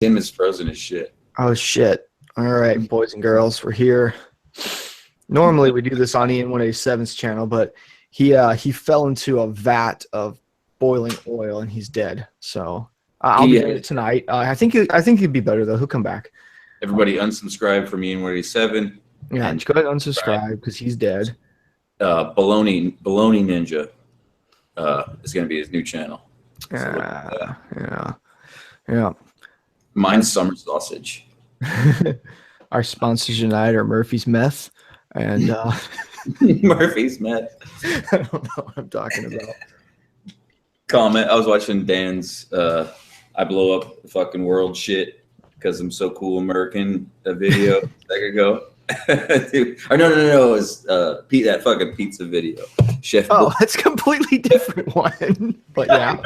Tim is frozen as shit. Oh shit. All right, boys and girls, we're here. Normally we do this on EN187's channel, but he fell into a vat of boiling oil and he's dead. So I'll be doing it tonight. I think he'd be better though. He'll come back. Everybody unsubscribe from EN187. Yeah, and just go ahead and unsubscribe because he's dead. Baloney Ninja is going to be his new channel. Yeah. Mine's Summer Sausage. Our sponsors tonight are Murphy's Meth and Murphy's Meth. I don't know what I'm talking about. Comment. I was watching Dan's I blow up the fucking world shit because I'm so cool American video a second ago. Or no, it was that fucking pizza video. Chef. Oh, that's a completely different one. But yeah.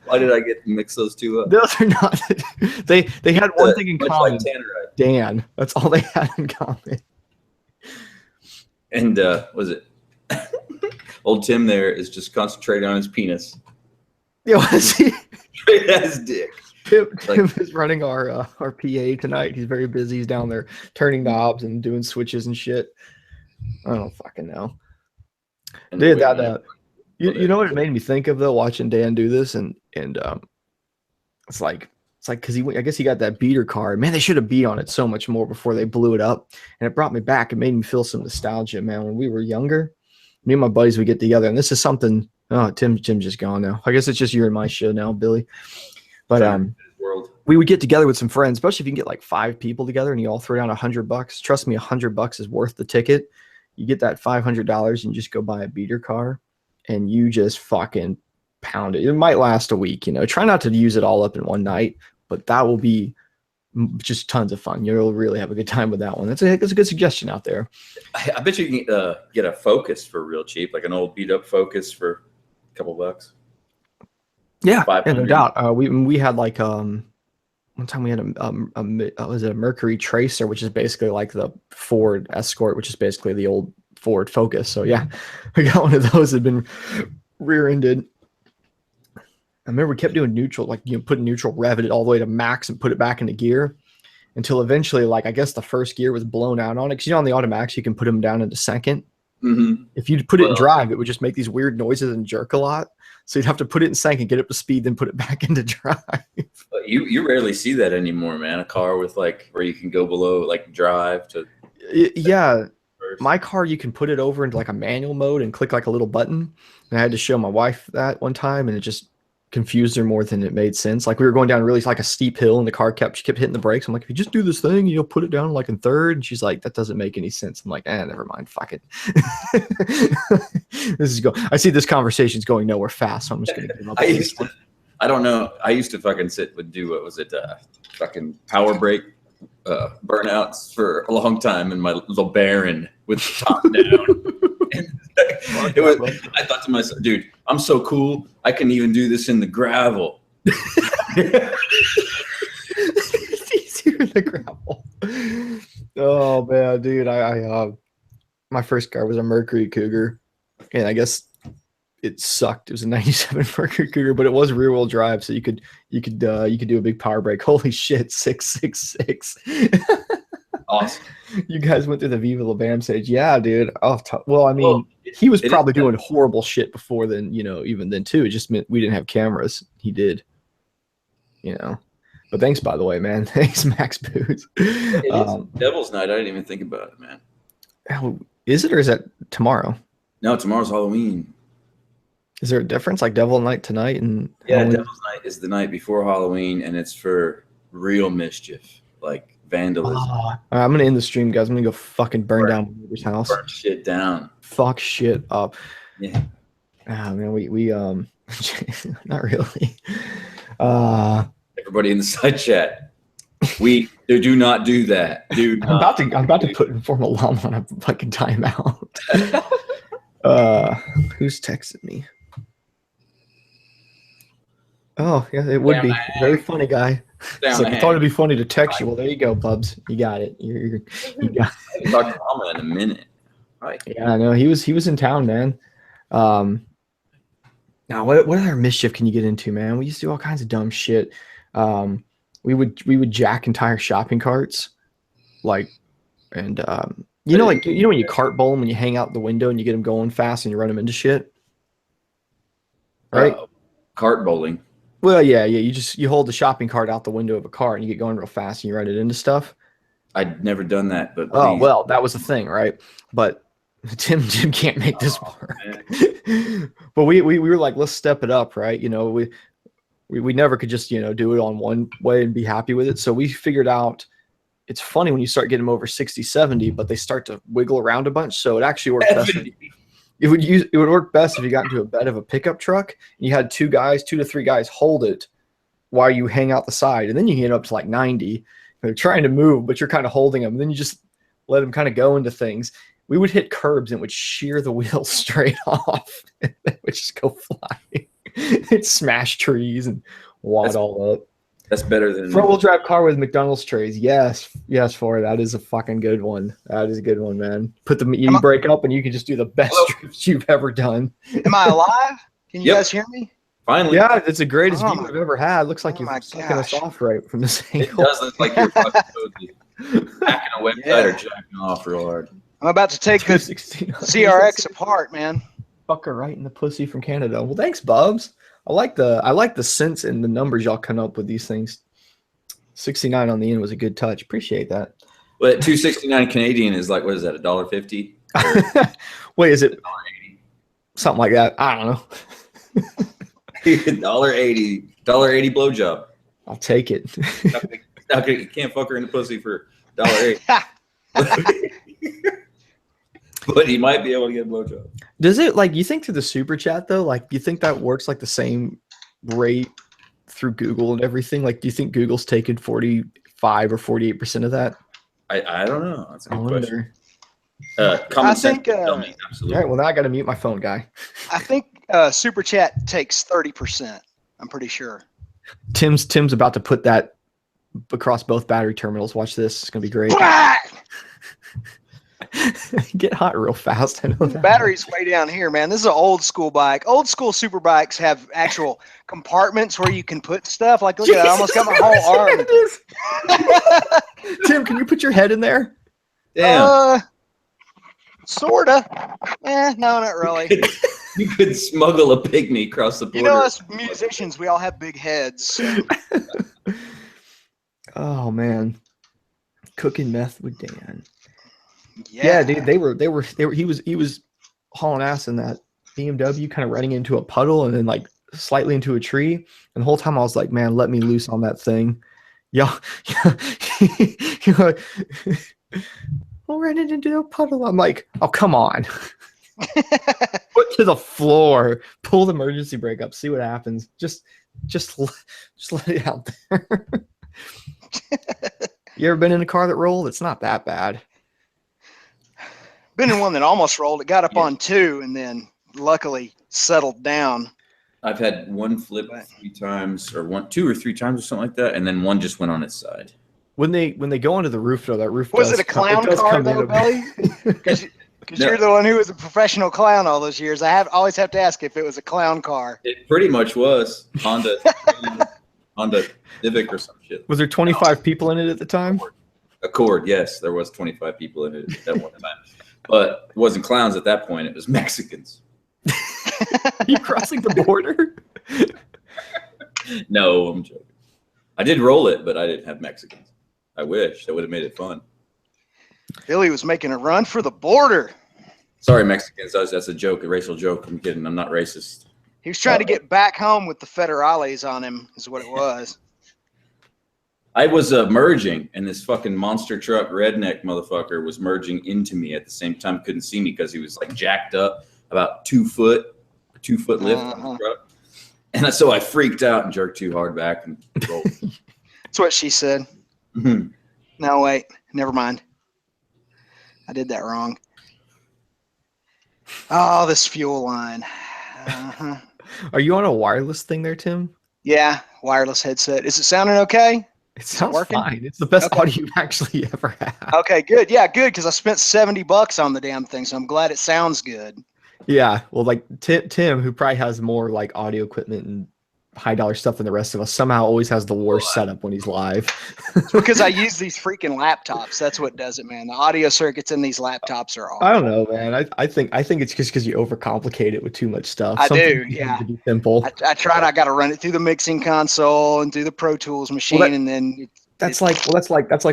Why did I get mix those two up? Those are not. They had one thing in common. Like Tannerite. Dan. That's all they had in common. And was it old Tim there is just concentrating on his penis. Yeah, was he? Straight at his dick. Tim is running our PA tonight. He's very busy. He's down there turning knobs and doing switches and shit. I don't fucking know. And dude, you know what it made me think of though, watching Dan do this, and it's like because I guess he got that beater car. Man, they should have beat on it so much more before they blew it up, and it brought me back. It made me feel some nostalgia, man. When we were younger, me and my buddies would get together, and this is something. Oh, Tim's just gone now. I guess it's just you and my show now, Billy. But we would get together with some friends, especially if you can get like 5 people together and you all throw down $100. Trust me, $100 is worth the ticket. You get that $500 and just go buy a beater car and you just fucking pound it. It might last a week, you know. Try not to use it all up in one night, but that will be just tons of fun. You'll really have a good time with that one. That's a good suggestion out there. I bet you can get a Focus for real cheap, like an old beat up Focus for a couple bucks. Yeah, no doubt. We had like one time we had a Mercury Tracer, which is basically like the Ford Escort, which is basically the old Ford Focus. So yeah, we got one of those that had been rear-ended. I remember we kept doing neutral, like put neutral, rev it all the way to max, and put it back into gear until eventually, like I guess the first gear was blown out on it. Because on the automatics you can put them down into second. Mm-hmm. If you put it in drive, it would just make these weird noises and jerk a lot. So you'd have to put it in second, and get up to speed, then put it back into drive. You rarely see that anymore, man. A car with like where you can go below like drive to. Yeah, my car you can put it over into like a manual mode and click like a little button. And I had to show my wife that one time, and it just confused her more than it made sense. Like we were going down really like a steep hill, and the car kept hitting the brakes. I'm like, if you just do this thing, you'll put it down like in third. And she's like, that doesn't make any sense. I'm like, never mind, fuck it. I see this conversation's going nowhere fast, so I'm just gonna give up. I don't know. I used to fucking do what was it? Fucking power brake burnouts for a long time in my little Baron with the top down. And I thought to myself, dude, I'm so cool. I can even do this in the gravel. It's easier in the gravel. Oh man, dude, I my first car was a Mercury Cougar, and I guess it sucked. It was a '97 Mercury Cougar, but it was rear wheel drive, so you could do a big power brake. Holy shit, 666. Awesome. You guys went through the Viva La Bam stage. Yeah, dude. Well, I mean, he was probably doing horrible shit before then, even then too. It just meant we didn't have cameras. He did, But thanks, by the way, man. Thanks, Max Boots. Devil's Night. I didn't even think about it, man. Is it, or is that tomorrow? No, tomorrow's Halloween. Is there a difference, like Devil Night tonight and Halloween? Devil's Night is the night before Halloween, and it's for real mischief, like vandalism. All right, I'm gonna end the stream, guys. I'm gonna go fucking burn down my neighbor's house. Burn shit down. Fuck shit up. Yeah. Man, we not really. Everybody in the side chat, we do not do that. Dude, I'm about to put Informal Llama on a fucking timeout. Who's texting me? Oh, yeah, it would be. Very funny guy. So I thought it'd be funny to text you. Well, there you go, Bubs. You got it. You got it. Talk to Mama in a minute. Right. Yeah, I know. He was in town, man. Now, what other mischief can you get into, man? We used to do all kinds of dumb shit. we would jack entire shopping carts, like, and you know, like, you know when you cart bowl them, when you hang out the window and you get them going fast and you run them into shit, right? Cart bowling. Well, yeah. You hold the shopping cart out the window of a car and you get going real fast and you run it into stuff. I'd never done that, but oh well, that was the thing, right? But Tim can't make this work. But we were like, let's step it up, right? You know, we never could just, you know, do it on one way and be happy with it. So we figured out, it's funny when you start getting them over 60, 70, but they start to wiggle around a bunch. So it actually worked best. It would work best if you got into a bed of a pickup truck and you had 2 to 3 guys hold it while you hang out the side. And then you get up to like 90. They're trying to move, but you're kind of holding them. And then you just let them kind of go into things. We would hit curbs and it would shear the wheels straight off. And they would just go flying. It'd smash trees and wad all up. That's better than front-wheel drive car with McDonald's trays. Yes, for that is a fucking good one. That is a good one, man. Put the e-brake up and you can just do the best drifts you've ever done. Am I alive? Can you guys hear me? Finally. Yeah, it's the greatest view I've ever had. Looks like you're sucking us off right from this angle. It does look like you're fucking hacking a website or jacking off real hard. I'm about to take the CRX apart, man. Fucker right in the pussy from Canada. Well, thanks, Bubs. I like the sense and the numbers y'all come up with these things. 69 on the end was a good touch. Appreciate that. Well, at 269 Canadian is like, what is that, $1.50? Wait, is it something like that? I don't know. $1.80 blowjob. I'll take it. You can't fuck her in the pussy for $1.80. But he might be able to get a blowjob. Does it, like, you think through the super chat though? Like, you think that works like the same rate through Google and everything? Like, do you think Google's taken 45 or 48% of that? I don't know. That's a good question. I think. Absolutely. All right. Well, now I got to mute my phone, guy. I think super chat takes 30%. I'm pretty sure. Tim's about to put that across both battery terminals. Watch this. It's gonna be great. Get hot real fast. I know that. Battery's way down here, man. This is an old school bike. Old school super bikes have actual compartments where you can put stuff. Like, look at that. I almost got my whole arm. Tim, can you put your head in there? Damn. Sorta. No, not really. You could smuggle a pygmy across the border. You know, us musicians, we all have big heads. So. Oh man, cooking meth with Dan. Yeah, dude, they were. He was hauling ass in that BMW, kind of running into a puddle and then like slightly into a tree. And the whole time I was like, man, let me loose on that thing. Yeah. I'll run it into a puddle. I'm like, oh, come on. Put to the floor, pull the emergency brake up, see what happens. Just let it out there. You ever been in a car that rolled? It's not that bad. Been in one that almost rolled. It got up on 2 and then luckily settled down. I've had one flip 3 times, or 2 or 3 times or something like that, and then one just went on its side. When they go onto the roof though, that roof was it a clown car though, Billy? Because you're the one who was a professional clown all those years. I always have to ask if it was a clown car. It pretty much was Honda Civic or some shit. Was there 25 people in it at the time? Accord, yes, there was 25 people in it at one time. But it wasn't clowns at that point, it was Mexicans. You crossing the border? No, I'm joking. I did roll it, but I didn't have Mexicans. I wish. That would have made it fun. Billy was making a run for the border. Sorry, Mexicans. That's a joke, a racial joke. I'm kidding. I'm not racist. He was trying to get back home with the federales on him, is what it was. I was merging, and this fucking monster truck redneck motherfucker was merging into me at the same time. Couldn't see me because he was like jacked up about 2 foot, a 2 foot lift on the truck. And so I freaked out and jerked too hard back and rolled. That's what she said. Mm-hmm. No, wait. Never mind. I did that wrong. Oh, this fuel line. Uh-huh. Are you on a wireless thing there, Tim? Yeah, wireless headset. Is it sounding okay? It sounds fine. It's the best audio you've actually ever had. Okay, good. Yeah, good, because I spent $70 on the damn thing, so I'm glad it sounds good. Yeah, well, like Tim, who probably has more like audio equipment and high dollar stuff than the rest of us, somehow always has the worst setup when he's live. It's because I use these freaking laptops. That's what does it, man. The audio circuits in these laptops are awful. I don't know, man. I think it's just because you overcomplicate it with too much stuff. I Some do, things yeah. need to be simple. I tried. I got to run it through the mixing console and through the Pro Tools machine, and then that's like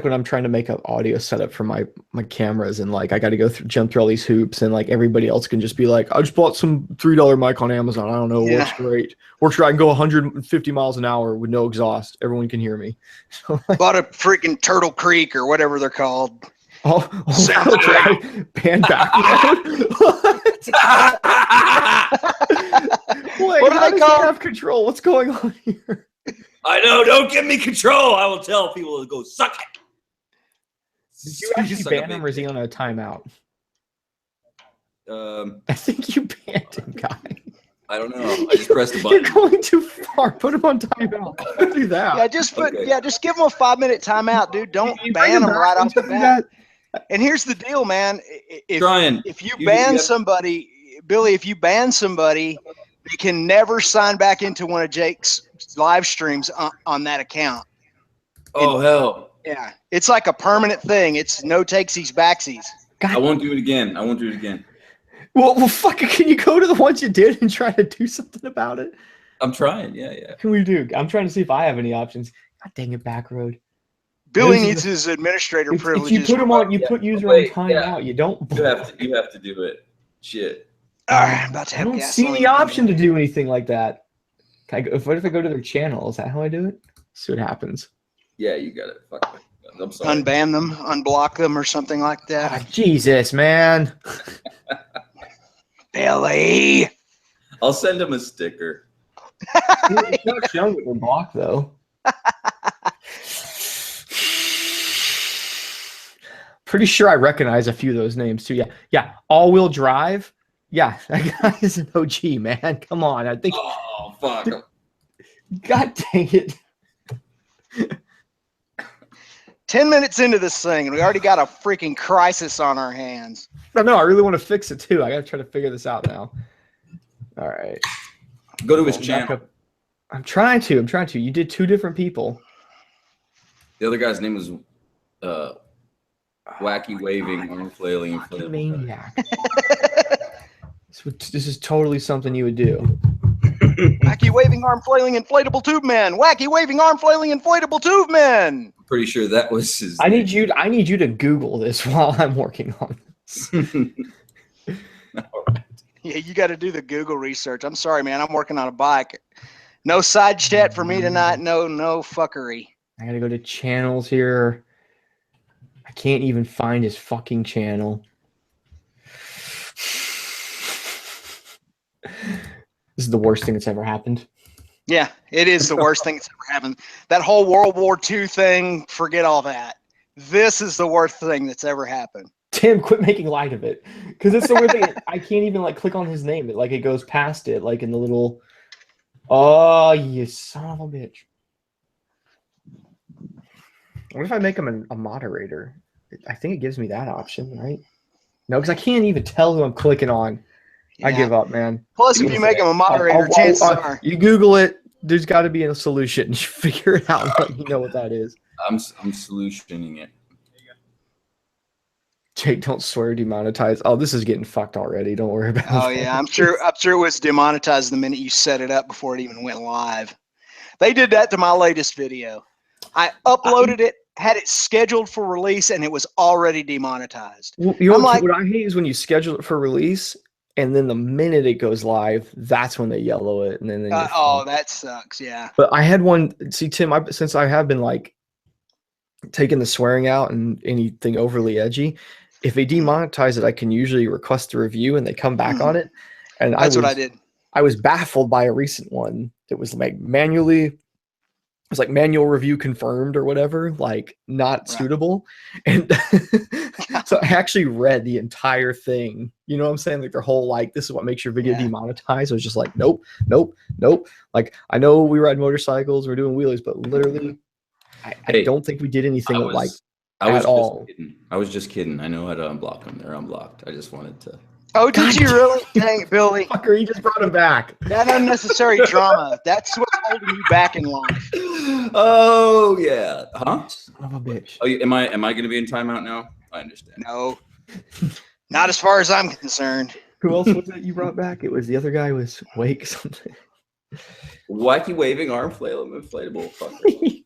when I'm trying to make an audio setup for my cameras, and like I got to jump through all these hoops, and like everybody else can just be like, I just bought some $3 mic on Amazon. I don't know, it works great. Works great. I can go 150 miles an hour with no exhaust. Everyone can hear me. So, like, bought a freaking Turtle Creek or whatever they're called. Pan background. Wait, What do they call? Have control? What's going on here? I know. Don't give me control. I will tell people to go suck it. Did you actually ban him, or is he on a timeout? I think you banned him, guy. I don't know. I just pressed the button. You're going too far. Put him on timeout. Don't do that. Yeah, just give him a 5-minute timeout, dude. Don't ban him right off the bat. And here's the deal, man. If you ban somebody, Billy, if you ban somebody, they can never sign back into one of Jake's live streams on that account. Oh, hell. Yeah. It's like a permanent thing. It's no takesies, backsies. I won't do it again. Well, fuck it. Can you go to the ones you did and try to do something about it? I'm trying. Yeah. Can we do? I'm trying to see if I have any options. God dang it, Backroad. Billy needs his administrator privileges. If you put him on, put user on timeout. You don't. You have to do it. Shit. All right, I'm about to have I don't see the option to do anything like that. What if I go to their channel? Is that how I do it? See what happens. Yeah, you got it. Fuck it. I'm sorry. Unban them, unblock them, or something like that. Oh, Jesus, man. Billy. I'll send him a sticker. It's not showing that we're blocked, though. Pretty sure I recognize a few of those names, too. Yeah. All-wheel drive. Yeah, that guy is an OG, man. Come on. I think. Oh, fuck. God dang it. 10 minutes into this thing, and we already got a freaking crisis on our hands. No, I really want to fix it, too. I got to try to figure this out now. All right. Go to his channel. I'm trying to. You did 2 different people. The other guy's name was Wacky Waving, Arm Flailing, Inflatable. Maniac. This is totally something you would do. Wacky Waving Arm Flailing Inflatable Tube Man. Wacky Waving Arm Flailing Inflatable Tube Man. Pretty sure that was his I need you to Google this while I'm working on this. All right. Yeah, you got to do the Google research. I'm sorry, man. I'm working on a bike. No side chat for me tonight. No fuckery. I got to go to channels here. I can't even find his fucking channel. This is the worst thing that's ever happened. Yeah, it is the worst thing that's ever happened. That whole World War II thing, forget all that. This is the worst thing that's ever happened. Tim, quit making light of it. Because it's the weird thing. I can't even like click on his name. It goes past it, like in the little. Oh, you son of a bitch. What if I make him a moderator? I think it gives me that option, right? No, because I can't even tell who I'm clicking on. Yeah. I give up, man. Plus, if you make him a moderator, chances are. You Google it. There's got to be a solution. Figure it out. Let me know what that is. I'm solutioning it. Jake, don't swear demonetize. Oh, this is getting fucked already. Don't worry about it. Oh yeah, I'm sure it was demonetized the minute you set it up before it even went live. They did that to my latest video. I uploaded it, had it scheduled for release, and it was already demonetized. What I hate is when you schedule it for release, and then the minute it goes live, that's when they yellow it, and then that sucks. Yeah. But I had one. See, Tim, since I have been like taking the swearing out and anything overly edgy, if they demonetize it, I can usually request a review, and they come back on it. And that's what I did. I was baffled by a recent one that was like manually. It was like manual review confirmed or whatever, like not suitable. And so I actually read the entire thing. You know what I'm saying? Like their whole, like, this is what makes your video demonetized. I was just like, nope. Like, I know we ride motorcycles, we're doing wheelies, but literally, I don't think we did anything at all. I was just kidding. I know how to unblock them. They're unblocked. I just wanted to. Oh, did you really? Dang it, Billy. Fucker, you just brought him back. That unnecessary drama. That's what holding you back in life? Oh yeah, huh? Son of a bitch. Oh, am I going to be in timeout now? I understand. No, not as far as I'm concerned. Who else was it you brought back? It was the other guy was Wake something. Wacky waving arm flail inflatable fucker.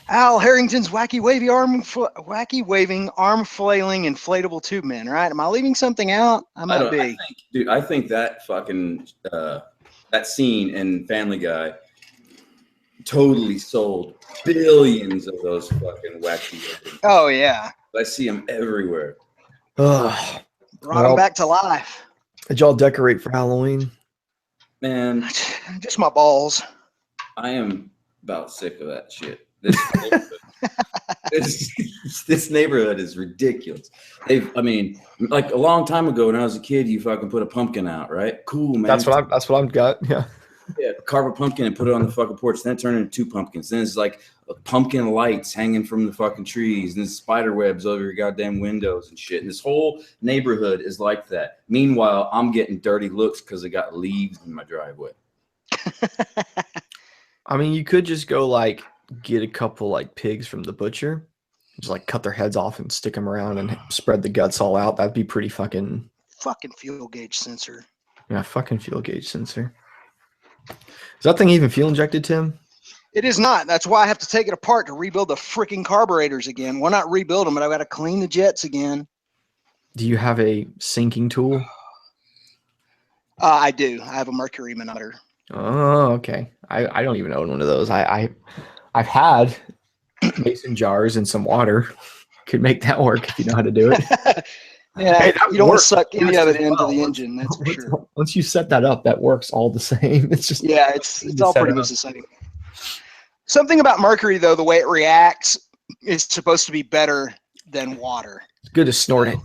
Al Harrington's wacky waving arm flailing inflatable tube man. Right? Am I leaving something out? I might be. I think that fucking that scene in Family Guy totally sold billions of those fucking wacky waving. Oh yeah. I see them everywhere. Ugh. Brought them back to life. Did y'all decorate for Halloween? Man, just my balls. I am about sick of that shit. This neighborhood is ridiculous. I mean, like a long time ago when I was a kid, you fucking put a pumpkin out, right? Cool, man. That's what I've got. Yeah. Yeah, carve a pumpkin and put it on the fucking porch. Then turn it into 2 pumpkins. Then it's like pumpkin lights hanging from the fucking trees, and spider webs over your goddamn windows and shit. And this whole neighborhood is like that. Meanwhile, I'm getting dirty looks because I got leaves in my driveway. I mean, you could just go like get a couple like pigs from the butcher, just like cut their heads off and stick them around and spread the guts all out. That'd be pretty fucking fuel gauge sensor. Yeah, fucking fuel gauge sensor. Is that thing even fuel injected, Tim? It is not. That's why I have to take it apart to rebuild the freaking carburetors again. Well, not rebuild them, but I've got to clean the jets again. Do you have a sinking tool? I do. I have a mercury manometer. Oh, okay. I don't even own one of those. I've had mason jars and some water. Could make that work if you know how to do it. Yeah, hey, you don't want to suck any of it into the engine. That's for sure. Once you set that up, that works all the same. It's just it's all pretty much the same. Something about mercury, though, the way it reacts is supposed to be better than water. It's good to snort it.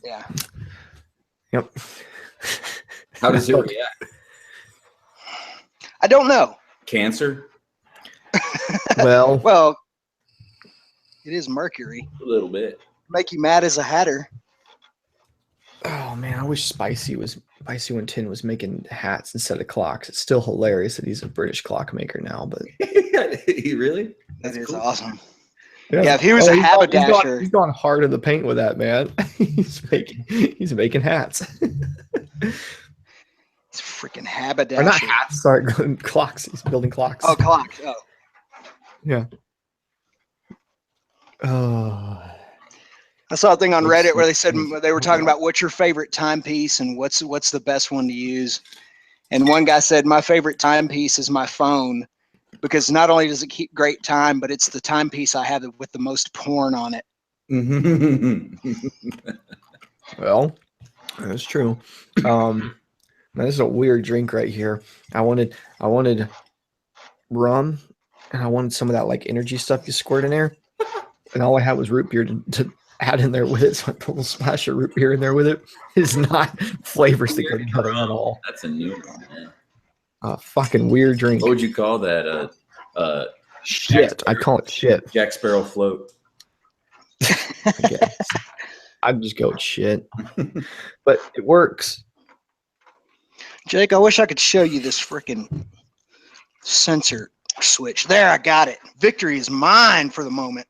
Yeah. Yep. How does it react? I don't know. Cancer? Well, it is mercury. A little bit. Make you mad as a hatter. Oh man, I wish Spicy 110 was making hats instead of clocks. It's still hilarious that he's a British clockmaker now, but he really? That is cool. Awesome. Yeah, if he was a haberdasher, he's gone hard in the paint with that, man. he's making hats. It's freaking haberdasher. Or not hats, sorry, clocks. He's building clocks. Oh, clocks. Oh. Yeah. Oh. I saw a thing on Reddit where they said they were talking about what's your favorite timepiece and what's the best one to use. And one guy said, my favorite timepiece is my phone because not only does it keep great time, but it's the timepiece I have with the most porn on it. Well, that's true. This is a weird drink right here. I wanted rum and I wanted some of that like energy stuff you squirt in there. And all I had was root beer to add in there with it. So I put a little splash of root beer in there with it. It's not flavors that go together at all. That's a new one, man. Fucking weird drink. What would you call that? Shit. I call it shit. Jack Sparrow float. I'd just go with shit. But it works. Jake, I wish I could show you this freaking sensor switch. There, I got it. Victory is mine for the moment.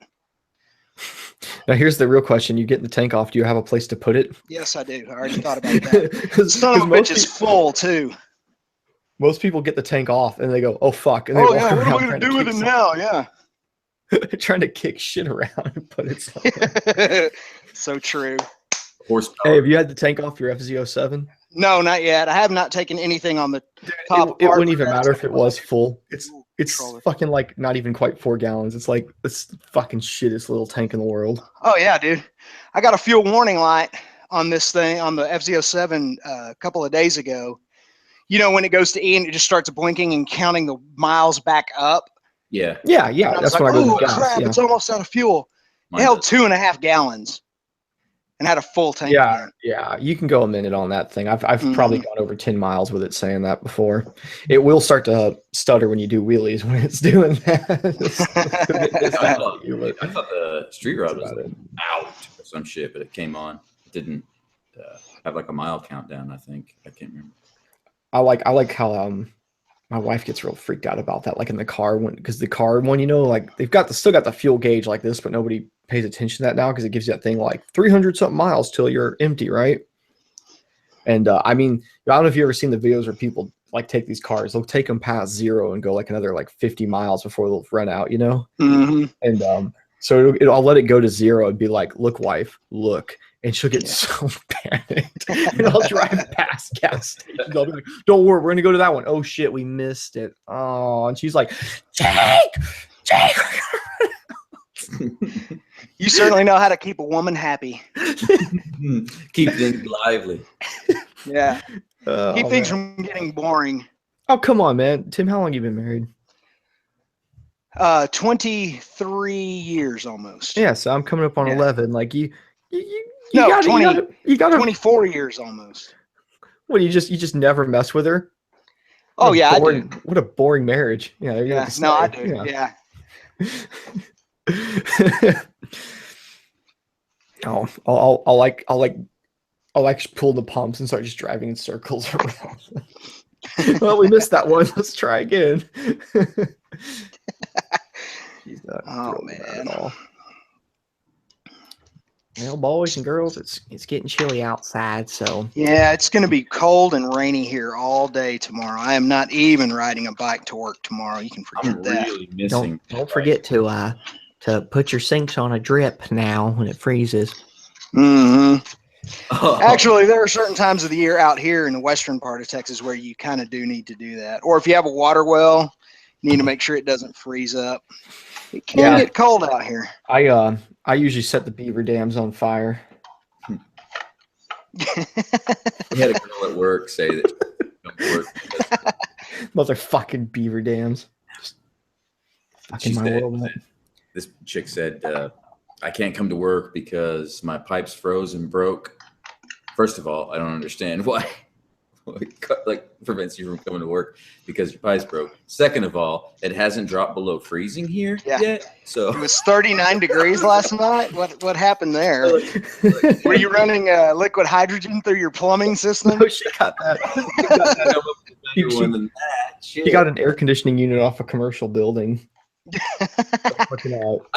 Now, here's the real question. You get the tank off. Do you have a place to put it? Yes, I do. I already thought about that. The son of a bitch is full, too. Most people get the tank off, and they go, oh, fuck. And they walk around what are we going to do with it now? Yeah. Trying to kick shit around and put it somewhere. So true. Horsepower. Hey, have you had the tank off your FZ07? No, not yet. I have not taken anything on the top. It wouldn't even matter if it was full. It's fucking like not even quite 4 gallons. It's like this fucking shittest little tank in the world. Oh yeah, dude. I got a fuel warning light on this thing on the FZ07 a couple of days ago. You know, when it goes to E and it just starts blinking and counting the miles back up. Yeah. Yeah. That's like, when I go to gas. Crap, it's almost out of fuel. It held 2.5 gallons. And had a full tank. Yeah, you can go a minute on that thing. I've probably gone over 10 miles with it saying that before. It will start to stutter when you do wheelies when it's doing that. I thought the street rod was out or some shit, but it came on. It didn't have like a mile countdown, I think. I can't remember. I like how my wife gets real freaked out about that, like in the car one, because the car one, you know, like they've still got the fuel gauge like this, but nobody pays attention to that now because it gives you that thing like 300 something miles till you're empty, right? And I mean, I don't know if you've ever seen the videos where people like take these cars, they'll take them past 0 and go like another like 50 miles before they'll run out, you know? Mm-hmm. And so I'll let it go to 0 and be like, look, wife, look. And she'll get so panicked. And I'll drive past gas stations. I'll be like, don't worry, we're going to go to that one. Oh, shit, we missed it. Oh, and she's like, Jake. You certainly know how to keep a woman happy. Keep things lively. Yeah. Keep things from getting boring. Oh, come on, man. Tim, how long have you been married? 23 years almost. Yeah, so I'm coming up on 11. Like you no, gotta, 20, you gotta 24 years almost. What, you just never mess with her? Oh yeah, I do. What a boring marriage. Yeah, yeah. No, I do. Yeah. Oh, I'll like pull the pumps and start just driving in circles around. Well, we missed that one. Let's try again. Oh man. Well, boys and girls, it's getting chilly outside, so yeah, it's going to be cold and rainy here all day tomorrow. I am not even riding a bike to work tomorrow. You can forget that. Really missing. Don't forget to put your sinks on a drip now when it freezes. Mm-hmm. Actually, there are certain times of the year out here in the western part of Texas where you kind of do need to do that. Or if you have a water well, you need to make sure it doesn't freeze up. It can get cold out here. I usually set the beaver dams on fire. We had a girl at work say that don't work. Motherfucking beaver dams. Fucking my world. This chick said, I can't come to work because my pipe's froze and broke. First of all, I don't understand why like prevents you from coming to work because your pipe's broke. Second of all, it hasn't dropped below freezing here yet. So it was 39 degrees last night. What happened there? Were you running liquid hydrogen through your plumbing system? No, she got that. She got an air conditioning unit off a commercial building.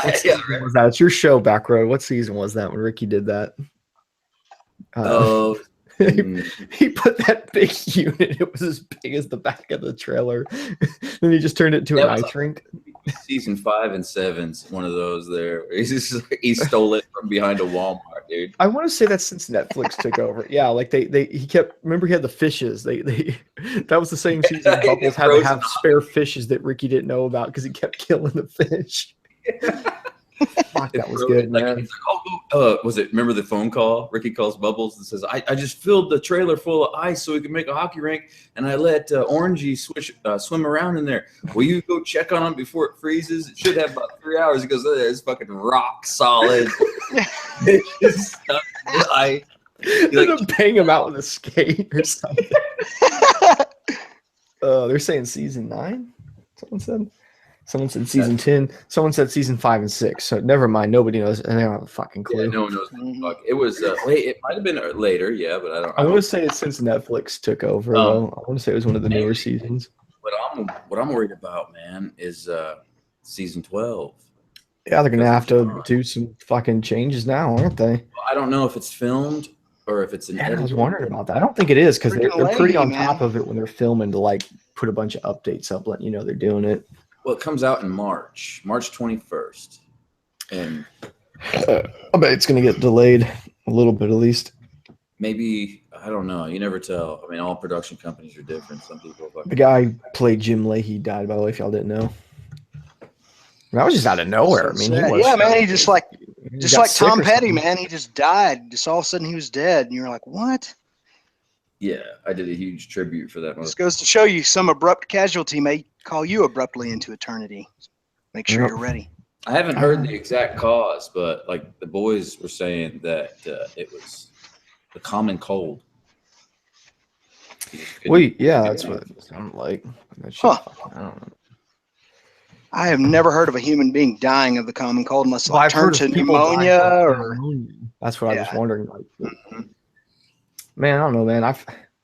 It's your show, Back Road. What season was that when Ricky did that? He put that big unit. It was as big as the back of the trailer. Then he just turned it into an ice rink. Season 5 and 7's one of those there. He stole it from behind a Walmart, dude. I want to say that's since Netflix took over. Yeah, like he kept. Remember, he had the fishes. That was the same season. Bubbles had to have spare fishes that Ricky didn't know about because he kept killing the fish. Fuck, that was good, man. Like, was it? Remember the phone call? Ricky calls Bubbles and says, "I just filled the trailer full of ice so we could make a hockey rink, and I let Orangey swim around in there. Will you go check on him before it freezes? It should have about 3 hours." He goes, "Oh, it's fucking rock solid." It's stuck in the ice. Like, bang him out with a skate or something. They're saying season 9. Someone said season 10. Someone said season 5 and 6. So never mind. Nobody knows. And they don't have a fucking clue. Yeah, no one knows. Fuck. It was late. It might have been later. Yeah, but I don't. I want to say it's since Netflix took over. Though. I want to say it was one of the newer seasons. What I'm worried about, man, is season 12. Yeah, they're gonna have to do some fucking changes now, aren't they? Well, I don't know if it's filmed or if it's an edit. I was wondering about that. I don't think it is because they're pretty on top of it when they're filming to like put a bunch of updates up, letting you know they're doing it. Well, it comes out in March 21st. And I bet it's going to get delayed a little bit at least. Maybe, I don't know. You never tell. I mean, all production companies are different. Some people. The guy who played Jim Leahy died, by the way, if y'all didn't know. That was just out of nowhere. I mean, he just like Tom Petty, man. He just died. Just all of a sudden he was dead. And you're like, what? Yeah, I did a huge tribute for that. This goes to show you some abrupt casualty may call you abruptly into eternity. Make sure you're ready. I haven't heard the exact cause, but like the boys were saying that it was the common cold. Wait, yeah, that's what it sounded like. I don't know. I have never heard of a human being dying of the common cold unless it turned to pneumonia or. That's what I was wondering. Like, man, I don't know, man.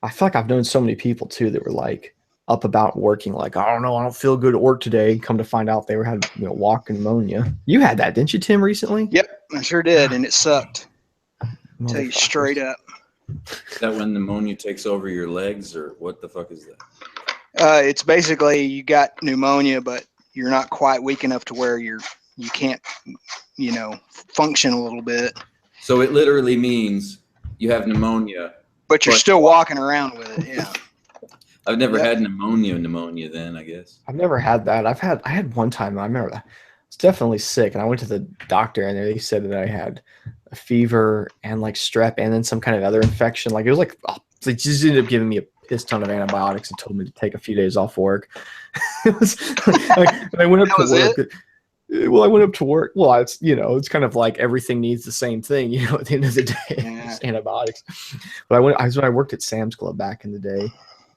I feel like I've known so many people too that were like up about working, like, I don't know, I don't feel good at work today. Come to find out they were had walking pneumonia. You had that, didn't you, Tim, recently? Yep, I sure did, and it sucked. Tell you straight up. Is that when pneumonia takes over your legs, or what the fuck is that? It's basically you got pneumonia, but you're not quite weak enough to where you can't, function a little bit. So it literally means you have pneumonia, but you're still walking around with it. Yeah. I've never had pneumonia then, I guess. I've never had that. I had one time, I remember that. I was definitely sick, and I went to the doctor, and they said that I had a fever and like strep and then some kind of other infection. Like it was like, they just ended up giving me a piss ton of antibiotics and told me to take a few days off work. It was like I went up to work. Well, I went up to work. Well, it's, it's kind of like everything needs the same thing, at the end of the day, it's antibiotics. But I was when I worked at Sam's Club back in the day.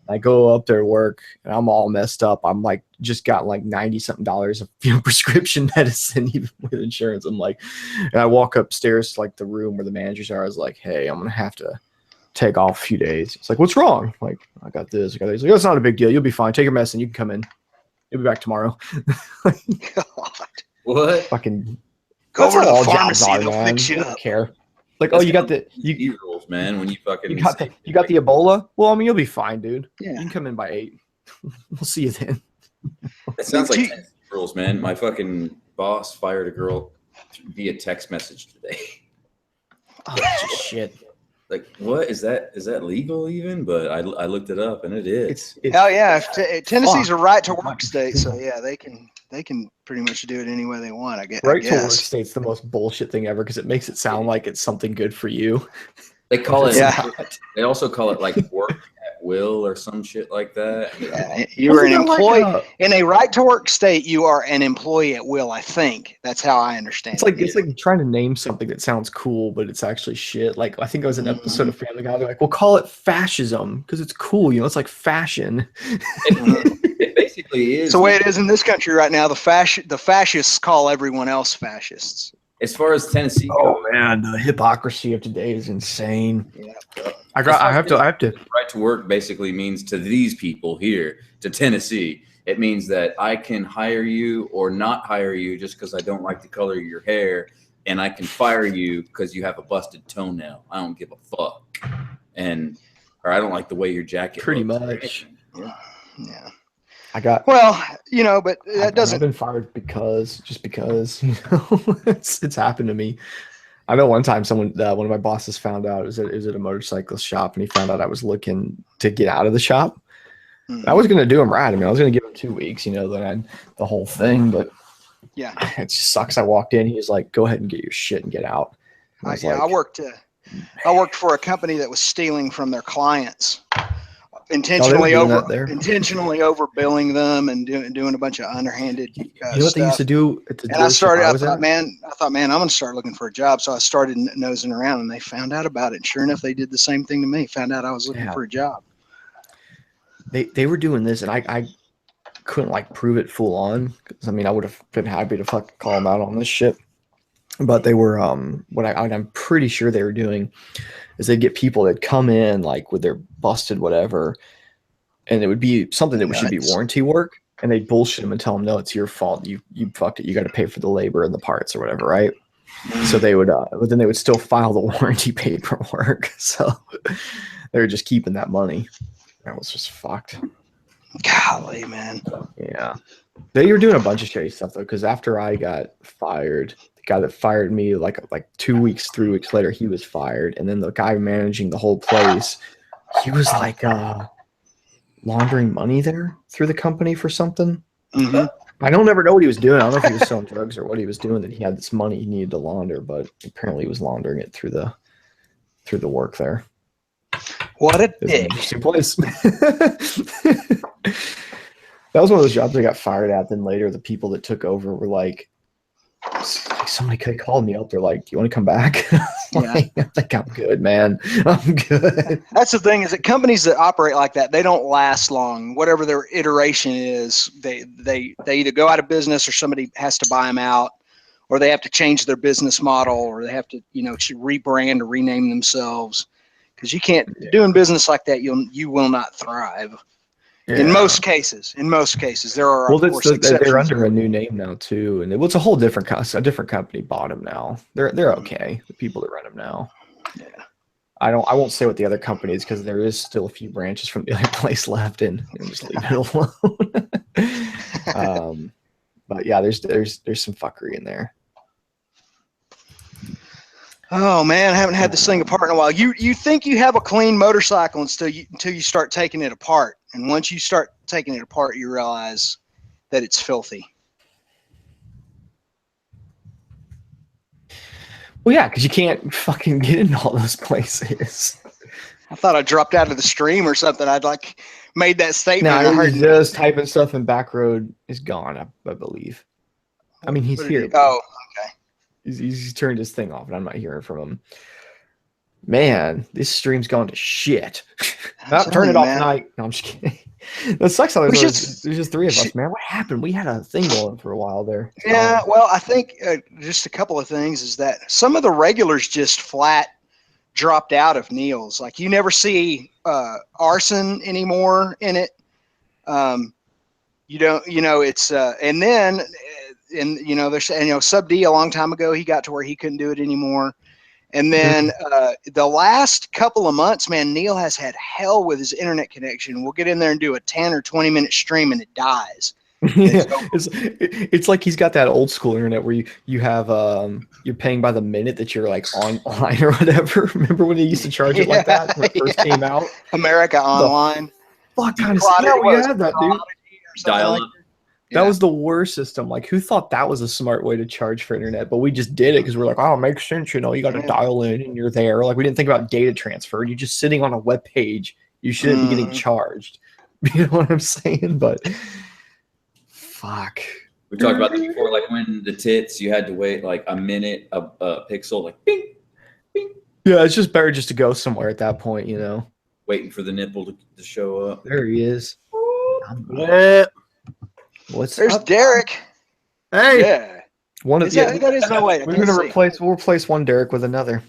I go up there to work and I'm all messed up. I'm like, just got like $90-something of prescription medicine, even with insurance. I'm like, and I walk upstairs to like the room where the managers are. I was like, hey, I'm going to have to take off a few days. It's like, what's wrong? I'm like, I got this. He's like, oh, it's not a big deal. You'll be fine. Take your medicine. You can come in. You'll be back tomorrow. God. What? Fucking go over to the pharmacy. They'll fix you up. I don't care. Like, oh, you got the rules, man. When you fucking you got the Ebola. Well, I mean, you'll be fine, dude. Yeah. You can come in by 8. We'll see you then. It sounds like rules, man. My fucking boss fired a girl via text message today. Oh, that's just shit. Like, what is that? Is that legal even? But I looked it up and it is. Hell yeah! Tennessee's a right to work state, so yeah, they can pretty much do it any way they want. I guess. Right to work state's the most bullshit thing ever because it makes it sound like it's something good for you. They call it. Yeah. They also call it like work at will or some shit like that. Yeah, you are an employee in a right to work state. You are an employee at will. I think that's how I understand. It's like trying to name something that sounds cool, but it's actually shit. Like I think it was an episode of Family Guy. They're like, we'll call it fascism because it's cool. It's like fashion. It basically is. It's the way it is in this country right now. The fascists call everyone else fascists. As far as Tennessee goes, oh man, the hypocrisy of today is insane. Yeah. I have to. Right to work basically means to these people here, to Tennessee, it means that I can hire you or not hire you just because I don't like the color of your hair, and I can fire you because you have a busted toenail. I don't give a fuck, or I don't like the way your jacket. Pretty looks. much. Yeah. I got but that doesn't. I've been fired because it's happened to me. I know one time one of my bosses found out it was at a motorcycle shop, and he found out I was looking to get out of the shop. Mm-hmm. I was going to do him right. I mean, I was going to give him 2 weeks, then I had the whole thing, but yeah, it just sucks. I walked in, he was like, "Go ahead and get your shit and get out." I worked for a company that was stealing from their clients. Intentionally overbilling them and doing a bunch of underhanded you know what they used to do at the and I thought, man, I'm going to start looking for a job. So I started nosing around, and they found out about it. And sure enough, they did the same thing to me. Found out I was looking for a job. They were doing this, and I couldn't like prove it full on. I mean, I would have been happy to fucking call them out on this shit. But they were what I'm pretty sure they were doing is they'd get people that come in like with their busted whatever, and it would be something that should be warranty work, and they'd bullshit them and tell them, no, it's your fault. You fucked it. You got to pay for the labor and the parts or whatever, right? So they would, but then they would still file the warranty paperwork. So they were just keeping that money. That was just fucked. Golly, man. Yeah. They were doing a bunch of shady stuff though, because after I got fired, the guy that fired me like 3 weeks later, he was fired, and then the guy managing the whole place, he was like laundering money there through the company for something. Mm-hmm. I don't ever know what he was doing. I don't know if he was selling drugs or what he was doing, that he had this money he needed to launder, but apparently he was laundering it through the work there. What a dick. An interesting place. That was one of those jobs I got fired at. Then later, the people that took over were like somebody called me up. They're like, "Do you want to come back?" I think I'm good, man. I'm good. That's the thing, is that companies that operate like that, they don't last long. Whatever their iteration is, they either go out of business, or somebody has to buy them out, or they have to change their business model, or they have to rebrand or rename themselves. because you can't doing business like that. You will not thrive. Yeah. In most cases, there are of course exceptions. They're under a new name now too, and it's a whole different company bought them now. They're okay. The people that run them now. Yeah. I won't say what the other company is because there is still a few branches from the other place left, and just leave it alone. But yeah, there's some fuckery in there. Oh man, I haven't had this thing apart in a while. You think you have a clean motorcycle until you start taking it apart, and once you start taking it apart, you realize that it's filthy. Well, yeah, because you can't fucking get in all those places. I thought I dropped out of the stream or something. I'd like made that statement. No, he's just typing stuff in back road is gone, I believe. I mean, he's here. Oh, okay. He's turned his thing off, and I'm not hearing from him. Man, this stream's gone to shit. Turn it off tonight. No, I'm just kidding. That sucks. There's just three of us, man. What happened? We had a thing going for a while there. Yeah, well, I think just a couple of things is that some of the regulars just flat dropped out of Neil's. Like you never see arson anymore in it. You don't, it's and then there's Sub D a long time ago he got to where he couldn't do it anymore. And then the last couple of months, man, Neil has had hell with his internet connection. We'll get in there and do a 10 or 20-minute stream and it dies. Yeah, it's like he's got that old school internet where you have you're paying by the minute that you're like online or whatever. Remember when they used to charge it like that when it first came out? America Online. Fuck kind of stuff. Yeah, we had that, dude. Dial up. That was the worst system. Like, who thought that was a smart way to charge for internet? But we just did it because we're like, oh, it makes sense. You got to dial in and you're there. Like, we didn't think about data transfer. You're just sitting on a web page. You shouldn't be getting charged. You know what I'm saying? But fuck. We talked about that before. Like when the tits, you had to wait like a minute, a pixel, like bing, bing. Yeah, it's just better just to go somewhere at that point, Waiting for the nipple to show up. There he is. There's up? Derek. Hey. Yeah. One of that is no way. We'll replace one Derek with another.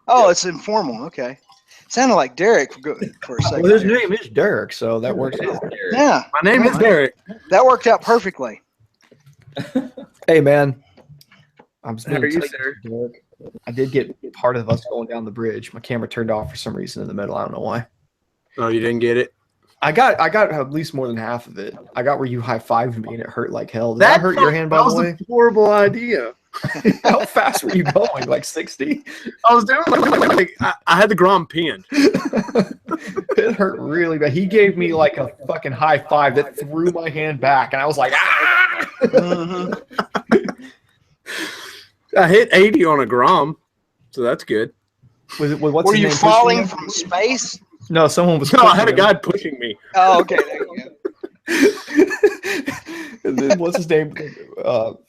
Oh, it's informal. Okay. Sounded like Derek for a second. Well, his name is Derek, so that works out. Yeah. My name is Derek. That worked out perfectly. Hey man. I'm Derek. I did get part of us going down the bridge. My camera turned off for some reason in the middle. I don't know why. Oh, you didn't get it? I got at least more than half of it. I got where you high-fived me and it hurt like hell. Did that hurt your hand, by the way? That was a horrible idea. How fast were you going? Like 60? I was doing I had the Grom pinned. It hurt really bad. He gave me like a fucking high five that threw my hand back, and I was like, ah! I hit 80 on a Grom, so that's good. Were you falling from space? No, someone was. No, I had a guy pushing me. Oh, okay. There you go. And then what's his name?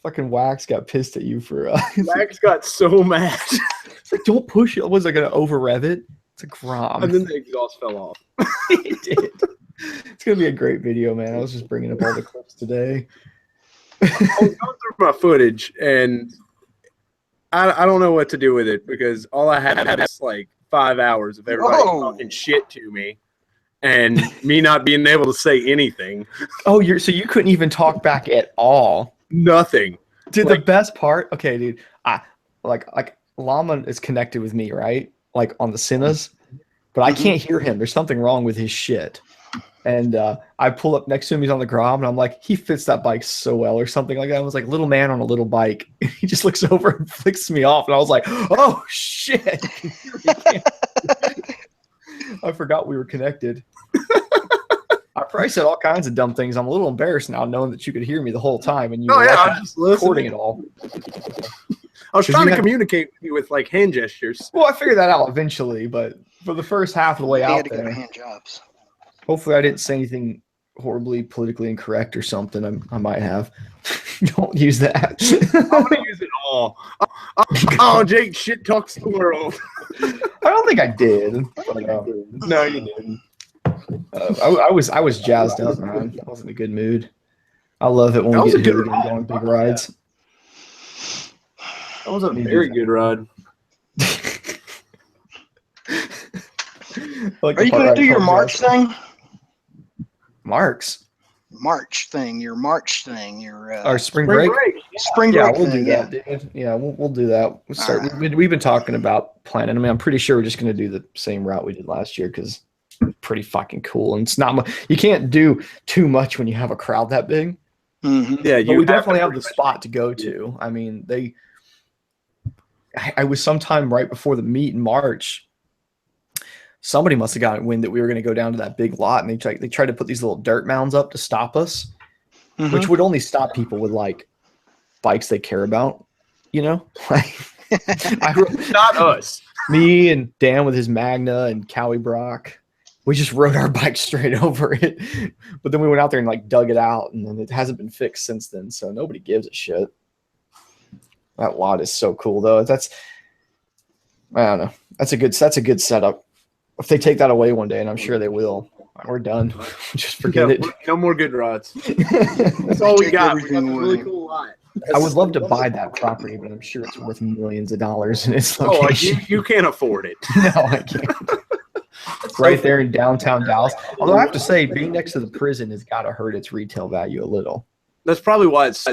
Fucking Wax got pissed at you for. Wax got so mad. It's like, don't push it. Was I gonna over rev it? It's a Grom. And then the exhaust fell off. It did. It's gonna be a great video, man. I was just bringing up all the clips today. I was going through my footage, and I don't know what to do with it because all I had is like 5 hours of everybody talking shit to me and me not being able to say anything. Oh, so you couldn't even talk back at all? Nothing. Dude, the best part, okay, dude, like Llama is connected with me, right? Like on the Sinas, but I can't hear him. There's something wrong with his shit. And I pull up next to him. He's on the Grom, and I'm like, he fits that bike so well, or something like that. I was like, little man on a little bike. He just looks over and flicks me off, and I was like, oh shit! I forgot we were connected. I probably said all kinds of dumb things. I'm a little embarrassed now, knowing that you could hear me the whole time, and you were I was just recording it all. I was trying to communicate with you with like hand gestures. Well, I figured that out eventually, but for the first half of the way out there, hand jobs. Hopefully I didn't say anything horribly politically incorrect or something. I might have. Don't use that. I'm going to use it all. Oh, Jake shit talks the world. I don't think I did. No, you didn't. I was jazzed up, man. I was in a good mood. I love it when we get here and go on big rides. That was a very good ride. Like are you going to do your March thing? March thing, your March thing, your our spring break. Spring break. Yeah, we'll thing, do that. Dude. Yeah, we'll do that. We'll start. We've been talking about planning. I mean, I'm pretty sure we're just going to do the same route we did last year because it's pretty fucking cool. And it's not you can't do too much when you have a crowd that big. Mm-hmm. Yeah, but we definitely have the spot to go to. I mean, I was sometime right before the meet in March. Somebody must have gotten wind that we were going to go down to that big lot, and they tried to put these little dirt mounds up to stop us, which would only stop people with like bikes they care about, you know. Like, not us. Me and Dan with his Magna and Cowie Brock, we just rode our bike straight over it. But then we went out there and like dug it out, and then it hasn't been fixed since then. So nobody gives a shit. That lot is so cool though. I don't know. That's a good setup. If they take that away one day, and I'm sure they will, we're done. Just forget it. No more good rods. That's all we got. We got a really cool lot. I would love to buy that property, but I'm sure it's worth millions of dollars in its location. Oh, you can't afford it. No, I can't. It's right there in downtown Dallas. Although I have to say, being next to the prison has got to hurt its retail value a little. That's probably why it's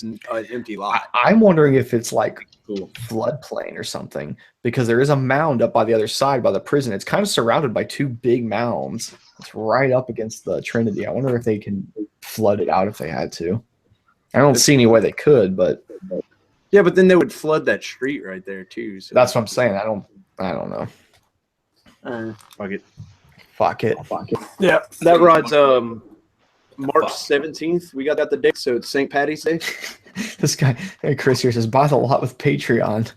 an empty lot. I'm wondering if it's like floodplain or something, because there is a mound up by the other side by the prison. It's kind of surrounded by two big mounds. It's right up against the Trinity. I wonder if they can flood it out if they had to. I don't see any way they could, but yeah, but then they would flood that street right there too. So that's what I'm saying. I don't know. Fuck it. Yeah, that rod's March 17th. We got the date, so it's St. Patty's Day. This guy, hey, Chris here says, buy the lot with Patreon.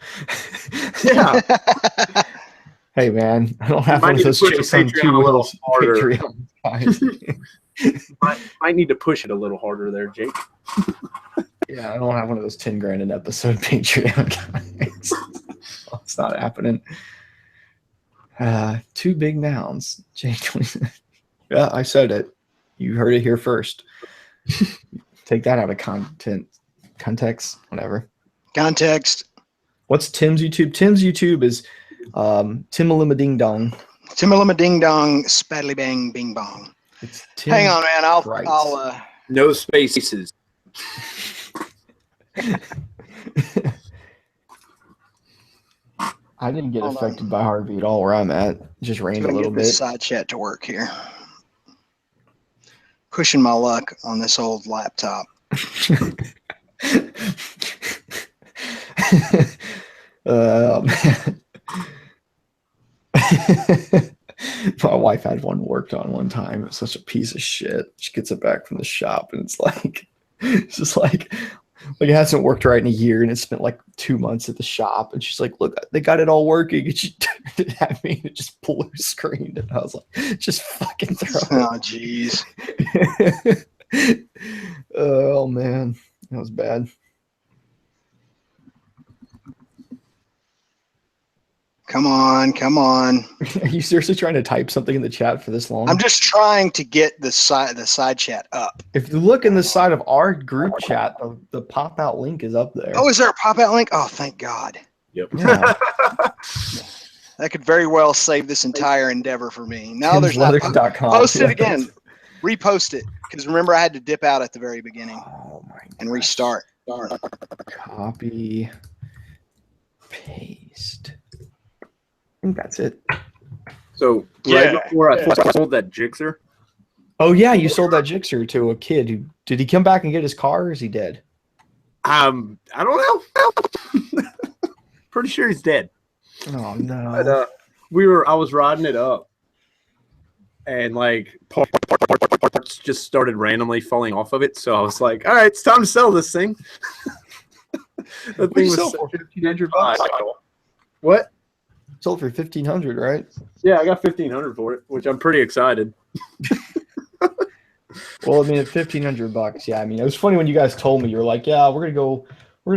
Yeah. Hey man, I don't have one of those Jason Patreon harder. Might need to push it a little harder there, Jake. Yeah, I don't have one of those 10 grand an episode Patreon guys. It's not happening. Two big nouns. Jake. Yeah, I said it. You heard it here first. Take that out of context, whatever. Context. What's Tim's YouTube? Tim's YouTube is Timalima Ding Dong. Timalima Ding Dong, Spaddly Bang Bing Bong. Hang on, man. I'll no spaces. I didn't get affected by Harvey at all where I'm at. It just rained a little bit. Side chat to work here. Pushing my luck on this old laptop. Man. My wife had one worked on one time. It was such a piece of shit. She gets it back from the shop, and it's just like it hasn't worked right in a year, and it's spent like 2 months at the shop. And she's like, "Look, they got it all working." And she turned it at me, and it just blue screened. And I was like, "Just fucking throw it." Oh, jeez. Oh man, that was bad. Come on. Are you seriously trying to type something in the chat for this long? I'm just trying to get the side chat up. If you look in the side of our group chat, the pop-out link is up there. Oh, is there a pop-out link? Oh, thank God. Yep. Yeah. That could very well save this entire endeavor for me. Now there's not. Post it again. Repost it. Because remember, I had to dip out at the very beginning. Oh my God. And restart. Copy. Paste. I think that's it. So right before I sold that Gixxer. Oh yeah, you sold that Gixxer to a kid. Who did he come back and get his car, or is he dead? I don't know. Pretty sure he's dead. Oh no. But I was riding it up, and like parts just started randomly falling off of it. So I was like, all right, it's time to sell this thing. The thing was sold for $1,500. What? Sold for $1,500, right? Yeah, I got $1,500 for it, which I'm pretty excited. Well, I mean, at $1,500, yeah. I mean, it was funny when you guys told me, you were like, "Yeah, we're gonna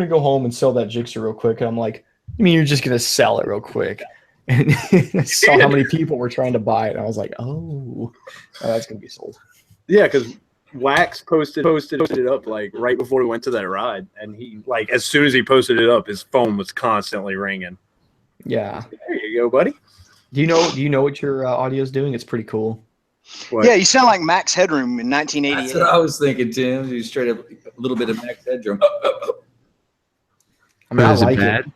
go home and sell that Gixxer real quick." And I'm like, "You mean you're just gonna sell it real quick?" And I saw how many people were trying to buy it, and I was like, "Oh, that's gonna be sold." Yeah, because Wax posted it up like right before we went to that ride, and he like as soon as he posted it up, his phone was constantly ringing. Yeah. There you go, buddy. Do you know what your audio is doing? It's pretty cool. What? Yeah, you sound like Max Headroom in 1988. That's what I was thinking, Tim. You straight up a little bit of Max Headroom. I mean, I like it.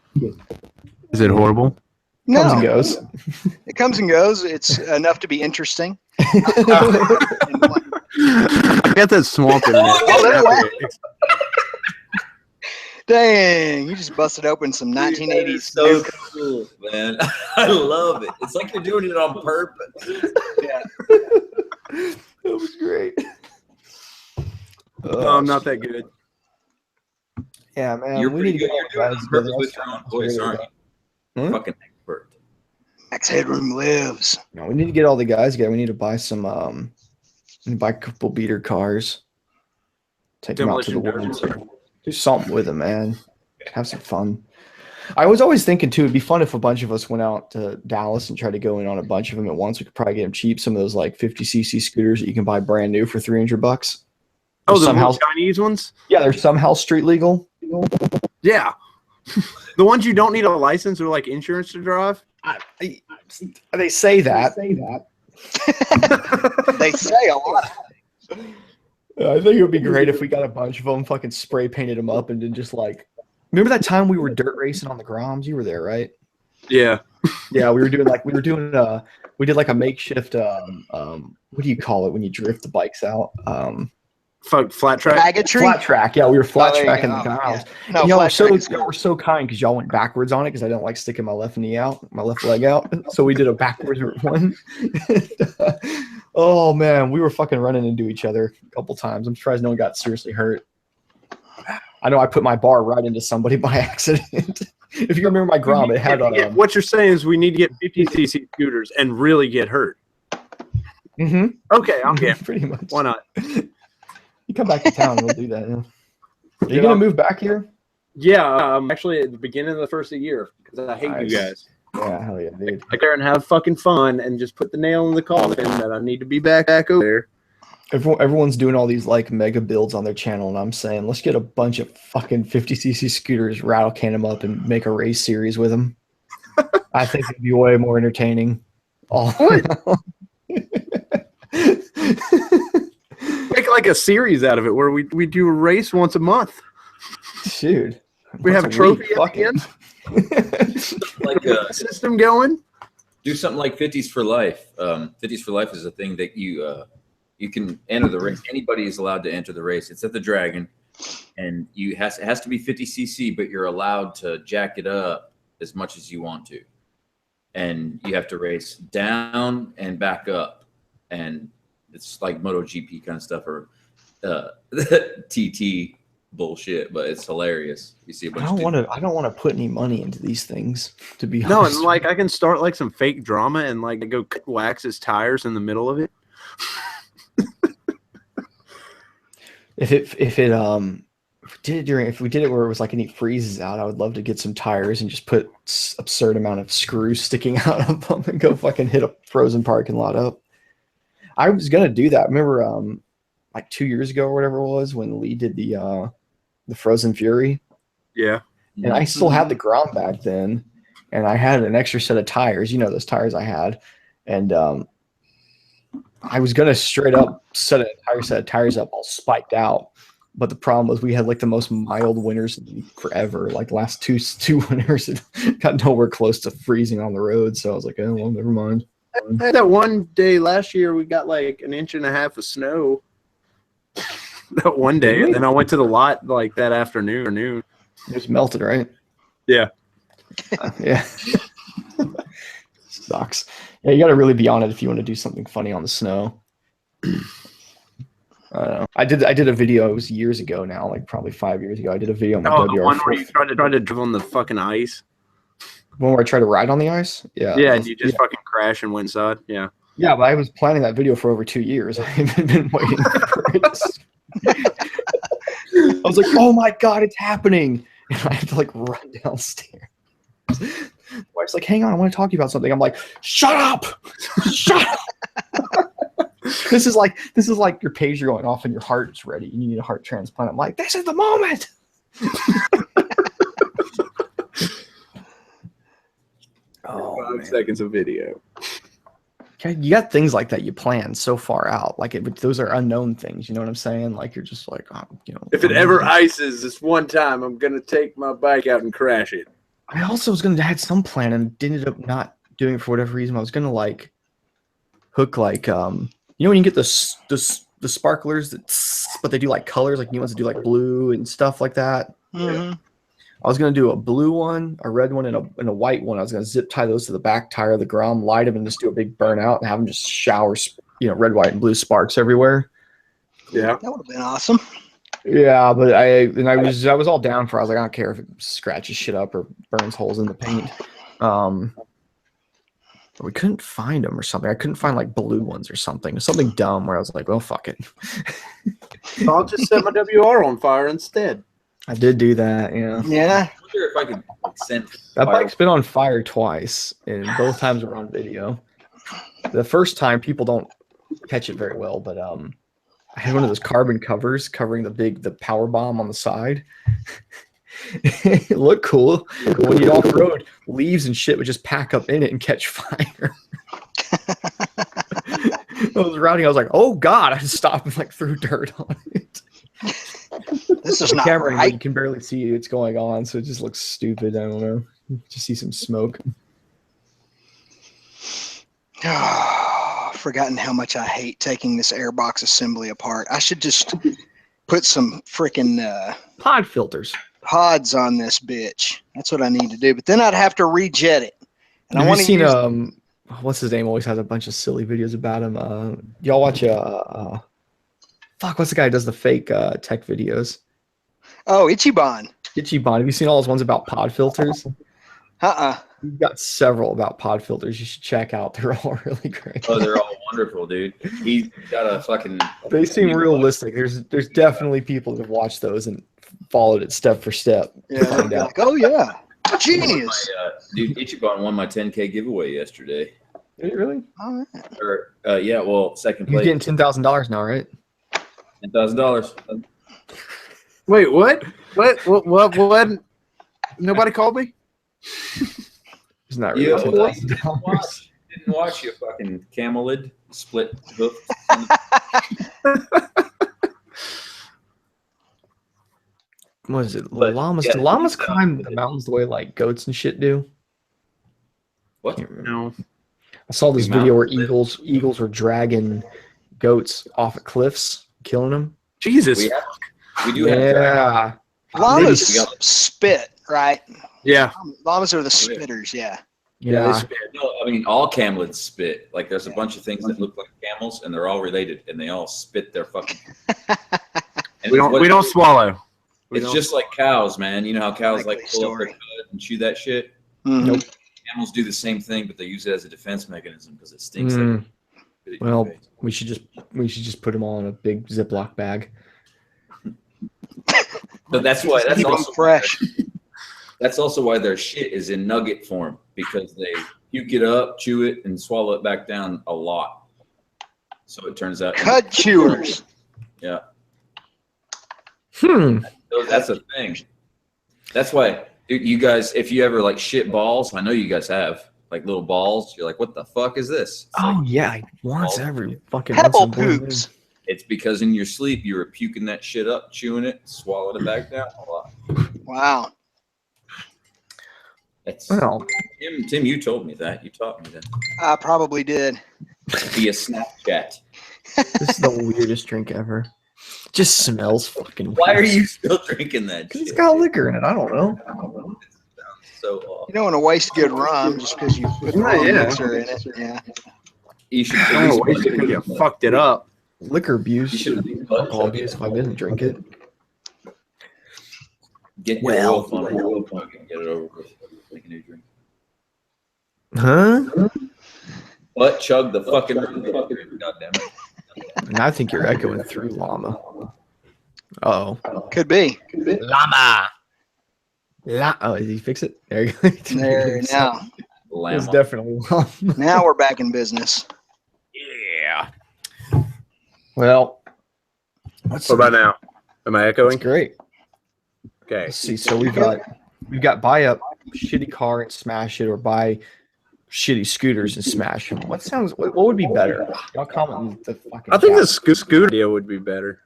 Is it horrible? No. Comes and goes. It comes and goes. It's enough to be interesting. I got that swamp in there. Dang, you just busted open some 1980s. So cool, man. I love it. It's like you're doing it on purpose. Yeah. That was great. I'm not that good. Yeah, man. You're we need to get you're doing it on purpose with your own voice, aren't you? Fucking expert. Max Headroom lives. No, we need to get all the guys together. We need to buy some we need to buy a couple beater cars. Take them out to the woods. Do something with them, man. Have some fun. I was always thinking too, it'd be fun if a bunch of us went out to Dallas and tried to go in on a bunch of them at once. We could probably get them cheap. Some of those like 50cc scooters that you can buy brand new for $300. Oh, the somehow Chinese ones? Yeah, they're somehow street legal. Yeah. The ones you don't need a license or like insurance to drive? They say that. They say a lot. I think it would be great if we got a bunch of them, fucking spray painted them up, and then just like, remember that time we were dirt racing on the Groms? You were there, right? Yeah. Yeah, we did like a makeshift what do you call it when you drift the bikes out? Flat track. Faggotry? Flat track. Yeah, we were flat tracking the Groms. Yeah. No, y'all flat were so kind because y'all went backwards on it because I didn't like sticking my left leg out. So we did a backwards one. Oh man, we were fucking running into each other a couple times. I'm surprised no one got seriously hurt. I know I put my bar right into somebody by accident. If you remember my Grom, it had what you're saying is we need to get 50cc scooters and really get hurt. Mm-hmm. Okay, I'm game. Pretty much. Why not? You come back to town and we'll do that. Yeah. Are you gonna move back here? Yeah, actually at the beginning of the first of the year because I hate you guys. Yeah, hell yeah, dude. I go and have fucking fun and just put the nail in the coffin that I need to be back over there. Everyone's doing all these like mega builds on their channel, and I'm saying let's get a bunch of fucking 50cc scooters, rattle can them up, and make a race series with them. I think it'd be way more entertaining. Make like a series out of it where we do a race once a month. Dude, we have a trophy at the end. Like a system going. Do something like 50s for life. 50s for life is a thing that you can enter the race. Anybody is allowed to enter the race. It's at the Dragon, and it has to be 50cc, but you're allowed to jack it up as much as you want to, and you have to race down and back up, and it's like MotoGP kind of stuff or TT bullshit, but it's hilarious. You see a bunch I don't want to put any money into these things, to be honest. No, and like I can start like some fake drama and like go wax his tires in the middle of it. If we did it where it was like any freezes out, I would love to get some tires and just put absurd amount of screws sticking out of them and go fucking hit a frozen parking lot up. I was gonna do that. Remember, like 2 years ago or whatever it was when Lee did the Frozen Fury. Yeah. And I still had the Grom back then, and I had an extra set of tires. You know those tires I had, and I was gonna straight up set an entire set of tires up all spiked out. But the problem was we had like the most mild winters forever. Like the last two winters, it got nowhere close to freezing on the road. So I was like, oh well, never mind. I had that one day last year we got like 1.5 inches of snow. That one day, and then I went to the lot like that afternoon. It just melted, right? Yeah. Yeah. Sucks. Yeah, you got to really be on it if you want to do something funny on the snow. I don't know. I did a video. It was years ago now, like probably 5 years ago. I did a video on my WR4. The one where you tried to drive on the fucking ice. One where I tried to ride on the ice? Yeah. Yeah, and you just fucking crashed and went inside. Yeah. Yeah, but I was planning that video for over 2 years. I've been waiting for it. I was like, oh my God, it's happening. And I had to like run downstairs. My wife's like, hang on, I want to talk to you about something. I'm like, shut up. Shut up. This is like your pager going off and your heart's ready. You need a heart transplant. I'm like, this is the moment. 5 seconds of video. You got things like that you plan so far out. Like those are unknown things. You know what I'm saying? Like you're just like, oh, you know. If it ever ices this one time, I'm gonna take my bike out and crash it. I also was gonna had some plan and ended up not doing it for whatever reason. I was gonna like hook like you know when you get the sparklers but they do like colors, like new ones that do like blue and stuff like that. Mm-hmm. I was gonna do a blue one, a red one, and a white one. I was gonna zip tie those to the back tire of the Grom, light them, and just do a big burnout and have them just shower, you know, red, white, and blue sparks everywhere. Yeah, that would have been awesome. Yeah, but I was all down for it. I was like, I don't care if it scratches shit up or burns holes in the paint. But we couldn't find them or something. I couldn't find like blue ones or something dumb where I was like, well, fuck it. I'll just set my WR on fire instead. I did do that, yeah. Yeah. I wonder if I could send that bike's been on fire twice, and both times were on video. The first time people don't catch it very well, but I had one of those carbon covers covering the power bomb on the side. It looked cool. But when you off-road, leaves and shit would just pack up in it and catch fire. I was routing, I was like, oh god, I just stopped and like threw dirt on it. This is not camera right. You can barely see what's going on, so it just looks stupid. I don't know. Just see some smoke. Forgotten how much I hate taking this airbox assembly apart. I should just put some freaking pod filters, pods on this bitch. That's what I need to do. But then I'd have to rejet it. And have you seen what's his name? Always has a bunch of silly videos about him. Y'all watch what's the guy who does the fake tech videos? Oh, Ichiban. Have you seen all those ones about pod filters? We've got several about pod filters you should check out. They're all really great. Oh, they're all wonderful, dude. He's got a fucking... They seem realistic. There's definitely people that have watched those and followed it step for step. Yeah, like, oh yeah, genius. Dude, Ichiban won my 10K giveaway yesterday. Did it really? All right. Or yeah, well, second place. You're getting $10,000 now, right? $10,000. Wait, what? What? Nobody called me? It's not really $10,000. Didn't watch you fucking camelid split hoof. What is it? Llamas? Do llamas climb the mountains the way like goats and shit do? What? No. I saw this video where eagles were dragging goats off of cliffs, killing them. Jesus. We do have llamas spit, right? Yeah. Llamas are the spitters, yeah. Yeah. They spit. No, I mean, all camelids spit. Like, there's a bunch of things that look like camels, and they're all related, and they all spit their fucking... We don't swallow. It's just like cows, man. You know how cows like pull up their cud and chew that shit? Nope. Camels do the same thing, but they use it as a defense mechanism because it stinks. Well, we should just put them all in a big Ziploc bag. But that's why that's also fresh. That's also why their shit is in nugget form, because they puke it up, chew it, and swallow it back down a lot. So it turns out cud chewers. Yeah. That's a thing. That's why, dude, you guys, if you ever like shit balls, I know you guys have like little balls. You're like, what the fuck is this? It's oh like, yeah, once every fucking pebble poops. It's because in your sleep you were puking that shit up, chewing it, swallowing it back down a lot. Wow. Well, Tim, you told me that. You taught me that. I probably did. Via Snapchat. This is the weirdest drink ever. Just smells fucking weird. Why are you still drinking that shit? It's got liquor in it. I don't know. So awful. You don't want to waste good rum just because you put the wrong mixer in it. Yeah. You should at least waste it because you fucked it up. Liquor abuse. You should alcohol abuse if I didn't drink it. Get your oil plug and get it over with. Make a new drink. Huh? But chug the fucking God damn it. And I think you're echoing through llama. Oh. Could be. Llama. Oh, did he fix it? There you go. There now. It's definitely llama. Now we're back in business. Yeah. Well, what about now? Am I echoing? That's great. Okay. Let's see. So we've got buy a shitty car and smash it, or buy shitty scooters and smash them. What would be better? Y'all comment in the fucking I think chat. the scooter idea would be better.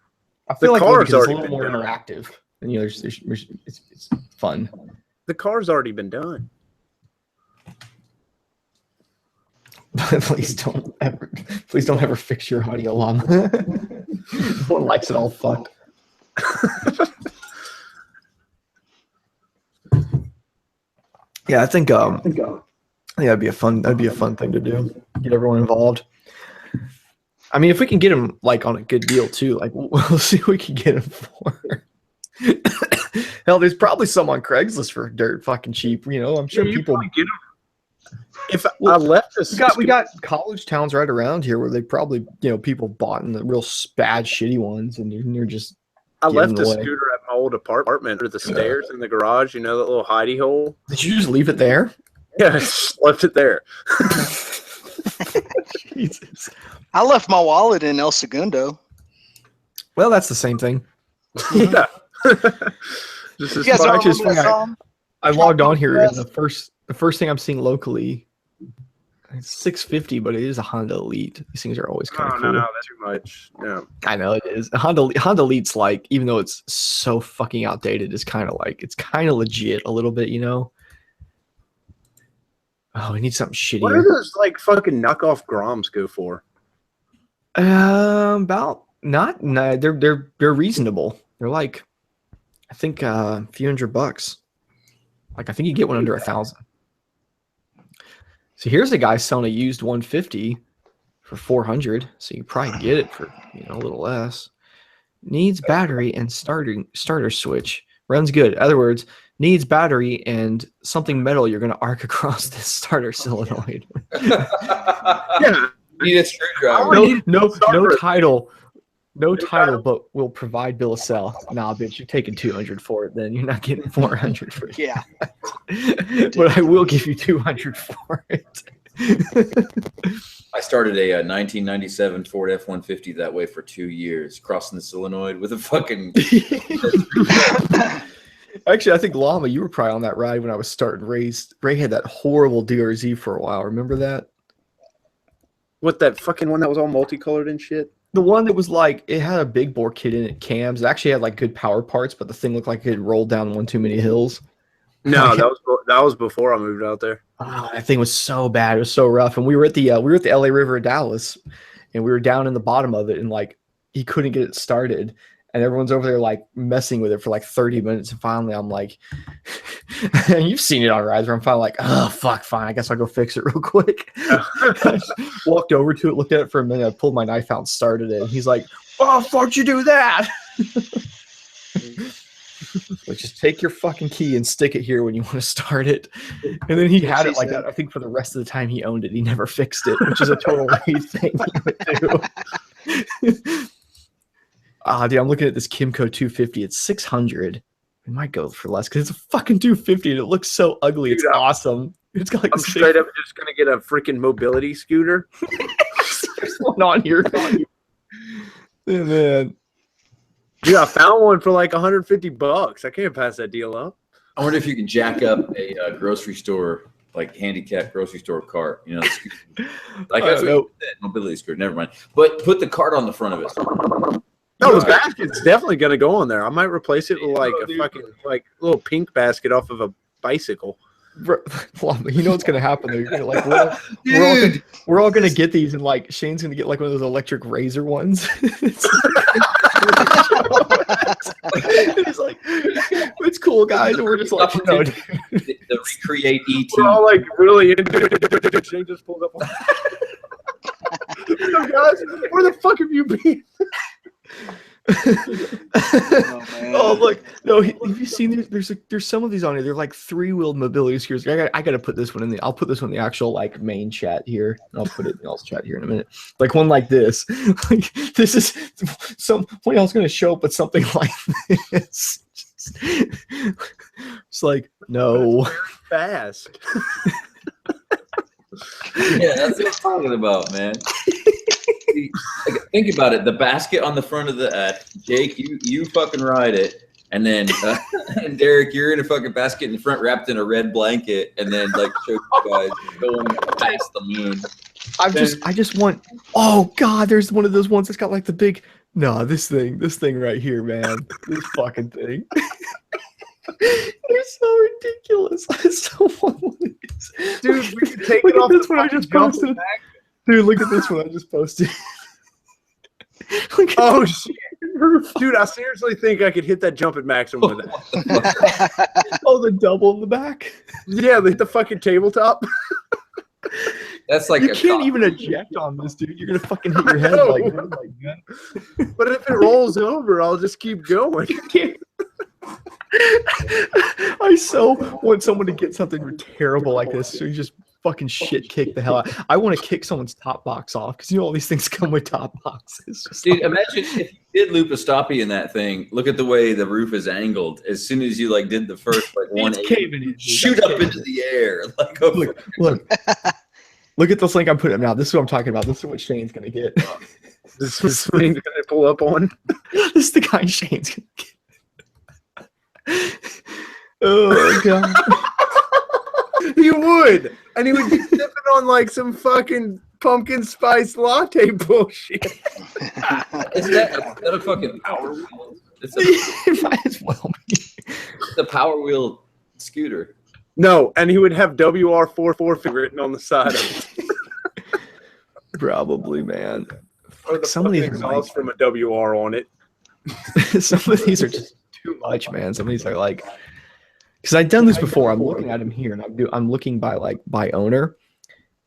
I feel the like car's it's a already little been more done. interactive. And it's fun. The car's already been done. Please don't ever fix your audio, Llama. No one likes it all fucked. Yeah, I think that'd be a fun thing to do. Get everyone involved. I mean, if we can get them like on a good deal too, like we'll see what we can get them for. Hell, there's probably some on Craigslist for dirt fucking cheap. You know, I'm sure people get them. If I left this, we got college towns right around here where they probably, you know, people bought in the real bad shitty ones, and you're just. I left the scooter at my old apartment under the stairs in the garage. You know that little hidey hole. Did you just leave it there? Yeah, I just left it there. Jesus. I left my wallet in El Segundo. Well, that's the same thing. Yeah. You guys don't remember that song? I logged on here, and the first thing I'm seeing locally, it's $650, but it is a Honda Elite. These things are always kind of cool. No, that's too much. No, I know it is. Honda Elite's like, even though it's so fucking outdated, it's kind of legit a little bit, you know. Oh, we need something shitty. What are those like fucking knockoff Groms go for? They're reasonable. They're like, I think a few $100. Like I think you get one under 1,000. So here's a guy selling a used 150 for 400. So you probably get it for, you know, a little less. Needs battery and starter switch. Runs good. In other words, needs battery and something metal you're going to arc across this starter solenoid. Yeah. Need a screwdriver. No title. No title, but we'll provide bill of sale. Nah, bitch, you're taking 200 for it. Then you're not getting 400 for it. Yeah. But I will give you 200 for it. I started a 1997 Ford F-150 that way for 2 years, crossing the solenoid with a fucking. Actually, I think Llama, you were probably on that ride when I was starting Ray's. Ray had that horrible DRZ for a while. Remember that? What, that fucking one that was all multicolored and shit? The one that was like, it had a big bore kit in it, cams. It actually had like good power parts, but the thing looked like it had rolled down one too many hills. No, that was before I moved out there. Oh, that thing was so bad. It was so rough. And we were at the LA River of Dallas, and we were down in the bottom of it, and like he couldn't get it started. And everyone's over there like messing with it for like 30 minutes. And finally I'm like, and you've seen it on rides where I'm finally like, oh, fuck, fine. I guess I'll go fix it real quick. I just walked over to it, looked at it for a minute. I pulled my knife out and started it. And he's like, oh, fuck'd you do that? Like, just take your fucking key and stick it here when you want to start it. And then he had it like that. I think for the rest of the time he owned it, he never fixed it, which is a total Ray thing he would do. Dude, I'm looking at this Kimco 250. It's 600. We might go for less because it's a fucking 250 and it looks so ugly. Dude, it's awesome. It's got like I'm straight up just gonna get a freaking mobility scooter. There's one on here. Yeah, man. Dude, I found one for like $150. I can't pass that deal up. I wonder if you can jack up a grocery store, like Handicap grocery store cart. You know, like that's what mobility scooter. Never mind. But put the cart on the front of it. No, the basket's definitely gonna go on there. I might replace it with like a fucking like little pink basket off of a bicycle. You know what's gonna happen though? You're gonna like we're all gonna get these, and like Shane's gonna get like one of those electric razor ones. He's like, it's cool, guys, and we're just like, no, dude. The recreate ET. We're all like really into it. Shane just pulled up. So guys, where the fuck have you been? Oh look, no, have you seen there's some of these on here? They're like 3-wheeled mobility scooters. I gotta put this one in the I'll put this one in the actual like main chat here, and I'll put it in the else chat here in a minute. Like one like this. Like this is some point I was gonna show up with something like this. It's like no, very fast. Yeah, that's what I'm talking about, man. Think about it. The basket on the front of the Jake, you fucking ride it, And then, and Derek, you're in a fucking basket in the front, wrapped in a red blanket, and then like show you guys going past the moon. I just want. Oh God, there's one of those ones that's got like the big. No, this thing right here, man. This fucking thing. They're so ridiculous. I so want one of these. Dude, we can take look it at off this the one I just jump posted. back. Dude, look at this one I just posted. Oh shit. Dude, I seriously think I could hit that jumping maximum with that. Oh, the double in the back. Yeah, the fucking tabletop. That's like you can't even eject on this, dude. You're gonna fucking hit your head like that. But if it rolls over, I'll just keep going. I so want someone to get something terrible like this, so you just fucking shit kick the hell out. I want to kick someone's top box off because you know all these things come with top boxes. Dude, imagine if you did loop a stoppie in that thing. Look at the way the roof is angled. As soon as you like did the first like 180, shoot up into the air. Like look at this link I'm putting up now. This is what I'm talking about. This is what Shane's gonna get. This is what he's gonna pull up on. This is the guy Shane's gonna get. Oh God. He would, and he would be sipping on like some fucking pumpkin spice latte bullshit. Is that a fucking Power Wheel? It might as well be. It's a Power Wheel scooter. No, and he would have WR44 written on the side of it. Probably, man. Or the Some of these exhaust from a WR on it. Some of these are just too much, man. Some of these are like, because I've done this before. I'm looking at them here, and I'm looking by owner,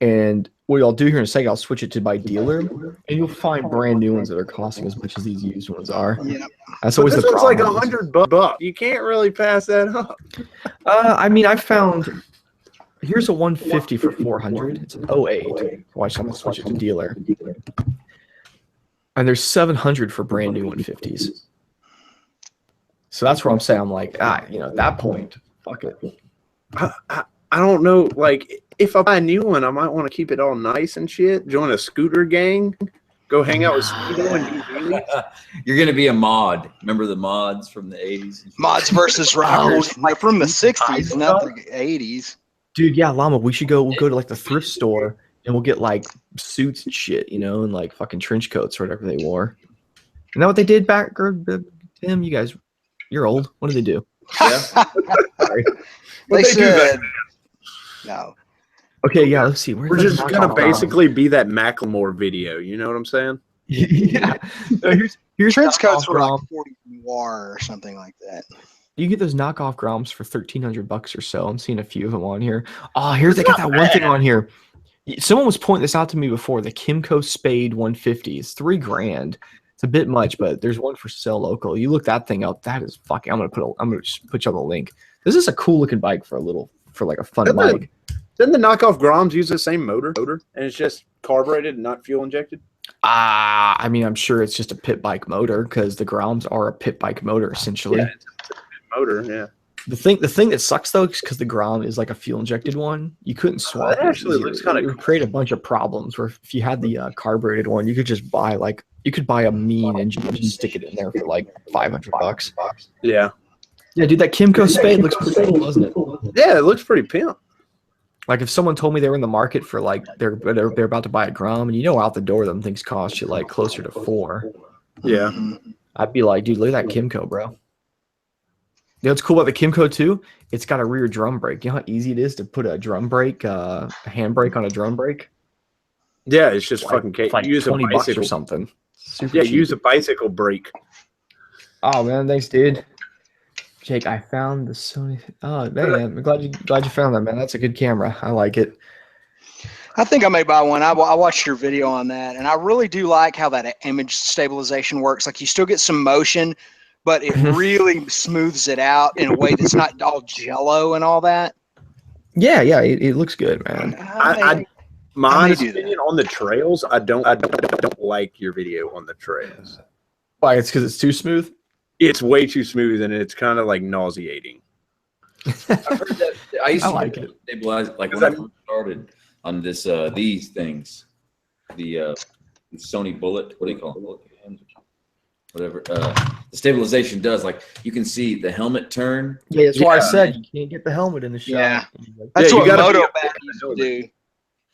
and what I'll do here in a second, I'll switch it to by dealer, and you'll find brand new ones that are costing as much as these used ones are. Yeah. That's always this the one's problem. like $100. You can't really pass that up. I mean, I found here's a 150 for 400. It's an 08. Watch, I'm gonna switch it to dealer, and there's 700 for brand new 150s. So that's where I'm saying I'm like, at that point, fuck it. I don't know. Like, if I buy a new one, I might want to keep it all nice and shit. Join a scooter gang. Go hang out with Speedo and do wheelies. You're gonna be a mod. Remember the mods from the 80s? Mods versus rockers. They're from the 60s, not the 80s. Dude, yeah, Llama, we'll go to like the thrift store and we'll get like suits and shit, and like fucking trench coats or whatever they wore. Isn't that what they did back, Tim? You guys, you're old. What do they do? Yeah. Sorry. They said no. Okay, yeah, let's see. We're just gonna basically be that Macklemore video. You know what I'm saying? Yeah. Here's trench coats were like Grom. 40 noir or something like that. You get those knockoff Groms for $1,300 or so. I'm seeing a few of them on here. Oh, here's they got that one thing on here. Someone was pointing this out to me before. The Kimco Spade 150s, $3,000. It's a bit much, but there's one for sale local. You look that thing up. That is fucking. I'm gonna just put you on the link. This is a cool looking bike for like a fun bike. Didn't the knockoff Groms use the same motor, and it's just carbureted and not fuel injected? I mean, I'm sure it's just a pit bike motor because the Groms are a pit bike motor essentially. Yeah, it's a pit motor. Yeah. The thing that sucks though is because the Grom is like a fuel injected one. You couldn't swap. That actually looks kind of. It would create a bunch of problems. Where if you had the carbureted one, you could just buy a mean engine and just stick it in there for like $500. Yeah. Yeah, dude, that Kimco Spade looks pretty cool, doesn't it? Yeah, it looks pretty pimp. Like if someone told me they were in the market for like they're about to buy a Grom, and out the door them things cost you like closer to $4,000. Yeah. I'd be like, dude, look at that Kimco, bro. You know what's cool about the Kimco too? It's got a rear drum brake. You know how easy it is to put a drum brake, a handbrake on a drum brake? Yeah, it's just fucking like use $20 a bicycle or something. Super yeah, cheap. use a bicycle brake. Oh man, thanks, dude. Jake, I found the Sony. Oh man, I'm glad you found that, man. That's a good camera. I like it. I think I may buy one. I watched your video on that, and I really do like how that image stabilization works. Like you still get some motion, but it really smooths it out in a way that's not all jello and all that. Yeah, it looks good, man. My honest opinion on the trails, I don't like your video on the trails. Why? It's because it's too smooth. It's way too smooth, and it's kind of like nauseating. I've heard that. I used to like it. Stabilize like when I first started on this these things, the Sony Bullet. What do you call them? whatever the stabilization does. Like you can see the helmet turn. Yeah, that's why I said you can't get the helmet in the shot. Yeah, that's you what gotta Moto used to do.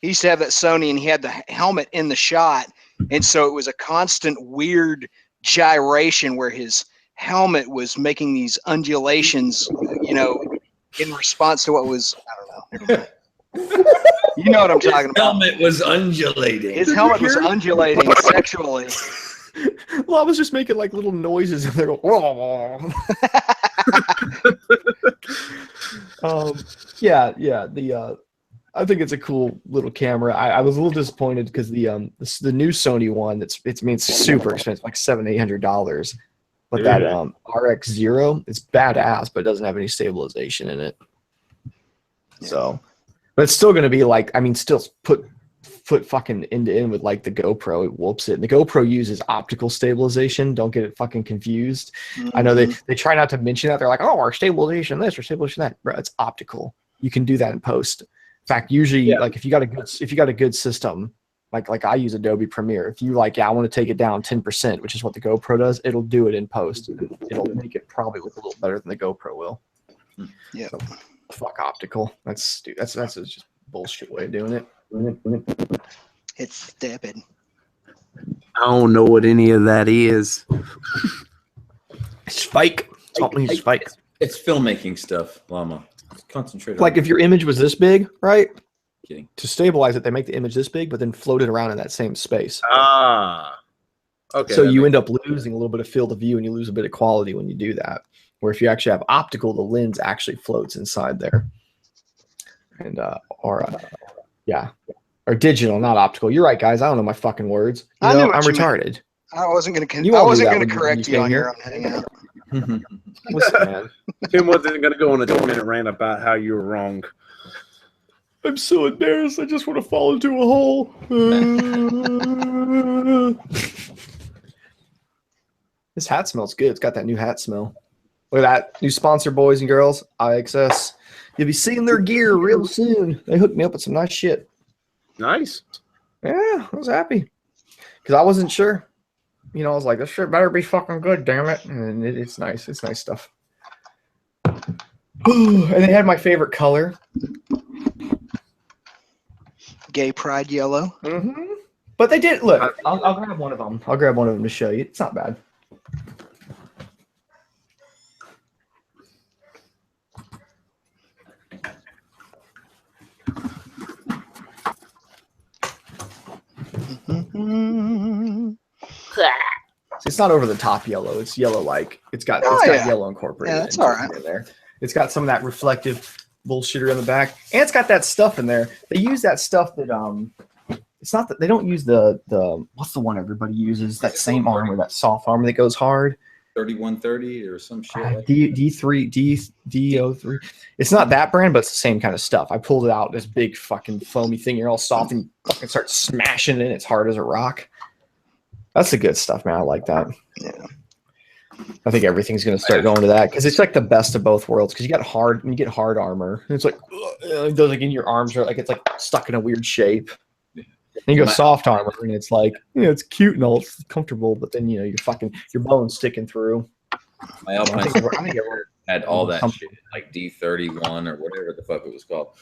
He used to have that Sony, and he had the helmet in the shot, and so it was a constant weird gyration where his helmet was making these undulations, you know, in response to what was, I don't know. You know what I'm talking about. Helmet was undulating. His helmet was undulating sexually. Well, I was just making like little noises and they're going, I think it's a cool little camera. I was a little disappointed because the new Sony one, it's super expensive, like $700-800. But that RX0, it's badass, but it doesn't have any stabilization in it. So, but it's still going to be like, I mean, still put fucking end to end with like the GoPro. It whoops it. And the GoPro uses optical stabilization. Don't get it fucking confused. I know they try not to mention that. They're like, oh, our stabilization this or stabilization that. Bro, it's optical. You can do that in post. In fact, usually, like if you got a good system, like I use Adobe Premiere. If you like, I want to take it down 10%, which is what the GoPro does, it'll do it in post. It'll make it probably look a little better than the GoPro will. Yeah. So, fuck optical. That's just bullshit way of doing it. It's stupid. I don't know what any of that is. It's fake. It's fake. It's filmmaking stuff, Llama. Concentrate. Like if your image was this big, right? Kidding. To stabilize it, they make the image this big, but then float it around in that same space. Okay. So you end up losing a little bit of field of view, and you lose a bit of quality when you do that. Where if you actually have optical, the lens actually floats inside there. And or digital, not optical. You're right, guys. I don't know my fucking words. I'm retarded. I wasn't gonna correct you on your own hangout. Listen, man. Tim wasn't gonna go on a 2-minute rant about how you were wrong. I'm so embarrassed. I just want to fall into a hole. This hat smells good. It's got that new hat smell. Look at that. New sponsor, boys and girls. IXS. You'll be seeing their gear real soon. They hooked me up with some nice shit. Nice. Yeah, I was happy. Because I wasn't sure. You know, I was like, this shit better be fucking good, damn it. And it's nice. It's nice stuff. And they had my favorite color. Gay pride yellow. Mm-hmm. But they did. Look, I'll grab one of them. I'll grab one of them to show you. It's not bad. It's not over the top yellow. It's yellow like it's got yellow incorporated. Yeah, that's all right. In there. It's got some of that reflective bullshitter in the back, and it's got that stuff in there. They use that stuff that it's not that they don't use the what's the one everybody uses, that same armor, that soft armor that goes hard. 3130 or some shit. Like D03. It's not that brand, but it's the same kind of stuff. I pulled it out, this big fucking foamy thing. You're all soft and fucking start smashing it. It's hard as a rock. That's the good stuff, man. I like that. Yeah. I think everything's going to start going to that because it's like the best of both worlds. Because you get hard armor, and it's like those like in your arms are like it's like stuck in a weird shape. And you go soft armor, and it's like it's cute and all, it's comfortable, but then your bones sticking through. My Alpine had all that shit, like D31 or whatever the fuck it was called,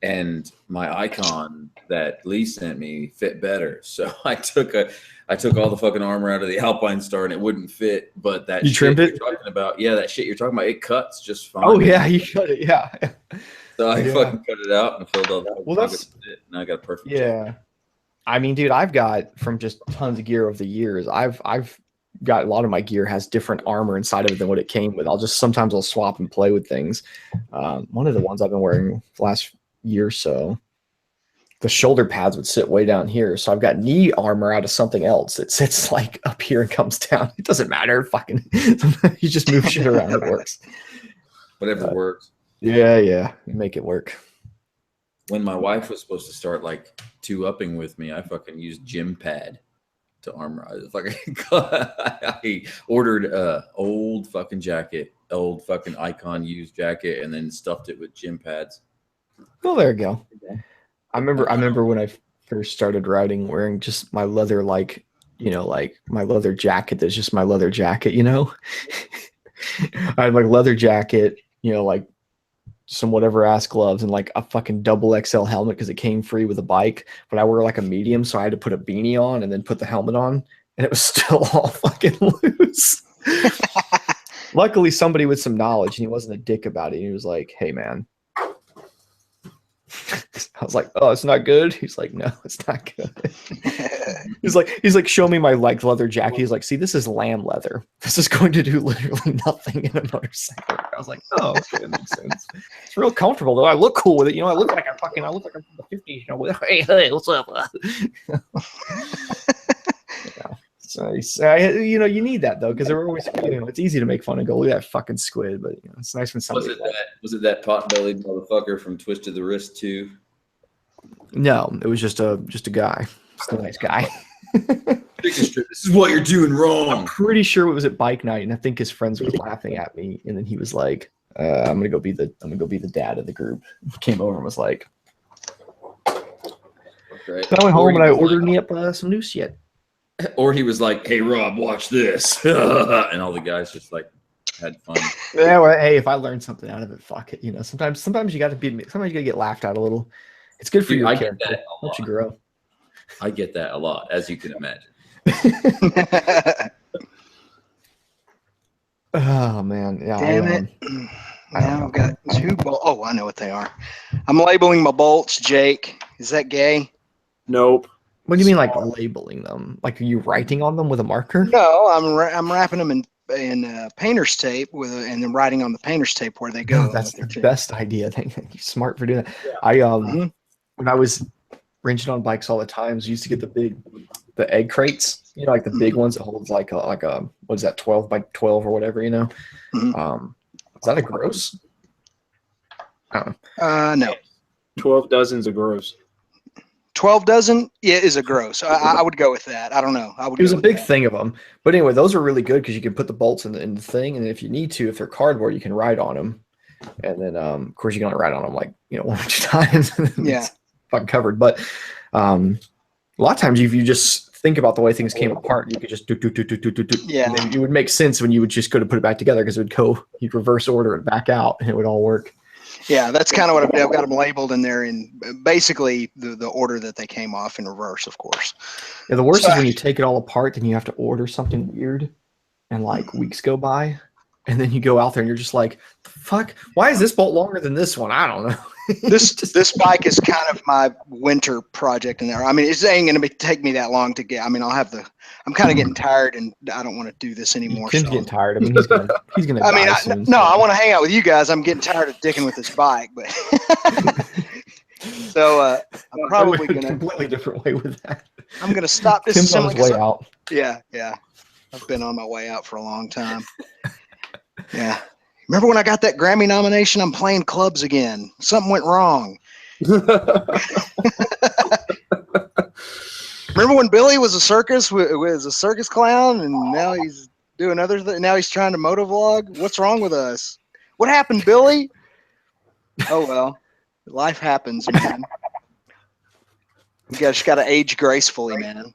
and my Icon that Lee sent me fit better. So I took all the fucking armor out of the Alpine Star, and it wouldn't fit. But that you trimmed it. You're talking about, that shit you're talking about, it cuts just fine. Oh yeah, you cut it, yeah. So I fucking cut it out and filled all that. Well, that's and I got a perfect. Yeah. Check. I mean, dude, I've got from just tons of gear over the years. I've got a lot of my gear has different armor inside of it than what it came with. Sometimes I'll swap and play with things. One of the ones I've been wearing the last year or so, the shoulder pads would sit way down here. So I've got knee armor out of something else. It sits like up here and comes down. It doesn't matter. Fucking, you just move shit around. It works. Whatever works. Yeah. Make it work. When my wife was supposed to start like 2-upping with me, I fucking used gym pad to armor. I ordered a old fucking jacket, old fucking Icon used jacket, and then stuffed it with gym pads. Well, there you go. I remember when I first started riding, wearing just my leather like like my leather jacket that's just my leather jacket, I had like leather jacket, like some whatever ass gloves and like a fucking double XL helmet because it came free with a bike, but I wear like a medium, so I had to put a beanie on and then put the helmet on, and it was still all fucking loose. Luckily, somebody with some knowledge, and he wasn't a dick about it. He was like, "Hey, man." I was like, "Oh, it's not good." He's like, "No, it's not good." he's like, "Show me my like leather jacket." He's like, "See, this is lamb leather. This is going to do literally nothing in a motorcycle." I was like, "Oh, okay, that makes sense." It's real comfortable though. I look cool with it. I look like I'm from the 50s. Hey, what's up? So you need that though, because they're always, it's easy to make fun and go, "Look at that fucking squid," but it's nice when somebody. Was it that pot-bellied motherfucker from Twist to the Wrist 2? No, it was just a guy, just a nice guy. This is what you're doing wrong. I'm pretty sure it was at bike night, and I think his friends were laughing at me, and then he was like, "I'm gonna go be the dad of the group." Came over and was like, right. So I went home and I ordered me up some new shit. Or he was like, "Hey Rob, watch this," and all the guys just like had fun. Yeah, well, hey, if I learned something out of it, fuck it. Sometimes you got to get laughed at a little. It's good for your character. Helps you grow. I get that a lot, as you can imagine. Oh man, yeah. Damn it! Now I've got 2 bolts. Oh, I know what they are. I'm labeling my bolts, Jake. Is that gay? Nope. What do you mean, like labeling them? Like, are you writing on them with a marker? No, I'm wrapping them in painter's tape and then writing on the painter's tape where they go. No, that's the best idea. Thank you. Smart for doing that. Yeah. When I was wrenching on bikes all the time, I used to get the egg crates, like the big ones that holds like a what is that, 12 by 12 or whatever, Is that a gross? No. 12 dozens of gross. 12 dozen, is a gross. I would go with that. I don't know. It was a big thing of them, but anyway, those are really good because you can put the bolts in the thing, and if you need to, if they're cardboard, you can write on them, and then of course you can only write on them like 1 or 2 times. Yeah, it's fucking covered. But a lot of times, if you just think about the way things came apart, you could just do. Yeah, and then it would make sense when you would just go to put it back together because you'd reverse order it back out, and it would all work. Yeah, that's kind of what I've got them labeled in there in basically the order that they came off in reverse, of course. Yeah, the worst is when you take it all apart, then you have to order something weird, and like weeks go by, and then you go out there and you're just like, "Fuck, why is this bolt longer than this one?" I don't know. This bike is kind of my winter project in there. I mean, it ain't going to take me that long to get. I mean, I'm kind of getting tired, and I don't want to do this anymore. Tim's getting tired. I mean, he's gonna. I mean, I want to hang out with you guys. I'm getting tired of dicking with this bike, but so I'm probably going to completely different way with that. I'm going to stop this. Tim's on his way out. Yeah. I've been on my way out for a long time. Yeah. Remember when I got that Grammy nomination? I'm playing clubs again. Something went wrong. Remember when Billy was a circus clown, and now he's doing other things. Now he's trying to motovlog. What's wrong with us? What happened, Billy? Oh well, life happens, man. You just got to age gracefully, man.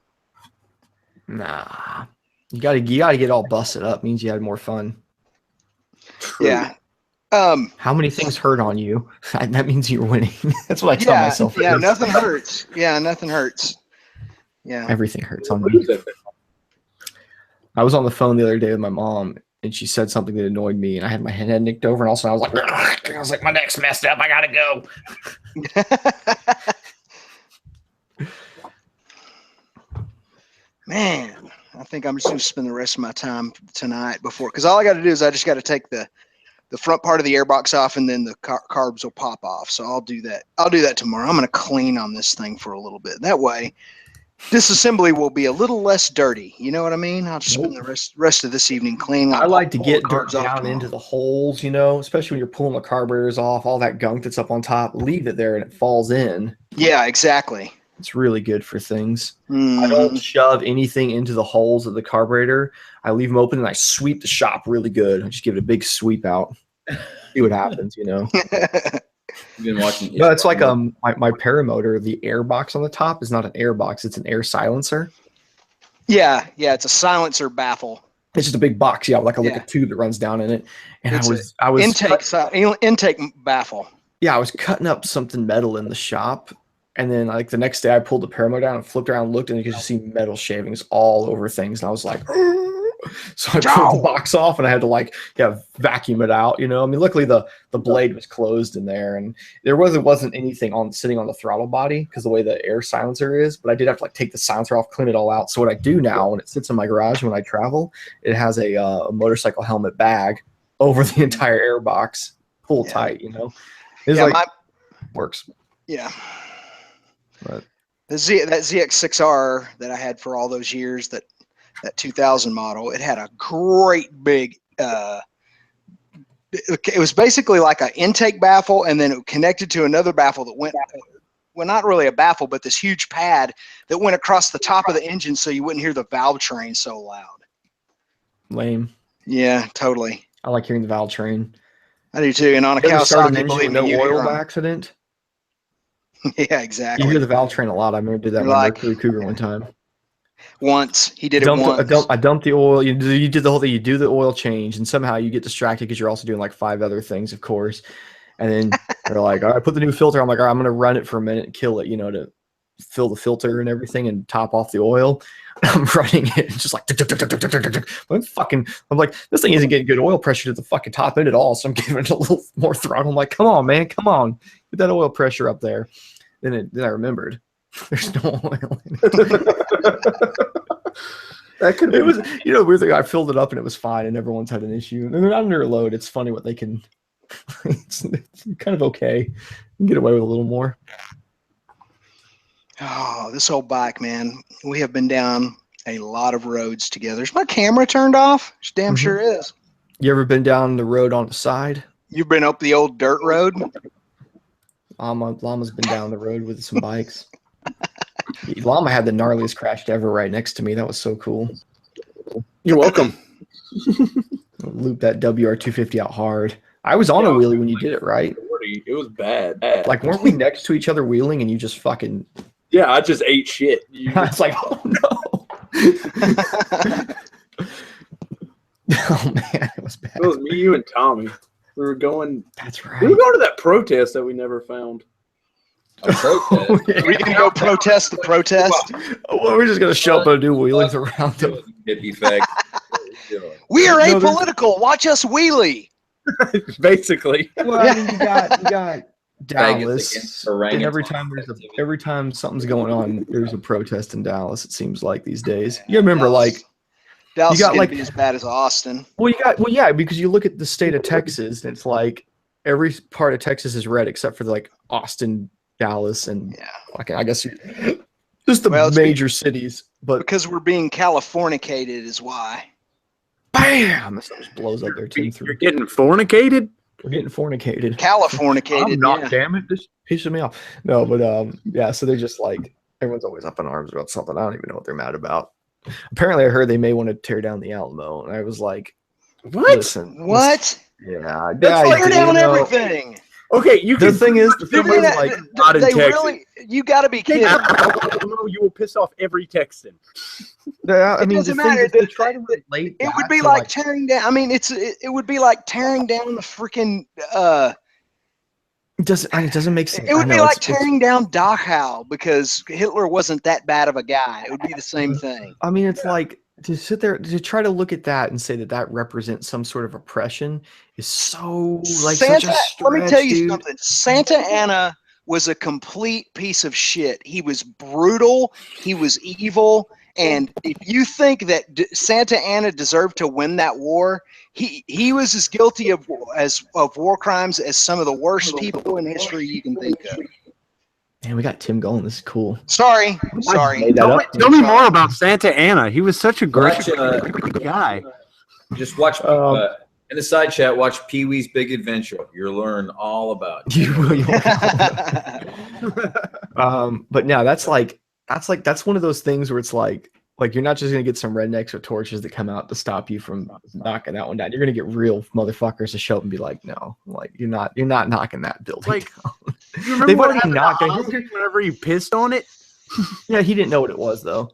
Nah, you gotta get all busted up. Means you had more fun. True. Yeah. How many things hurt on you? That means you're winning. That's what I tell myself. Yeah, nothing hurts. Yeah, nothing hurts. Yeah. Everything hurts on me. I was on the phone the other day with my mom, and she said something that annoyed me, and I had my head nicked over, and also I was like, my neck's messed up. I gotta go. Man, I think I'm just going to spend the rest of my time tonight because all I got to do is I just got to take the front part of the airbox off, and then the carbs will pop off. So I'll do that. I'll do that tomorrow. I'm going to clean on this thing for a little bit. That way, disassembly will be a little less dirty. You know what I mean? I'll just spend the rest of this evening cleaning. I like to get dirt down into the holes, especially when you're pulling the carburetors off, all that gunk that's up on top. Leave it there and it falls in. Yeah, exactly. It's really good for things. I don't shove anything into the holes of the carburetor. I leave them open and I sweep the shop really good. I just give it a big sweep out. See what happens, You've been watching. No, it's like my paramotor, the air box on the top is not an air box, it's an air silencer. Yeah, it's a silencer baffle. It's just a big box, like a tube that runs down in it. And I was intake baffle. Yeah, I was cutting up something metal in the shop, and then like the next day I pulled the paramo down and flipped around and looked, and you could just see metal shavings all over things, and I was like, so I pulled the box off and I had to vacuum it out, I mean, luckily the blade was closed in there, and there wasn't anything sitting on the throttle body because the way the air silencer is, but I did have to take the silencer off, clean it all out. So what I do now when it sits in my garage when I travel, it has a motorcycle helmet bag over the entire air box, pull tight, It's works. Yeah. But that ZX6R that I had for all those years, that 2000 model, it had a great big it was basically like an intake baffle, and then it connected to another baffle that went, well, not really a baffle, but this huge pad that went across the top of the engine so you wouldn't hear the valve train so loud. Lame. Yeah, totally. I like hearing the valve train. I do too. And on a Kawasaki, believe me, no oil accident. Yeah, exactly. You hear the valve train a lot. I remember did that with Mercury Cougar one time. Once he did it once. I dumped the oil. You did the whole thing. You do the oil change, and somehow you get distracted because you're also doing like 5 other things, of course. And then they're like, "All right, put the new filter." I'm like, "All right, I'm gonna run it for a minute and kill it, to fill the filter and everything and top off the oil." I'm running it, just like I'm like, this thing isn't getting good oil pressure to the fucking top end at all. So I'm giving it a little more throttle. I'm like, come on, man, come on, get that oil pressure up there. Then I remembered there's no oil in it. It was, weird thing. I filled it up and it was fine, and everyone's had an issue. And they're not under a load. It's funny what they can. It's kind of okay. You can get away with a little more. Oh, this old bike, man. We have been down a lot of roads together. Is my camera turned off? It damn sure is. You ever been down the road on the side? You've been up the old dirt road? Llama's been down the road with some bikes. Llama had the gnarliest crash ever right next to me. That was so cool. You're welcome. Loop that WR250 out hard. I was on a wheelie when you did it, right? It was bad. Like, weren't we next to each other wheeling and you just fucking... Yeah, I just ate shit. I was like, oh no. Oh man, it was bad. It was me, you, and Tommy. We were going... That's right. We were going to that protest that we never found. A protest? We can go protest the protest? Well, we're just going to show up and do wheelies around them. Hippie fag. We are apolitical. Watch us wheelie. Basically. Well, I mean, you got Dallas, and every time something's going on, there's a protest in Dallas. It seems like these days. You remember, Dallas you got can't be as bad as Austin. Yeah, because you look at the state of Texas, and it's like every part of Texas is red except for Austin, Dallas, and I guess just the major cities. But because we're being Californicated is why. Bam! This just blows up their teeth. You're getting fornicated? We're getting fornicated. Californicated. I'm not, damn it. This pisses me off. No, but yeah, so they're just like, everyone's always up in arms about something. I don't even know what they're mad about. Apparently, I heard they may want to tear down the Alamo, and I was like, what? Listen, what? Yeah. Tear down everything. Okay, the thing is, not in Texas. Really, you got to be kidding. You will piss off every Texan. Yeah, I mean, it doesn't matter. They try to relate. It would be like tearing down. I mean, it would be like tearing down the freaking. It doesn't make sense. It would be like tearing down Dachau because Hitler wasn't that bad of a guy. It would be the same thing. I mean, it's like to sit there to try to look at that and say that represents some sort of oppression is so like such a stretch, let me tell you something. Santa Anna was a complete piece of shit. He was brutal. He was evil. And if you think that Santa Anna deserved to win that war, he was as guilty of war crimes as some of the worst people in history you can think of. Man, we got Tim going. This is cool. Sorry. Tell me more about Santa Anna. He was such a great guy. Just watch in the side chat. Watch Pee Wee's Big Adventure. You'll learn all about it. You will. But no, that's one of those things where it's like you're not just gonna get some rednecks with torches that come out to stop you from knocking that one down. You're gonna get real motherfuckers to show up and be like, no, like you're not knocking that building down. You remember what happened to Ozzy whenever he pissed on it? Yeah, he didn't know what it was though.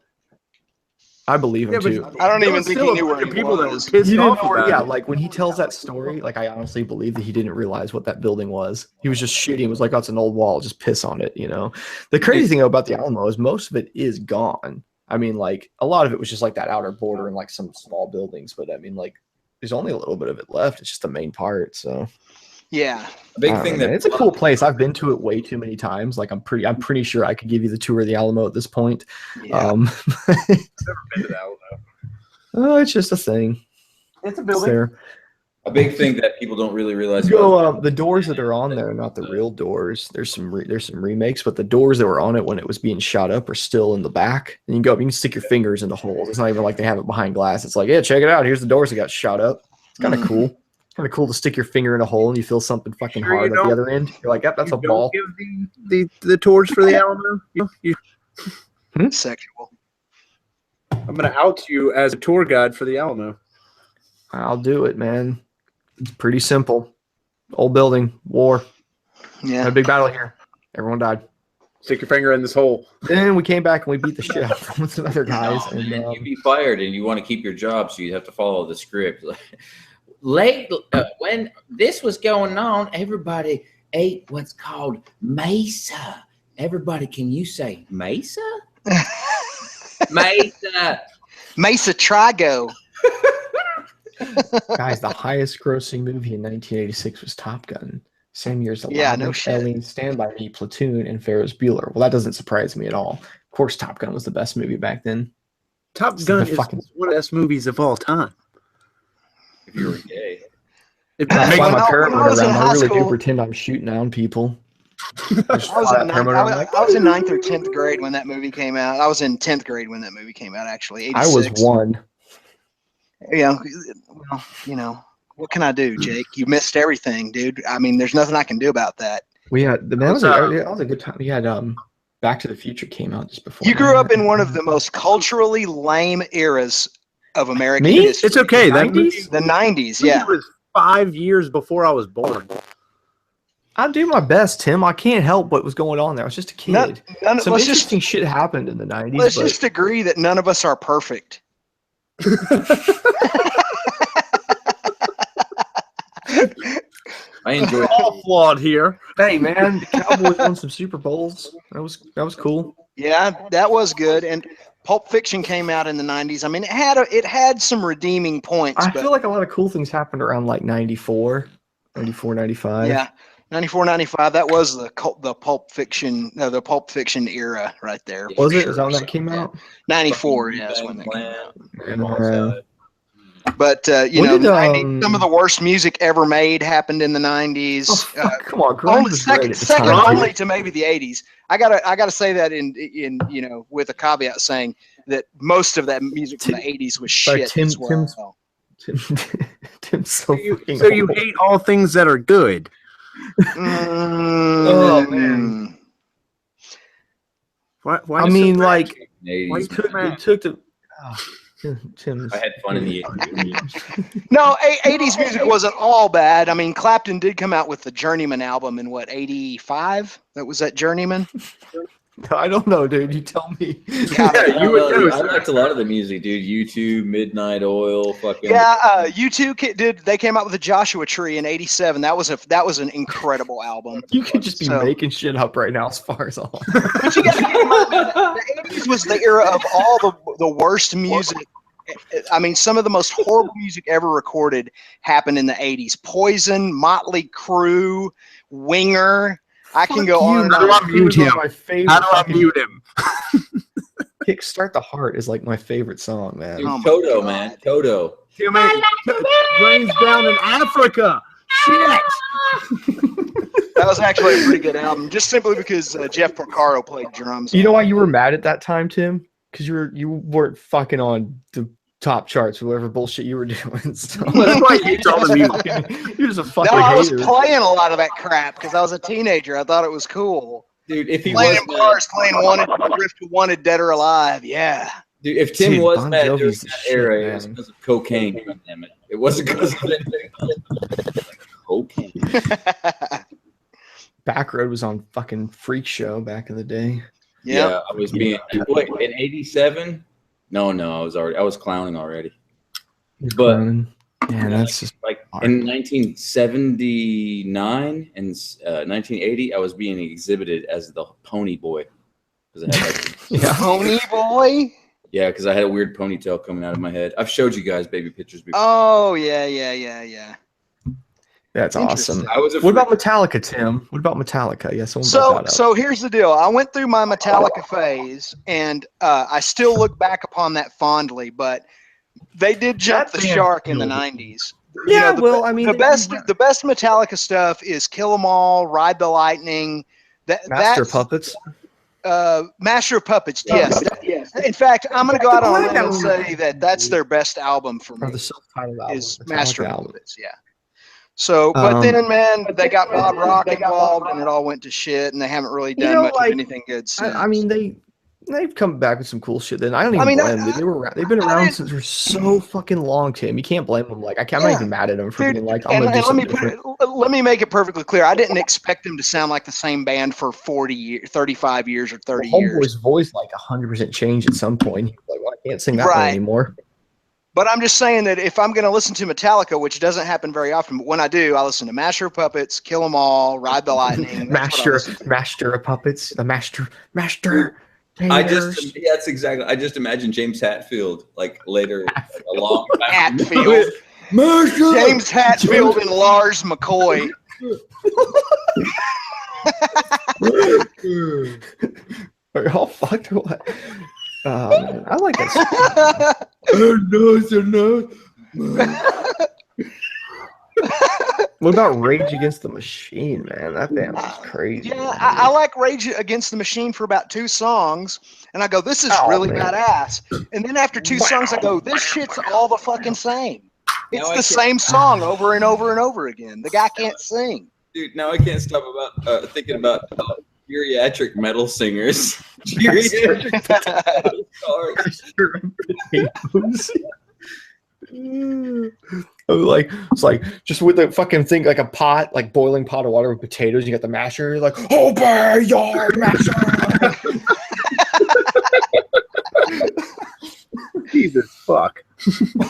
I believe him too. I don't even think he knew where he was. He didn't, yeah, like when he tells that story, like I honestly believe that he didn't realize what that building was. He was just shooting. It was like, oh, it's an old wall. Just piss on it, you know. The crazy thing about the Alamo is most of it is gone. I mean, like a lot of it was just like that outer border and like some small buildings, but I mean, like there's only a little bit of it left. It's just the main part. So yeah, a big thing that it's a cool place. I've been to it way too many times. Like I'm pretty sure I could give you the tour of the Alamo at this point. Yeah. I've never been to the Alamo. Oh, it's just a thing. It's a building. There. A big thing that people don't really realize. The doors that are on there are not the real doors. There's some remakes, but the doors that were on it when it was being shot up are still in the back. And you can stick your fingers into holes. It's not even like they have it behind glass. It's like, yeah, check it out. Here's the doors that got shot up. It's kind of cool. It's kind of cool to stick your finger in a hole and you feel something fucking hard at the other end. You're like, yep, that's a ball. Give the tours for the Alamo. Sexual. I'm gonna out you as a tour guide for the Alamo. I'll do it, man. It's pretty simple. Old building, war. Yeah. Had a big battle here. Everyone died. Stick your finger in this hole. Then we came back and we beat the shit out of them with some other guys. No, and man, you'd be fired, and you want to keep your job, so you have to follow the script. When this was going on, everybody ate what's called mesa. Everybody, can you say mesa? Mesa Trigo. guys, the highest grossing movie in 1986 was Top Gun. Same year as Alamo, yeah, no shit. Stand By Me, Platoon, and Ferris Bueller. Well, that doesn't surprise me at all. Of course, Top Gun was the best movie back then. Top Gun is one of the best movies of all time. If you were gay. I find my parrot around. I really do pretend I'm shooting down people. I was in 9th or 10th grade when that movie came out. I was in 10th grade when that movie came out, actually. 86. I was 1. Yeah, well, you know, what can I do, Jake? You missed everything, dude. I mean, there's nothing I can do about that. We had that was a good time. We had Back to the Future came out just before. You grew up in one of the most culturally lame eras of American Me? history. It's okay. The 90s, yeah. It was 5 years before I was born. I do my best, Tim. I can't help what was going on there. I was just a kid. Some interesting shit happened in the 90s. Let's just agree that none of us are perfect. I enjoy all flawed here. Hey man, the Cowboys won some Super Bowls. That was cool. Yeah, that was good. And Pulp Fiction came out in the 90s. I mean, it had some redeeming points. I feel like a lot of cool things happened around like 94, 95. Yeah. 94, 95. That was the Pulp Fiction era right there. Was it? Is that when that came out? 94, yeah, that's when that came out. But you know, 90s, some of the worst music ever made happened in the 90s. Oh, come on, second only to maybe the 80s. I gotta say that in you know, with a caveat saying that most of that music from the 80s was shit as well. Tim's so fucking so you hate all things that are good. Oh man. Why I mean, like, it took the. Oh, Tim's. I had fun in the 80s. No, 80s music wasn't all bad. I mean, Clapton did come out with the Journeyman album in what, 85? That was that Journeyman? I don't know, dude. You tell me. Yeah, I liked a lot of the music, dude. U2, Midnight Oil, fucking. Yeah, U2 they came out with the Joshua Tree in '87. That was an incredible album. You could just be making shit up right now, as far as all. But you got to keep in mind, the '80s was the era of all the worst music. I mean, some of the most horrible music ever recorded happened in the '80s. Poison, Motley Crue, Winger. I can go on and on. How do I mute him? Kickstart the Heart is like my favorite song, man. Dude, Toto, man. Toto. Rains down in Africa. Shit. That was actually a pretty good album, just simply because Jeff Porcaro played drums. You know why you were mad at that time, Tim? Because you weren't fucking on the top charts or whatever bullshit you were doing. So. That's why you hate all the music. You're just a fucking hater. I was hater. playing a lot of that crap because I was a teenager. I thought it was cool. Dude, if he playing was in bars, playing Wanted, Dead or Alive, yeah. Dude, if Tim was Bon mad during Jovi's that the era, shit, it was man. because of cocaine. God damn it! It wasn't because of anything. Cocaine. Backroad was on fucking Freak Show back in the day. Yeah, I was being. Wait, in '87, No, I was clowning already. But man, that's just like hard. In 1979 and 1980, I was being exhibited as the pony boy. I had Pony boy? Yeah, because I had a weird ponytail coming out of my head. I've showed you guys baby pictures before. Oh, yeah. That's awesome. What about Metallica, Tim? What about Metallica? Yeah, so here's the deal. I went through my Metallica phase, and I still look back upon that fondly, but they did jump the shark in the 90s. Yeah, the best Metallica stuff is Kill 'Em All, Ride the Lightning. Master of Puppets. Master of Puppets, yes. In fact, I'm going to go out on a limb and say that's their best album for me. Or the self-titled album. Is Master of Puppets, yeah. So, but then, man, they got Bob Rock involved, and it all went to shit, and they haven't really done much of anything good since. I mean, they've come back with some cool shit. Then I don't even blame them. They've been around since for so fucking long, Tim. You can't blame them. Like I'm not even mad at them for being like, I'm gonna do something different. Let me make it perfectly clear. I didn't expect them to sound like the same band for 40 years, 35 years, or 30 years. Homeboy's voice like 100% changed at some point. He was like, well, I can't sing that way anymore. But I'm just saying that if I'm going to listen to Metallica, which doesn't happen very often, but when I do, I listen to Master of Puppets, Kill 'Em All, Ride the Lightning. Master of Puppets, the Master. That's exactly. I just imagine James Hetfield like later, a long time. Hetfield. James Hetfield and Lars McCoy. Are y'all fucked or what? I like that. What about Rage Against the Machine, man? That band was crazy. Yeah, I like Rage Against the Machine for about 2 songs, and I go, this is really badass. And then after 2 songs, I go, this shit's all the fucking same. It's the same song over and over and over again. The guy can't sing. Dude, now I can't stop thinking about geriatric metal singers. Geriatric metal it's like just with the fucking thing, like a pot, like boiling pot of water with potatoes. You got the masher. You're like, obey your master. Jesus fuck.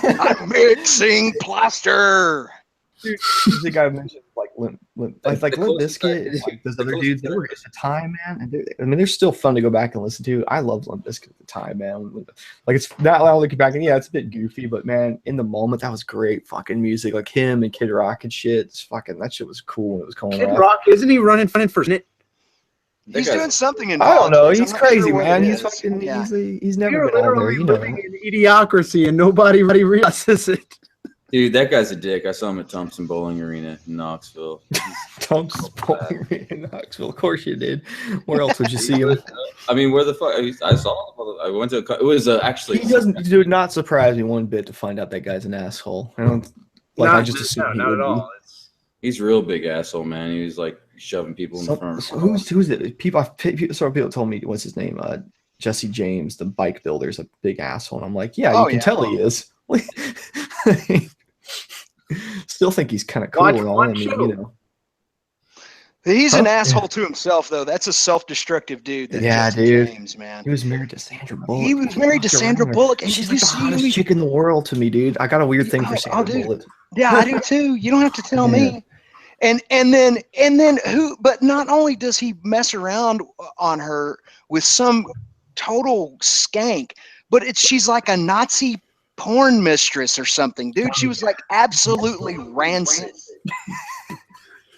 I'm mixing plaster. Dude, I think I mentioned Limp Bizkit, like those other dudes. They were just a time, man. And they're still fun to go back and listen to. I love Limp Bizkit at the time, man. Like it's not loud looking back, and yeah, it's a bit goofy, but man, in the moment, that was great fucking music. Like him and Kid Rock and shit. It's fucking that shit was cool when it was going on. Kid Rock, isn't he running for it? He's doing something in I don't know. He's crazy, man. He's fucking. Yeah. He's never been on there. You know, living in idiocracy, and nobody really realizes it. Dude, that guy's a dick. I saw him at Thompson Bowling Arena in Knoxville. Thompson Bowling Arena in Knoxville. Of course you did. Where else would you see him? I mean, where the fuck? I saw him. I went to. It was actually. He doesn't. Dude, not surprise me one bit to find out that guy's an asshole. I don't. I just assume not at all. He's a real big asshole, man. He was like shoving people in the front. Who's it? People told me what's his name? Jesse James, the bike builder's a big asshole. And I'm like, yeah, you can tell he is. Still think he's kind of cool and all. I mean, you know. He's an asshole to himself, though. That's a self-destructive dude. Dude. James, man. He was married to Sandra Bullock. And she's like the hottest chick in the world to me, dude. I got a weird thing for Sandra Bullock. Yeah, I do too. You don't have to tell me. And then who? But not only does he mess around on her with some total skank, but she's like a Nazi porn mistress or something, dude. She was like absolutely rancid.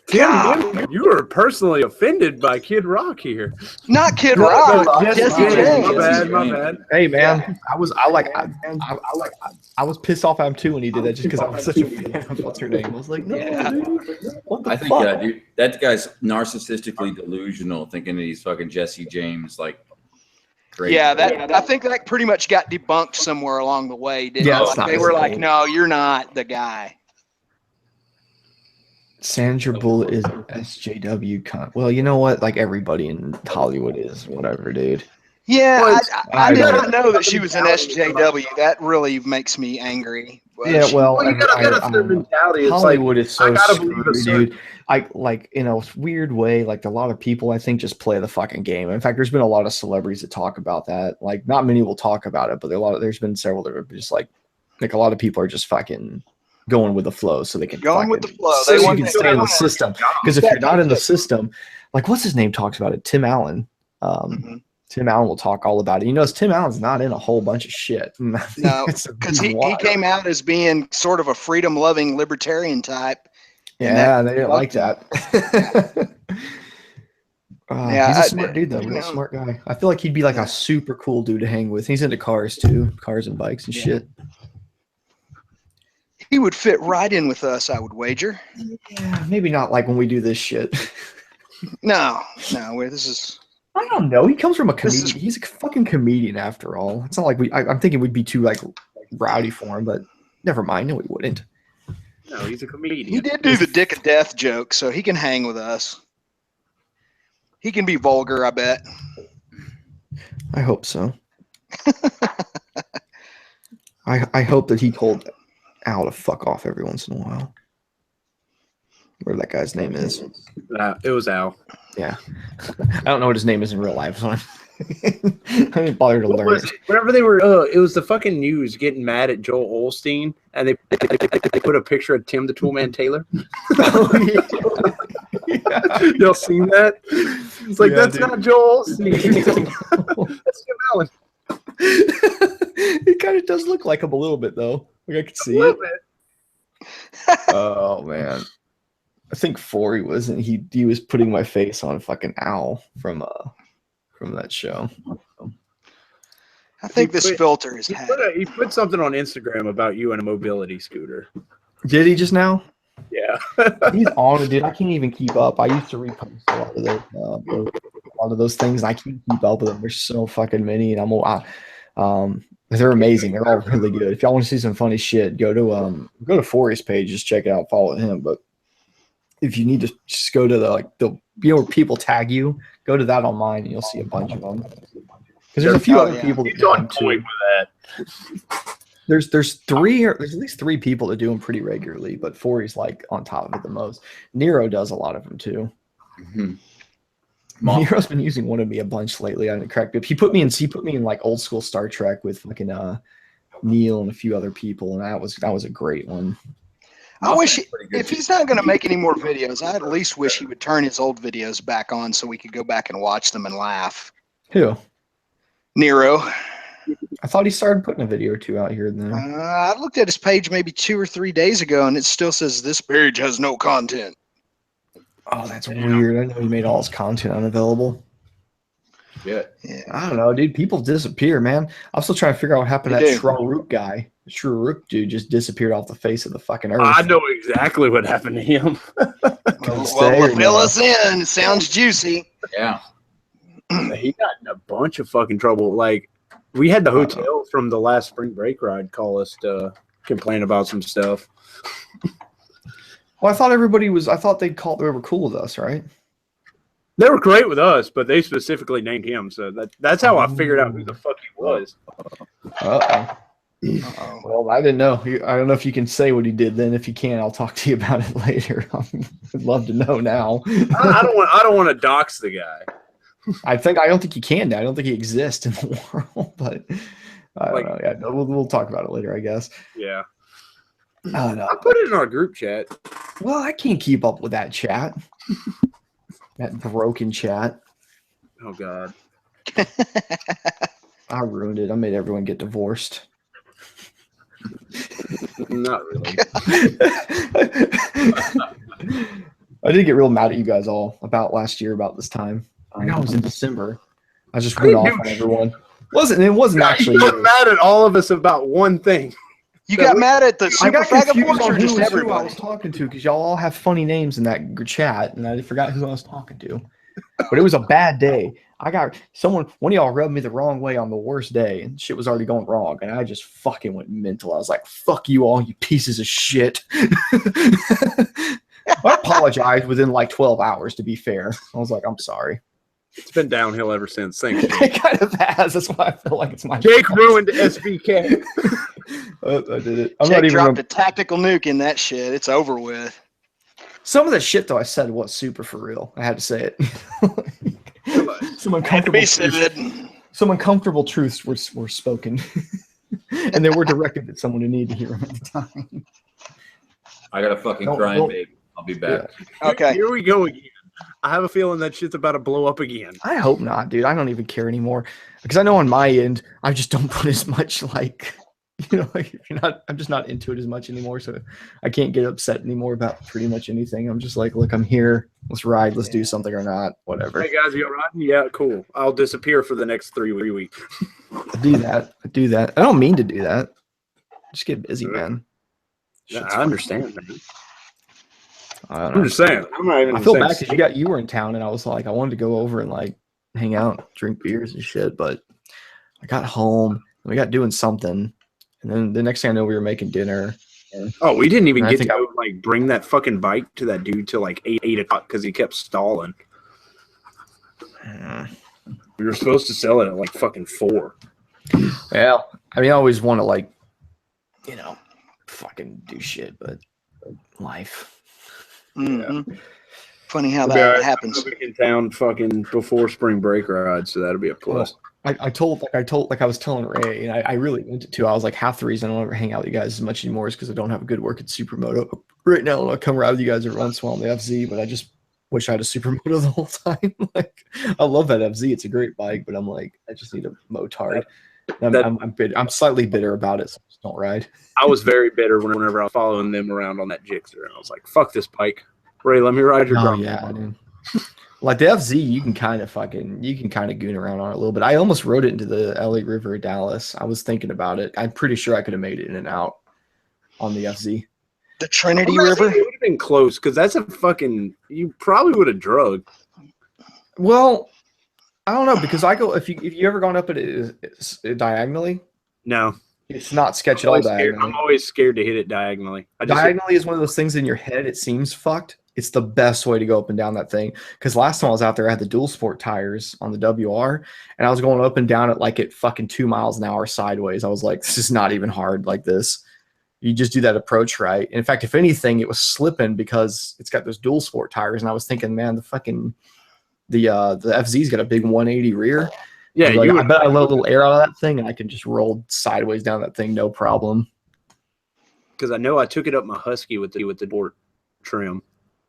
Tim, you were personally offended by Kid Rock here. Not Kid Rock. Jesse James. My bad. Hey man, I was pissed off at him too when he did that, just because I was such a fan of what's her name. I was like, no, dude. What the fuck? Dude, that guy's narcissistically delusional, thinking that he's fucking Jesse James, like. Crazy. Yeah, I think that pretty much got debunked somewhere along the way, didn't it? Like, they were like, no, you're not the guy. Sandra Bullock is SJW cunt. Well, you know what? Like everybody in Hollywood is, whatever, dude. Yeah, Well, I did not know that she was an SJW. That really makes me angry. Yeah, well, you gotta have a mentality. It's Hollywood like, is so I gotta believe screwed, dude. I like in a weird way, like a lot of people I think just play the fucking game. In fact, there's been a lot of celebrities that talk about that. Like not many will talk about it, but there's been several that are just like a lot of people are just fucking going with the flow so they can going with the flow. So you can stay in the system. Because if you're not in the system, like what's his name talks about it, Tim Allen. Tim Allen will talk all about it. You notice Tim Allen's not in a whole bunch of shit. No, because he came out as being sort of a freedom-loving libertarian type. Yeah, they didn't like that. He's a smart dude, though. Real smart guy. I feel like he'd be like a super cool dude to hang with. He's into cars, too. Cars and bikes and shit. He would fit right in with us, I would wager. Yeah, maybe not like when we do this shit. No, this is... I don't know. He comes from a comedian. He's a fucking comedian after all. It's not like I'm thinking we'd be too like rowdy for him, but never mind. No, we wouldn't. No, he's a comedian. He did do the dick of death joke, so he can hang with us. He can be vulgar, I bet. I hope so. I hope that he told Al to fuck off every once in a while. Whatever that guy's name is. It was Al. Yeah. I don't know what his name is in real life, so I didn't bother to learn it. Whenever they were, it was the fucking news getting mad at Joel Olstein, and they put a picture of Tim the Toolman Taylor. Oh, yeah. Y'all seen that? It's like, that's not Joel Olstein. That's Tim Allen. It kind of does look like him a little bit, though. Like I could see it. Oh, man. I think Forey was, and he was putting my face on fucking Owl from that show. I think this filter is. He put something on Instagram about you and a mobility scooter. Did he just now? Yeah, he's on it, dude. I can't even keep up. I used to repost a lot of those things, and I can't keep up with them. There's so fucking many, and they're amazing. They're all really good. If y'all want to see some funny shit, go to Forey's page, just check it out, follow him. But if you need to just go to the where people tag you, go to that on mine and you'll see a bunch of them. Because there's a few other people that do them too. With that. There's at least three people that do them pretty regularly, but Forey's like on top of it the most. Nero does a lot of them too. Mm-hmm. Nero's been using one of me a bunch lately. I didn't crack it. He put me in like old school Star Trek with fucking Neil and a few other people, and that was a great one. I wish if he's not going to make any more videos, I at least wish he would turn his old videos back on so we could go back and watch them and laugh. Who? Nero. I thought he started putting a video or two out here. I looked at his page maybe 2 or 3 days ago, and it still says this page has no content. Oh, that's weird. I know he made all his content unavailable. Yeah. I don't know, dude. People disappear, man. I'm still trying to figure out what happened to that Shuruk guy. The Shuruk dude just disappeared off the face of the fucking earth. I know exactly what happened to him. Well, fill us in. Sounds juicy. Yeah. He got in a bunch of fucking trouble. Like, we had the hotel from the last spring break ride call us to complain about some stuff. Well, I thought they were cool with us, right? They were great with us, but they specifically named him, so that's how I figured out who the fuck he was. Uh-oh. Well, I didn't know. I don't know if you can say what he did then. If you can, I'll talk to you about it later. I'd love to know now. I don't want to dox the guy. I don't think you can now. I don't think he exists in the world, but I don't know. Yeah, we'll talk about it later, I guess. Yeah. I don't know. I put it in our group chat. Well, I can't keep up with that chat. That broken chat. Oh, God. I ruined it. I made everyone get divorced. Not really. I did get real mad at you guys all about last year about this time. I know it was in December. I just went off on everyone. It wasn't actually. You got mad at all of us about one thing. You got mad at the Super Faggot or just everybody I was talking to because y'all all have funny names in that chat, and I forgot who I was talking to. But it was a bad day. One of y'all rubbed me the wrong way on the worst day, and shit was already going wrong, and I just fucking went mental. I was like, "Fuck you all, you pieces of shit." I apologized within like 12 hours. To be fair, I was like, "I'm sorry." It's been downhill ever since. Thanks, Jake. It kind of has. That's why I feel like it's my Jake ruined SBK. I did it. Jake dropped a tactical nuke in that shit. It's over with. Some of the shit though I said was super for real. I had to say it. Some uncomfortable truths were spoken, and they were directed at someone who needed to hear them at the time. I got a fucking crying baby. I'll be back. Yeah. Okay. Here we go again. I have a feeling that shit's about to blow up again. I hope not, dude. I don't even care anymore because I know on my end I just don't put as much like. Like I'm just not into it as much anymore, so I can't get upset anymore about pretty much anything. I'm just like, look, I'm here. Let's ride. Let's do something or not. Whatever. Hey guys, you all right? Yeah, cool. I'll disappear for the next 3 weeks. I do that. I don't mean to do that. Just get busy, man. Yeah, I understand, man. I'm just saying. I feel bad because you were in town, and I was like, I wanted to go over and like hang out, drink beers and shit, but I got home and we got doing something. And then the next thing I know, we were making dinner. Oh, we didn't even get to go, like bring that fucking bike to that dude till like 8 o'clock because he kept stalling. We were supposed to sell it at like fucking 4. Well, I mean, I always want to like, fucking do shit, but life. Mm-hmm. Yeah. Funny how that happens. In town, fucking before spring break ride, so that'll be a plus. Well, I was telling Ray, and I really meant it too. I was like, half the reason I don't ever hang out with you guys as much anymore is because I don't have a good work at Supermoto right now. I'll come ride with you guys every once in a while on the FZ, but I just wish I had a Supermoto the whole time. Like, I love that FZ; it's a great bike, but I'm like, I just need a motard. I'm slightly bitter about it, so I just don't ride. I was very bitter whenever I was following them around on that Gixxer, and I was like, "Fuck this bike, Ray. Let me ride your drum." Yeah, dude. Like the FZ, you can kind of goon around on it a little bit. I almost rode it into the LA River, Dallas. I was thinking about it. I'm pretty sure I could have made it in and out on the FZ. The Trinity River? It would have been close because that's a fucking. You probably would have drug. Well, I don't know because I go if you ever gone up it diagonally. No, it's not sketchy at all. Diagonally. I'm always scared to hit it diagonally. Diagonally is one of those things in your head. It seems fucked. It's the best way to go up and down that thing. Because last time I was out there, I had the dual sport tires on the WR, and I was going up and down at fucking 2 miles an hour sideways. I was like, this is not even hard like this. You just do that approach right. And in fact, if anything, it was slipping because it's got those dual sport tires. And I was thinking, man, the FZ's got a big 180 rear. Yeah, I bet I let a little air out of that thing, and I can just roll sideways down that thing, no problem. Because I know I took it up my Husky with the door trim.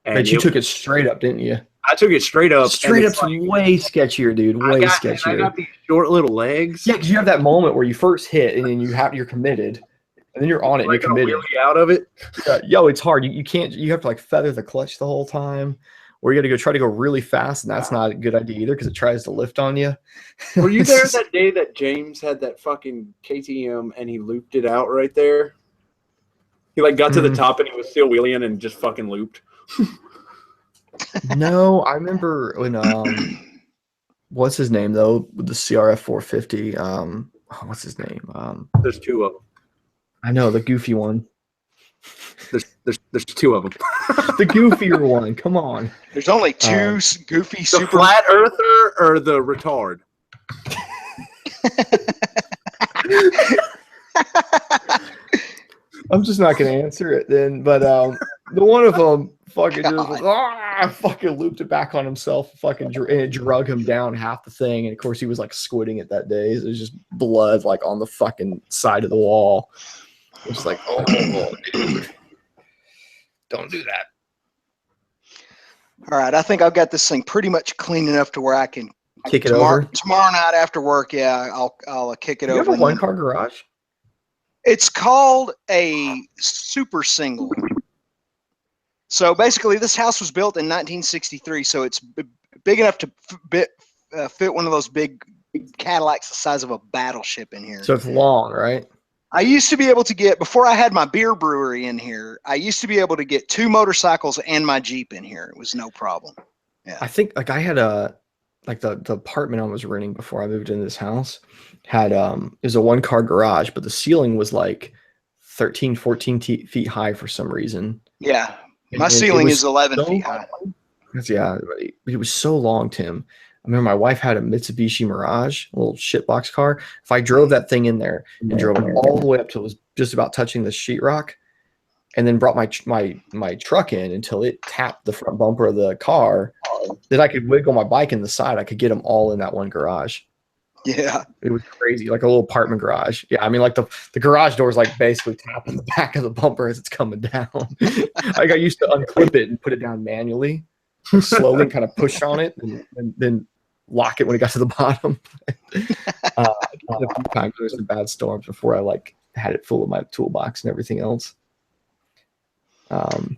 But you took it straight up, didn't you? I took it straight up. Straight up's way sketchier, dude. Way sketchier. I got these short little legs. Yeah, because you have that moment where you first hit, and then you're committed, and then you're on it, and you're committed. Wheelie out of it. Yo, it's hard. You can't. You have to like feather the clutch the whole time, or you got to try to go really fast, and that's not a good idea either because it tries to lift on you. Were you there that day that James had that fucking KTM and he looped it out right there? He like got to the top and he was still wheeling and just fucking looped. No, I remember when what's his name though with the CRF 450? What's his name? There's 2 of them. I know the goofy one. There's 2 of them. The goofier one. Come on. There's only 2 goofy the super flat earther or the retard. I'm just not gonna answer it then, but the one of them fucking just fucking looped it back on himself, and it drug him down half the thing, and of course he was like squinting it that day. So it was just blood like on the fucking side of the wall. It's like, oh, dude. Don't do that. All right, I think I've got this thing pretty much clean enough to where I can kick it over tomorrow night after work. Yeah, I'll kick it over. You have a 1-car garage? It's called a super single. So basically, this house was built in 1963, so it's big enough to fit one of those big Cadillacs the size of a battleship in here. So it's long, right? I used to be able to get, before I had my beer brewery in here, I used to be able to get 2 motorcycles and my Jeep in here. It was no problem. Yeah. I think like I had the apartment I was renting before I moved into this house had it was a 1-car garage, but the ceiling was like 13, 14 feet high for some reason. Yeah. My ceiling is 11 feet high. Yeah, it was so long, Tim, remember my wife had a Mitsubishi Mirage, a little shitbox car. If I drove that thing in there and drove it all the way up till it was just about touching the sheetrock, and then brought my truck in until it tapped the front bumper of the car, then I could wiggle my bike in the side. I could get them all in that one garage. Yeah. It was crazy, like a little apartment garage. Yeah, I mean, like the garage door is like basically tapping the back of the bumper as it's coming down. Like I used to unclip it and put it down manually, like slowly kind of push on it, and then lock it when it got to the bottom. A few times there was some bad storms before I like had it full of my toolbox and everything else. But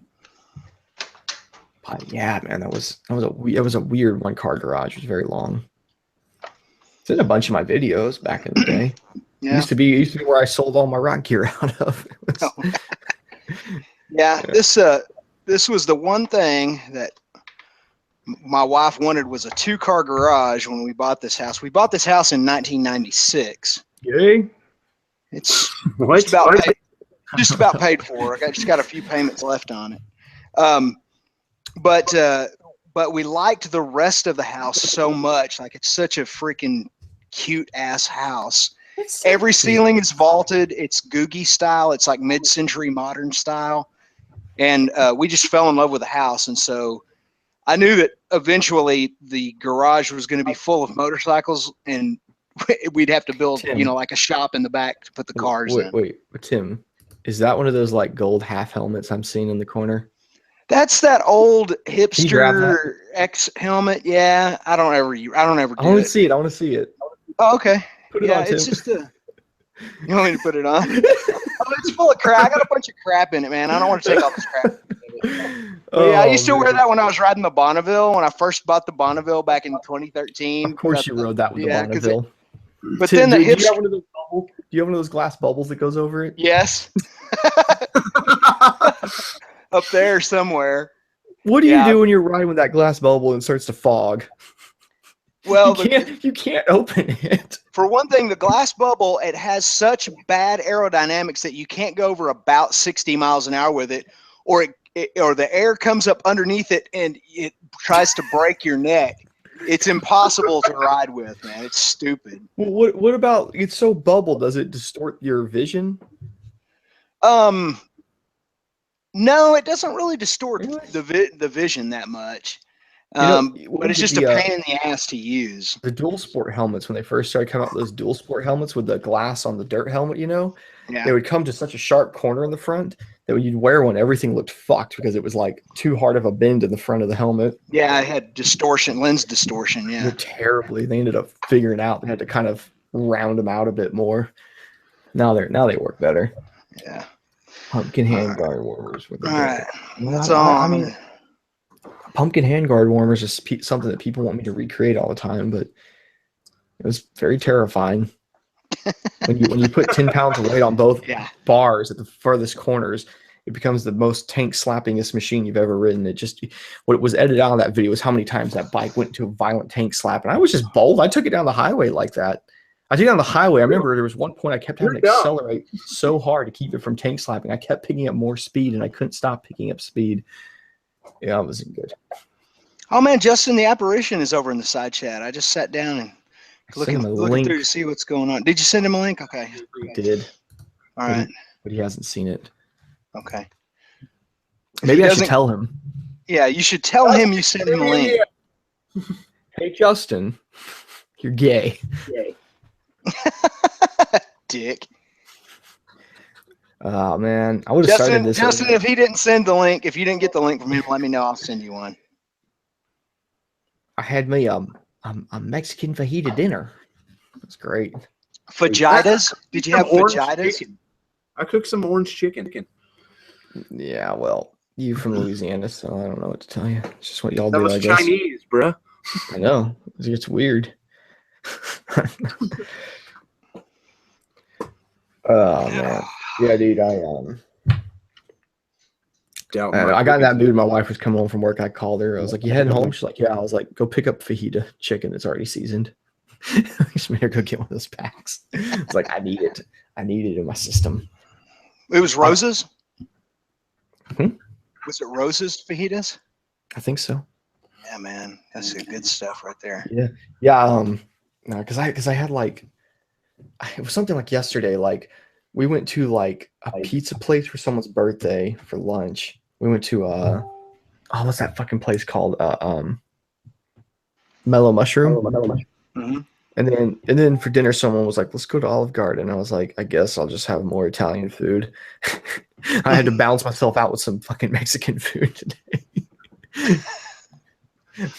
yeah, man, that was a weird one car garage. It was very long. It's in a bunch of my videos back in the day. Yeah. It used to be where I sold all my rock gear out of. Yeah, this was the one thing that my wife wanted, was a 2-car garage when we bought this house. We bought this house in 1996. Yay! It's just about paid for. I just got a few payments left on it. But we liked the rest of the house so much. Like, it's such a freaking cute ass house. So every ceiling is vaulted. It's Googie style. It's like mid-century modern style. And we just fell in love with the house. And so I knew that eventually the garage was going to be full of motorcycles, and we'd have to build, Tim, like a shop in the back to put the cars in. Wait, Tim, is that one of those like gold half helmets I'm seeing in the corner? That's that old hipster X helmet. Yeah, I don't ever do it. I want to see it. I want to see it. Oh, okay. Put it on, Tim. It's just you want me to put it on? Oh, it's full of crap. I got a bunch of crap in it, man. I don't want to take all this crap. Yeah, I used to wear that when I was riding the Bonneville. When I first bought the Bonneville back in 2013. Of course, you rode that with the Bonneville. But Tim, then the do you have one of those bubbles? Do you have one of those glass bubbles that goes over it? Yes. Up there somewhere. What do you do when you're riding with that glass bubble and it starts to fog? Well, you can't open it. For one thing, the glass bubble, it has such bad aerodynamics that you can't go over about 60 miles an hour with it, or the air comes up underneath it and it tries to break your neck. It's impossible to ride with, man. It's stupid. Well, what about, it's so bubbled, does it distort your vision? No, it doesn't really distort the vision that much. But it's just a pain in the ass to use. The dual sport helmets, when they first started coming out, those dual sport helmets with the glass on the dirt helmet, they would come to such a sharp corner in the front that when you'd wear one, everything looked fucked because it was like too hard of a bend in the front of the helmet. Yeah, it had distortion, lens distortion. Yeah, terribly. They ended up figuring out they had to kind of round them out a bit more. Now they work better. Yeah. Pumpkin handguard warmers. All right. That's all. I mean, pumpkin handguard warmers is something that people want me to recreate all the time, but it was very terrifying. when you put 10 pounds of weight on both bars at the furthest corners, it becomes the most tank slappingest machine you've ever ridden. What was edited out of that video was how many times that bike went into a violent tank slap, and I was just bold. I took it down the highway like that. I took it down the highway. I remember there was one point I kept having to accelerate so hard to keep it from tank slapping. I kept picking up more speed, and I couldn't stop picking up speed. Yeah, it wasn't good. Oh man, Justin, the apparition is over in the side chat. I just sat down and looking through to see what's going on. Did you send him a link? Okay. He did. All right. But he hasn't seen it. Okay. Maybe I should tell him. Yeah, you should tell him you sent him a link. Hey, Justin, you're gay. Dick. Oh man, I would have started this. Justin, if he didn't send the link, if you didn't get the link from him, let me know. I'll send you one. I had me a Mexican fajita dinner. That's great. Fajitas? Did you have fajitas? I cooked some orange chicken. Yeah, well, you from Louisiana, so I don't know what to tell you. It's just what y'all do, I guess. That was Chinese, bro. I know. It's weird. Oh man, yeah, dude. I got in that mood. My wife was coming home from work. I called her. I was like, "You heading home?" She's like, "Yeah." I was like, "Go pick up fajita chicken that's already seasoned." I just made her go get one of those packs. It's like I need it. I need it in my system. It was Rose's. Hmm? Was it Rose's fajitas? I think so. Yeah, man, that's the good stuff right there. Yeah, yeah. No, because I had like, it was something like yesterday. Like, we went to like a pizza place for someone's birthday for lunch. We went to what's that fucking place called? Mellow Mushroom. Mm-hmm. And then for dinner, someone was like, "Let's go to Olive Garden." I was like, "I guess I'll just have more Italian food." I had to balance myself out with some fucking Mexican food today.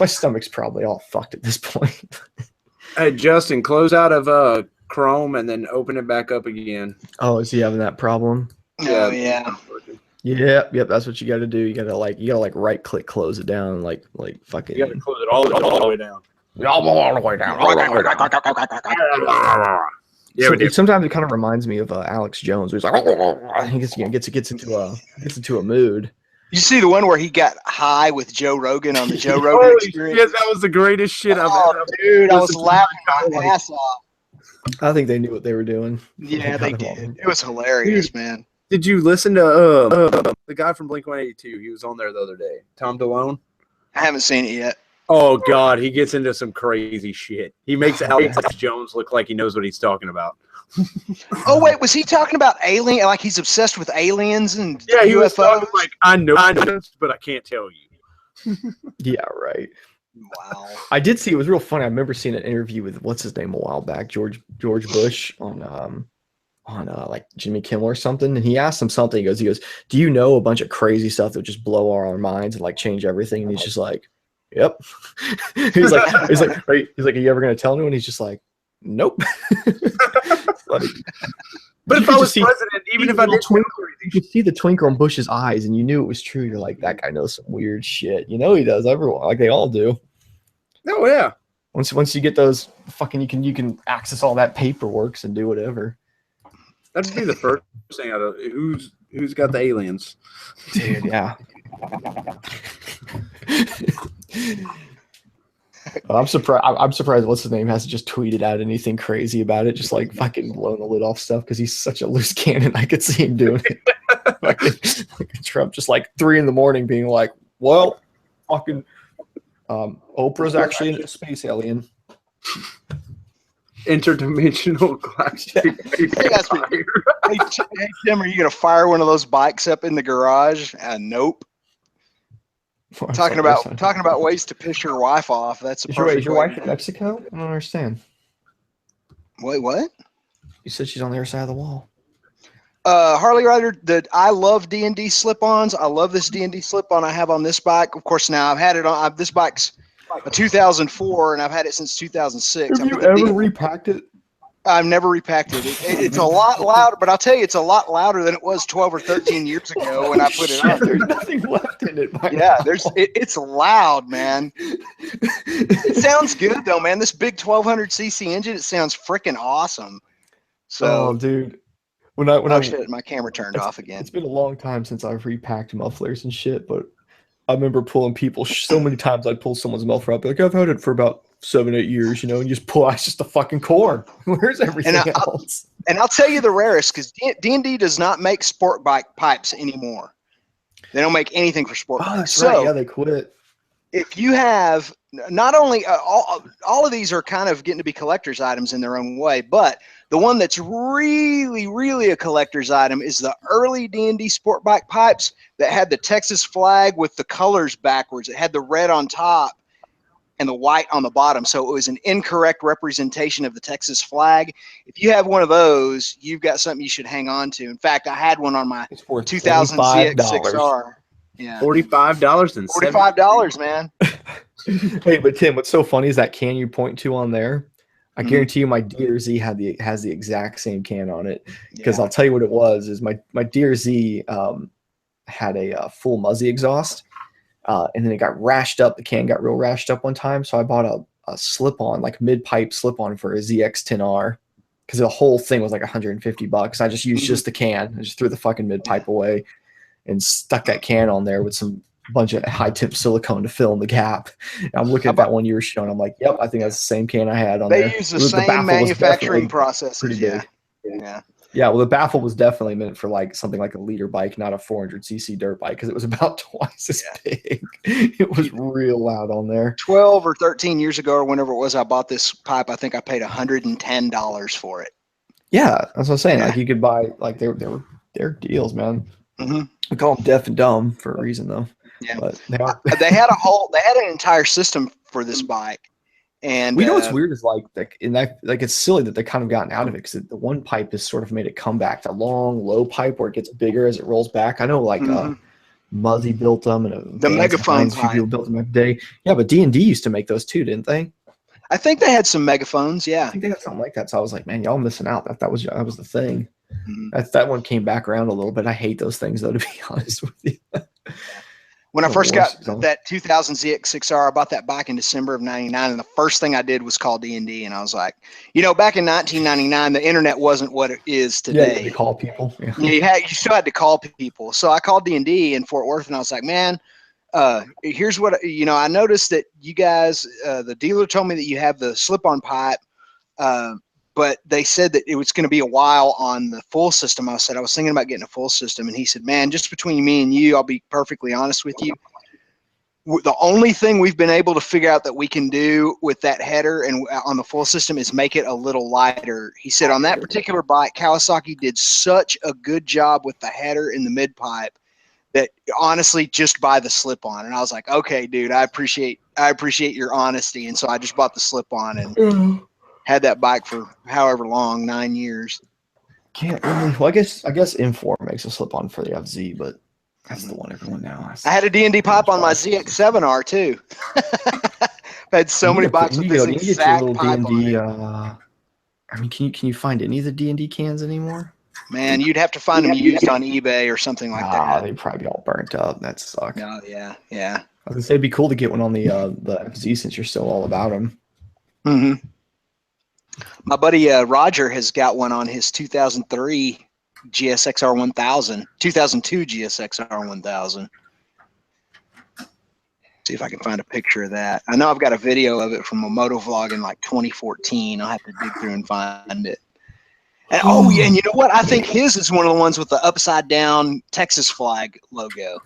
My stomach's probably all fucked at this point. Hey, Justin, close out of Chrome and then open it back up again. Oh, is he having that problem? Oh, yeah. Yep. That's what you got to do. You gotta right click, close it down, like fucking. You got to close it all the way down. All the way down. Yeah, so sometimes it kind of reminds me of Alex Jones. Who's like, he gets into a mood. You see the one where he got high with Joe Rogan on the Joe Rogan Experience? Yes, that was the greatest shit I've ever. Dude, I was laughing my ass off. I think they knew what they were doing. Yeah, they did. It was hilarious, man. Did you listen to the guy from Blink-182? He was on there the other day. Tom DeLonge? I haven't seen it yet. Oh, God, he gets into some crazy shit. He makes Alex Jones look like he knows what he's talking about. Oh, wait, was he talking about alien? Like he's obsessed with aliens and yeah, he UFOs? Was talking like, I know, but I can't tell you. Yeah, right. Wow. I did see, it was real funny. I remember seeing an interview with, what's his name, a while back, George Bush on like Jimmy Kimmel or something, and he asked him something. He goes, "Do you know a bunch of crazy stuff that would just blow our minds and like change everything?" And he's just like, "Yep." he's like, "Are you ever gonna tell anyone?" He's just like, "Nope." But if I was president, even if I did you could see the twinkle in Bush's eyes, and you knew it was true. You're like, that guy knows some weird shit. You know he does. Everyone, like they all do. Oh yeah. Once you get those fucking, you can access all that paperwork and do whatever. That'd be the first thing out of who's got the aliens. Dude, yeah. I'm surprised what's his name hasn't just tweeted out anything crazy about it, just like fucking blowing the lid off stuff, because he's such a loose cannon. I could see him doing it. Like Trump just like 3 a.m. being like, well, fucking Oprah's actually a space alien. Interdimensional glass. Hey, Tim, are you gonna fire one of those bikes up in the garage? Nope. Talking about ways to piss your wife off. That's a perfect. Is your wife in Mexico? I don't understand. Wait, what? You said she's on the other side of the wall. Harley rider. I love D&D slip-ons. I love this D&D slip-on I have on this bike. Of course, now I've had it on. This bike's a 2004, and I've had it since 2006. Have you ever repacked it? I've never repacked it. It's a lot louder, but I'll tell you, it's a lot louder than it was 12 or 13 years ago when I put it on. There's nothing left in it. Yeah, it's loud, man. It sounds good though, man. This big 1200cc engine, it sounds freaking awesome. So, dude, shit, my camera turned off again. It's been a long time since I've repacked mufflers and shit, but I remember pulling people so many times. I'd pull someone's muffler up, like, I've had it for about 7-8 years, and you just pull. It's just a fucking cord. Where's everything else? And I'll tell you the rarest, because D&D does not make sport bike pipes anymore. They don't make anything for sport bikes. That's right. Yeah, they quit. If you have not only all of these are kind of getting to be collector's items in their own way, but the one that's really, really a collector's item is the early D&D sport bike pipes that had the Texas flag with the colors backwards. It had the red on top and the white on the bottom. So it was an incorrect representation of the Texas flag. If you have one of those, you've got something you should hang on to. In fact, I had one on my 2000 CX6R. Yeah. $45 man. Hey, but Tim, what's so funny is that can you point to on there. I guarantee you my DRZ has the exact same can on it, because I'll tell you what it was is my DRZ had a full Muzzy exhaust, and then it got rashed up. The can got real rashed up one time, so I bought a slip-on, like mid-pipe slip-on for a ZX10R, because the whole thing was like $150. I just used just the can. I just threw the fucking mid-pipe away and stuck that can on there with some bunch of high-tip silicone to fill in the gap. And I'm looking at that one you were showing. I'm like, yep, I think that's the same can I had on there. They use the same manufacturing processes. Yeah. Yeah, well, the baffle was definitely meant for like something like a liter bike, not a 400cc dirt bike, because it was about twice as big. It was real loud on there. 12 or 13 years ago, or whenever it was, I bought this pipe. I think I paid $110 for it. Yeah, that's what I'm saying. Like you could buy, like they're deals, man. Mm-hmm. We call them deaf and dumb for a reason, though. Yeah, but they are. They had an entire system for this bike. And we know what's weird is like it's silly that they kind of gotten out of it, because the one pipe has sort of made a comeback. The long low pipe where it gets bigger as it rolls back. I know like Muzzy built them, and the megaphone pipe. People built them every day. Yeah, but D&D used to make those too, didn't they? I think they had some megaphones. Yeah, I think they had something like that. So I was like, man, y'all missing out. That was the thing. That one came back around a little bit. I hate those things though, to be honest with you. When I first got that 2000 ZX6R, I bought that bike in December of '99, and the first thing I did was call D&D, and I was like, back in 1999, the internet wasn't what it is today. Yeah, you had to call people. Yeah. You still had to call people. So I called D&D in Fort Worth, and I was like, man, here's what I noticed that you guys, the dealer told me that you have the slip-on pipe, but they said that it was going to be a while on the full system. I said, I was thinking about getting a full system. And he said, man, just between me and you, I'll be perfectly honest with you. The only thing we've been able to figure out that we can do with that header and on the full system is make it a little lighter. He said on that particular bike, Kawasaki did such a good job with the header in the mid pipe that honestly just buy the slip on. And I was like, okay, dude, I appreciate your honesty. And so I just bought the slip on and had that bike for however long, 9 years. Can't really. Well, I guess M4 makes a slip on for the FZ, but that's the one everyone now has. I had a D&D pipe on my ZX7R too. I've had so many bikes with this exact pipe on it. I mean, can you find any of the D&D cans anymore? Man, you'd have to find them used on eBay or something like that. They'd probably be all burnt up. That sucks. Oh, yeah. I was gonna say it'd be cool to get one on the FZ since you're still all about them. Mm-hmm. My buddy Roger has got one on his 2003 GSXR 1000, 2002 GSXR 1000. See if I can find a picture of that. I know I've got a video of it from a Motovlogging like 2014. I'll have to dig through and find it. And and you know what? I think his is one of the ones with the upside down Texas flag logo.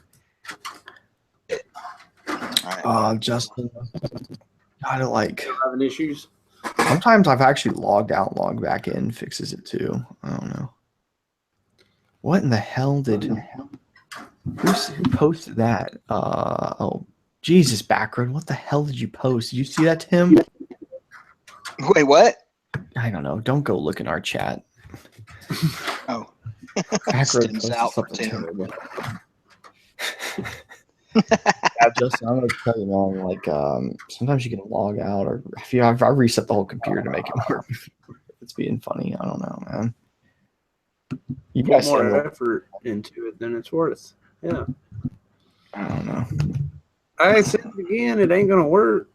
All right. Justin, I don't like having issues. Sometimes I've actually logged out, logged back in, fixes it too. I don't know. What in the hell did who posted that? Oh, Jesus, Backroad. What the hell did you post? Did you see that, Tim? Wait, what? I don't know. Don't go look in our chat. Oh. Backroad posted something terrible. Yeah, Justin, I'm gonna tell you, man. Like, sometimes you can log out, or I reset the whole computer to make it work. It's being funny. I don't know, man. You put more effort into it than it's worth. Yeah. I don't know. I said it again. It ain't gonna work.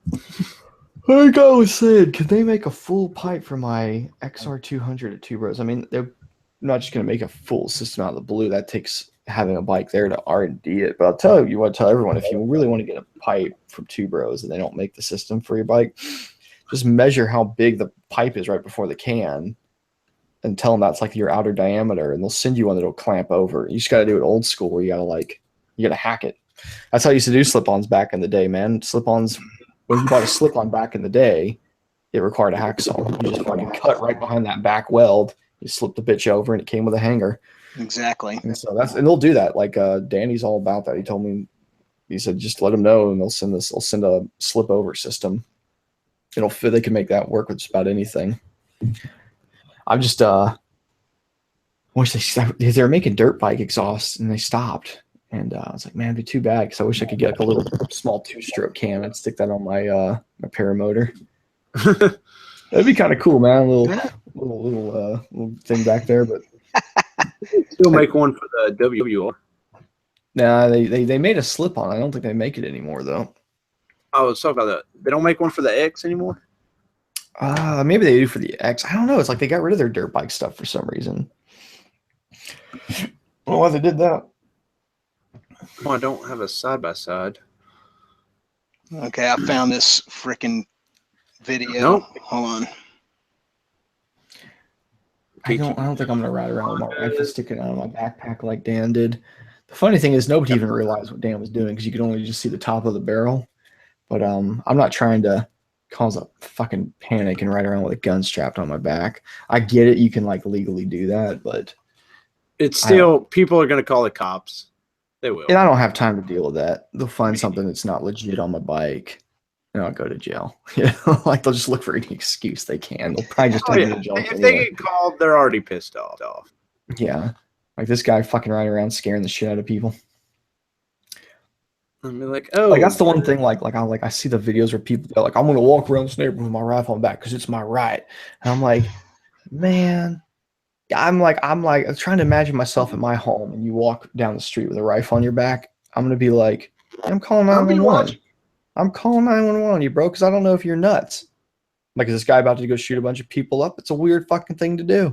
Like I was saying, could they make a full pipe for my XR200 at Two Bros? I mean, they're not just gonna make a full system out of the blue. That takes having a bike there to R&D it. But I'll tell everyone, if you really want to get a pipe from Two Bros and they don't make the system for your bike, just measure how big the pipe is right before the can and tell them that's like your outer diameter, and they'll send you one that'll clamp over. You just got to do it old school where you got to hack it. That's how I used to do slip-ons back in the day, man. Slip-ons, when you bought a slip-on back in the day, it required a hacksaw. You just fucking cut right behind that back weld. You slip the bitch over and it came with a hanger. Exactly. And so and they'll do that. Like Danny's all about that. He told me, he said, just let them know and they'll send a slip over system. They can make that work with just about anything. I'm just wish they were making dirt bike exhausts and they stopped. And I was like, man, it'd be too bad because I wish I could get like a little small 2-stroke can. I'd stick that on my my paramotor. That'd be kind of cool, man. A little thing back there, but still make one for the WR. Nah, they made a slip on. I don't think they make it anymore though. I was talking about that. They don't make one for the X anymore. Maybe they do for the X. I don't know. It's like they got rid of their dirt bike stuff for some reason. I don't know why they did that. Well, I don't have a side-by-side. Okay, I found this freaking video. Nope. Hold on. I don't think I'm gonna ride around with my rifle sticking out of my backpack like Dan did. The funny thing is nobody even realized what Dan was doing because you could only just see the top of the barrel. But I'm not trying to cause a fucking panic and ride around with a gun strapped on my back. I get it, you can like legally do that, but it's still people are gonna call the cops. They will. And I don't have time to deal with that. They'll find something that's not legit on my bike. And I'll go to jail. Yeah, like they'll just look for any excuse they can. They'll probably just take me to jail. If they get called, they're already pissed off. Yeah, like this guy fucking riding around scaring the shit out of people. I mean, like, oh, like that's the one thing. Like I see the videos where people go like, I'm gonna walk around this neighborhood with my rifle on my back because it's my right. And I'm like, man, I'm trying to imagine myself at my home and you walk down the street with a rifle on your back. I'm gonna be like, I'm calling 911. I'm calling 911 on you, bro, because I don't know if you're nuts. Like, is this guy about to go shoot a bunch of people up? It's a weird fucking thing to do.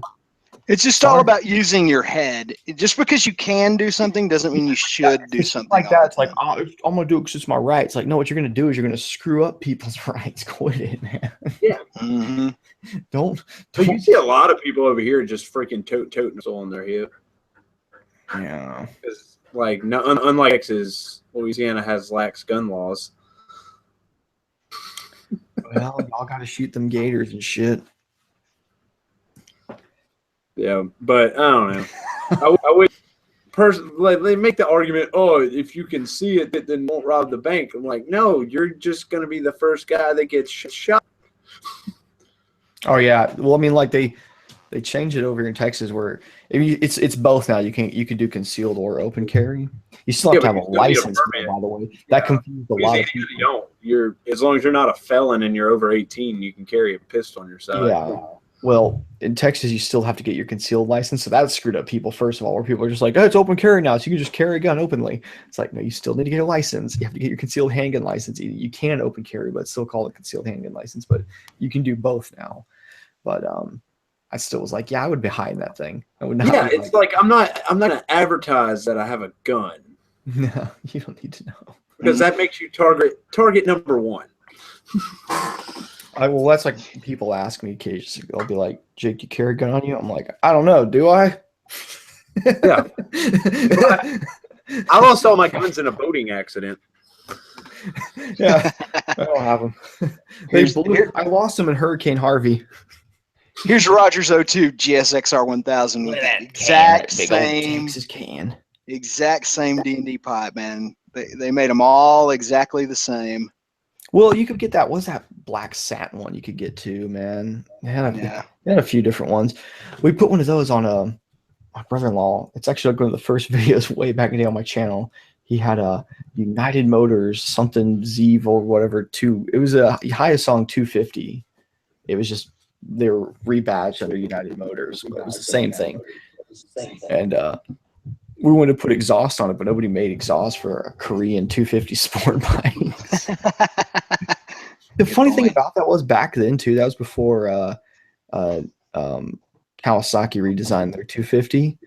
It's just all about using your head. Just because you can do something doesn't mean you should do something like that. It's like, oh, I'm gonna do it because it's my right. It's like, no, what you're gonna do is you're gonna screw up people's rights. Quit it, man. Yeah. Mm-hmm. Don't. But you see a lot of people over here just freaking toting on their hip. Yeah. Like, unlike Texas, Louisiana has lax gun laws. Well, y'all got to shoot them gators and shit. Yeah, but I don't know. I would personally, like, they make the argument, oh, if you can see it, then won't rob the bank. I'm like, no, you're just going to be the first guy that gets shot. Oh, yeah. Well, I mean, like, they changed it over here in Texas where it's both now. You can do concealed or open carry. You still have to have a license, by the way. That confused a lot of people. You don't. As long as you're not a felon and you're over 18, you can carry a pistol on your side. Yeah. Well, in Texas, you still have to get your concealed license. So that screwed up people, first of all, where people are just like, oh, it's open carry now, so you can just carry a gun openly. It's like, no, you still need to get a license. You have to get your concealed handgun license. You can open carry, but still call it concealed handgun license. But you can do both now. But I still was like, yeah, I would be hiding that thing. I would not. Yeah, it's like I'm not gonna advertise that I have a gun. No, you don't need to know. Because that makes you target number one. Well, that's like people ask me occasionally. They'll be like, Jake, you carry a gun on you? I'm like, I don't know. Do I? Yeah. I lost all my guns in a boating accident. Yeah, I don't have them. I lost them in Hurricane Harvey. Here's Roger's 02 GSXR 1000 with the exact same D&D pipe, man. They made them all exactly the same. Well, you could get that. What's that black satin one you could get too, man? They had a few different ones. We put one of those on my brother-in-law. It's actually one of the first videos way back in the day on my channel. He had a United Motors something Zeev or whatever it was a Hyosung 250. It was just they were rebadged under United Motors, but it was the same thing. And we wanted to put exhaust on it, but nobody made exhaust for a Korean 250 sport bike. The funny thing about that was back then too. That was before Kawasaki redesigned their 250.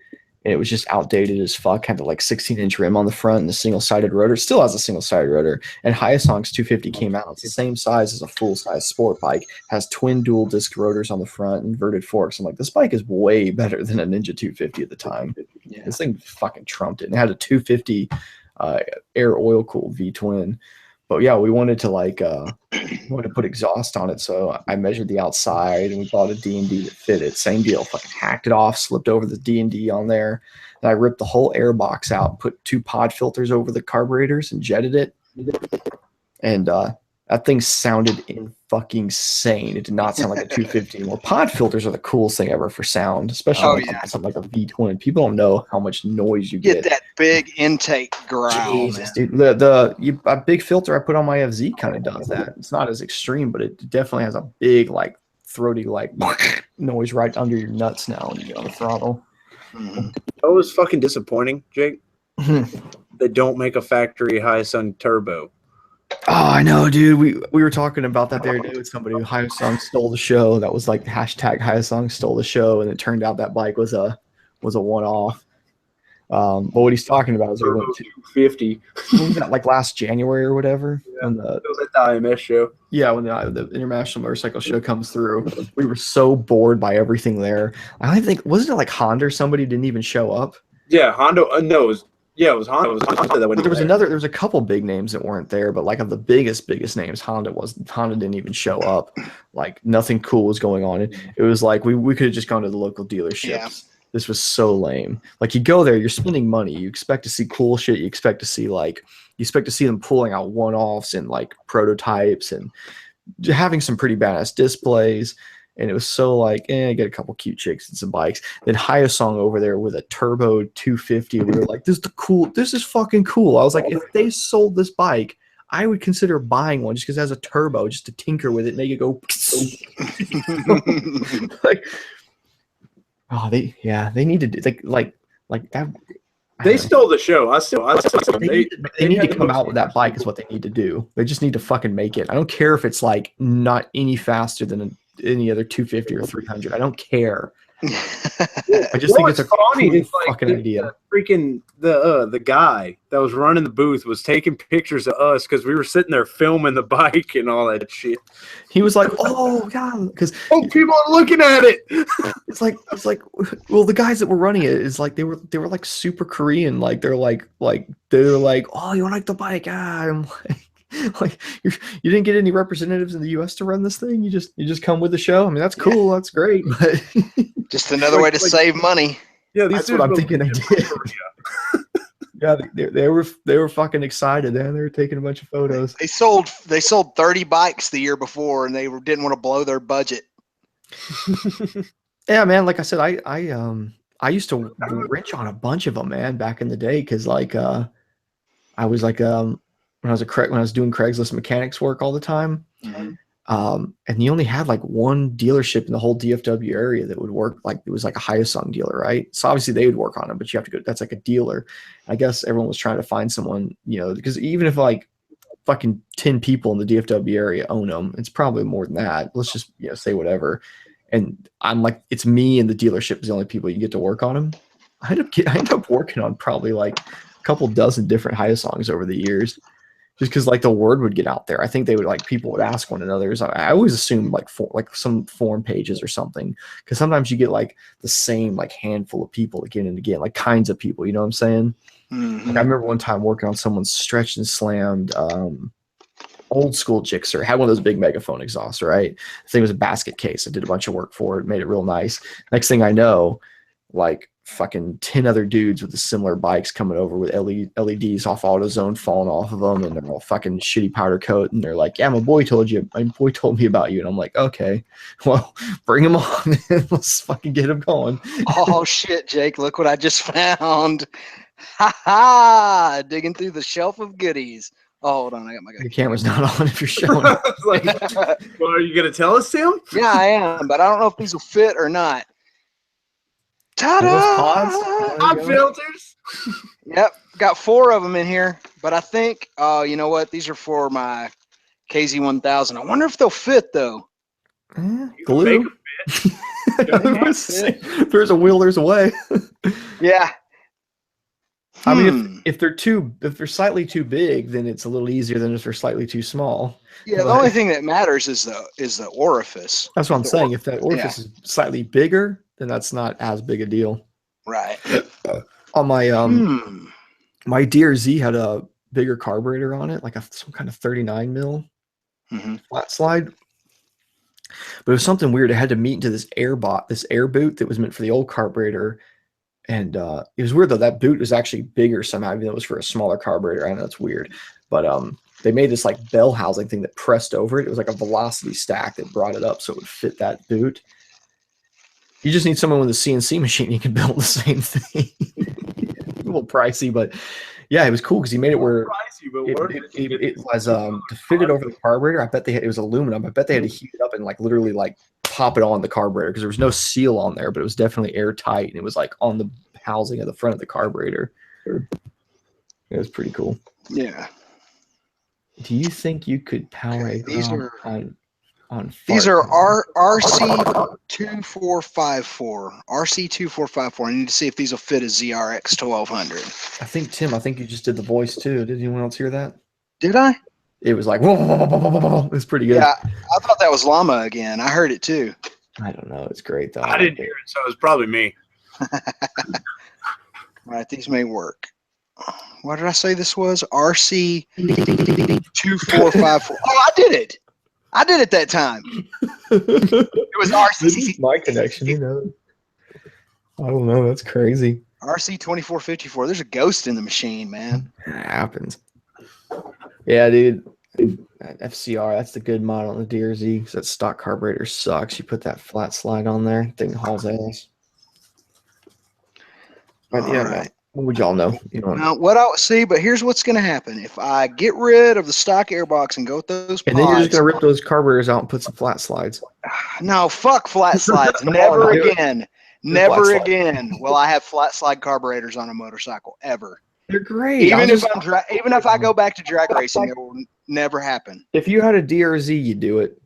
And it was just outdated as fuck. Had the like 16-inch rim on the front and the single-sided rotor. It still has a single-sided rotor. And Hyosung's 250 came out. It's the same size as a full-size sport bike. Has twin dual-disc rotors on the front, inverted forks. I'm like, this bike is way better than a Ninja 250 at the time. Yeah. This thing fucking trumped it. And it had a 250 air oil-cooled V-twin. But yeah, we wanted to put exhaust on it, so I measured the outside and we bought a D&D that fit it. Same deal, fucking hacked it off, slipped over the D&D on there. Then I ripped the whole air box out, put 2 pod filters over the carburetors and jetted it. And that thing sounded fucking insane. It did not sound like a 250 anymore. Pod filters are the coolest thing ever for sound, especially something like a V-twin. People don't know how much noise you get. Get that big intake growl. Jesus, dude. A big filter I put on my FZ kind of does that. It's not as extreme, but it definitely has a big, like, throaty, like, noise right under your nuts now when you get on the throttle. That was fucking disappointing, Jake. They don't make a factory Hyosung turbo. Oh, I know, dude. We were talking about that the other day with somebody. Hyosung stole the show. That was like hashtag Hyosung stole the show, and it turned out that bike was a one-off. But what he's talking about is we went to 250. What was that, like last January or whatever? Yeah, it was at the IMS show. Yeah, when the International Motorcycle Show comes through, we were so bored by everything there. I don't even think, wasn't it like Honda or somebody didn't even show up? Yeah, Honda. No, it was Honda. It was Honda that went. But there was a couple big names that weren't there, but like of the biggest names, Honda didn't even show up. Like nothing cool was going on. It was like we could have just gone to the local dealerships. Yeah. This was so lame. Like you go there, you're spending money. You expect to see cool shit. You expect to see them pulling out one-offs and like prototypes and having some pretty badass displays. And it was so like, get a couple cute chicks and some bikes. Then Hyosung over there with a turbo 250. We were like, this is fucking cool. I was like, if they sold this bike, I would consider buying one just because it has a turbo, just to tinker with it, make it go. Like, oh, they need to do like that. They stole the show. They need to come out with that bike is what they need to do. They just need to fucking make it. I don't care if it's like not any faster than any other 250 or 300. I don't care. I just think it's a funny fucking idea. Freaking the guy that was running the booth was taking pictures of us because we were sitting there filming the bike and all that shit. He was like, "Oh god," because people are looking at it. It's like, well, the guys that were running it is like they were like super Korean. Like they're like, "Oh, you like the bike?" I'm like you didn't get any representatives in the U.S. to run this thing. You just come with the show. I mean, that's cool. That's great. But just another way to save money. Yeah, that's what I'm thinking they did. Yeah, they were fucking excited, man. They were taking a bunch of photos. They sold 30 bikes the year before, and they didn't want to blow their budget. Yeah, man. Like I said, I used to wrench on a bunch of them, man, back in the day, because like I was like when I was doing Craigslist mechanics work all the time. Mm-hmm. And you only had like one dealership in the whole DFW area that would work. Like it was like a Hyosung dealer, right? So obviously they would work on it, but you have to go. That's like a dealer. I guess everyone was trying to find someone, because even if like fucking 10 people in the DFW area own them, it's probably more than that. Let's just say whatever. And I'm like, it's me and the dealership is the only people you get to work on them. I ended up working on probably like a couple dozen different Hyosungs over the years. Just because like the word would get out there. I think they would like people would ask one another. I always assumed like some forum pages or something, because sometimes you get like the same like handful of people again and again, like kinds of people. You know what I'm saying? Mm-hmm. Like I remember one time working on someone's stretched and slammed old school Gixxer. It had one of those big megaphone exhausts, right? The thing was a basket case. I did a bunch of work for it, made it real nice. Next thing I know, like fucking 10 other dudes with the similar bikes coming over with LEDs off AutoZone falling off of them, and they're all fucking shitty powder coat, and they're like, "Yeah, my boy told me about you," and I'm like, "Okay, well, bring him on and let's fucking get him going." Oh shit, Jake! Look what I just found! Ha ha! Digging through the shelf of goodies. Oh, hold on, I got my guy. The camera's not on if you're showing. Like, well, are you gonna tell us, Tim? Yeah, I am, but I don't know if these will fit or not. Ta-da! Filters. Yep, got 4 of them in here, but I think, you know what? These are for my KZ1000. I wonder if they'll fit though. Glue. There's a will, there's a way. Yeah. I mean, if they're slightly too big, then it's a little easier than if they're slightly too small. Yeah, the only thing that matters is the orifice. That's what I'm saying. If that orifice is slightly bigger, then that's not as big a deal. Right. On my my DRZ had a bigger carburetor on it, like some kind of 39 mil flat slide. But it was something weird. It had to meet into this air boot that was meant for the old carburetor. And it was weird though. That boot was actually bigger somehow, even though it was for a smaller carburetor. I know that's weird, but they made this like bell housing thing that pressed over it. It was like a velocity stack that brought it up so it would fit that boot. You just need someone with a CNC machine. You can build the same thing. A little pricey, but yeah, it was cool because he made it where it was to fit it over the carburetor. I bet it was aluminum. I bet they had to heat it up and like literally like pop it on the carburetor because there was no seal on there, but it was definitely airtight and it was like on the housing at the front of the carburetor. It was pretty cool. Yeah. Do you think you could power a ground? on these are RC2454. RC2454. I need to see if these will fit a ZRX 1200. I think, Tim, I think you just did the voice too. Did anyone else hear that? Did I? It was like, whoa, whoa, whoa, whoa, whoa, whoa. It was pretty good. Yeah, I thought that was Llama again. I heard it too. I don't know. It's great though. I didn't hear it, so it was probably me. All right, these may work. What did I say this was? RC2454. Oh, I did it. I did it that time. It was RC. My connection, you know. I don't know. That's crazy. RC2454. There's a ghost in the machine, man. It happens. Yeah, dude. That FCR, that's the good model on the DRZ because that stock carburetor sucks. You put that flat slide on there, thing hauls ass. But yeah, right. What would y'all know? You know. Now, what I see, but here's what's going to happen. If I get rid of the stock airbox and go with those pods, and then you're just going to rip those carburetors out and put some flat slides. No, fuck flat slides. Never again. Never again will I have flat slide carburetors on a motorcycle ever. They're great. Even if I go back to drag racing, it will never happen. If you had a DRZ, you do it.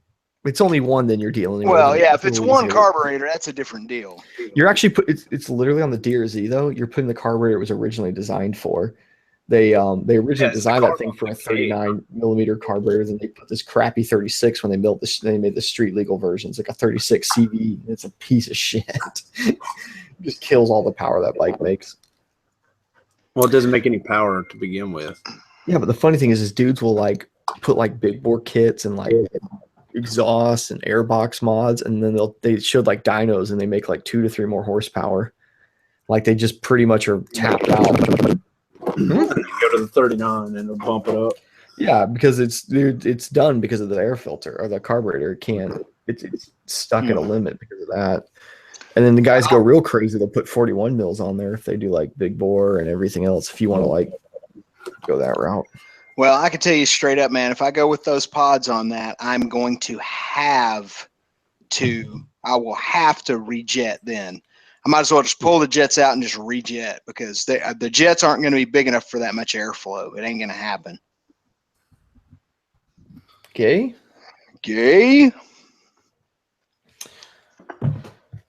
It's only one, then you're dealing. Well, yeah, if it's one carburetor, that's a different deal. You're actually it's literally on the DRZ though. You're putting the carburetor it was originally designed for. They originally designed that thing for a 39 millimeter carburetor, and they put this crappy 36 when they built this. They made the street legal version. It's like a 36 CV. It's a piece of shit. It just kills all the power that bike makes. Well, it doesn't make any power to begin with. Yeah, but the funny thing is dudes will like put like big bore kits and like exhaust and airbox mods, and then they showed like dynos and they make like 2 to 3 more horsepower. Like they just pretty much are tapped out. You go to the 39 and they'll bump it up. Yeah, because it's done because of the air filter or the carburetor. It can't. It's stuck at a limit because of that. And then the guys go real crazy. They'll put 41 mils on there if they do like big bore and everything else. If you want to like go that route. Well, I can tell you straight up, man, if I go with those pods on that, I'm going to have to rejet then. I might as well just pull the jets out and just rejet because the jets aren't going to be big enough for that much airflow. It ain't going to happen. Okay.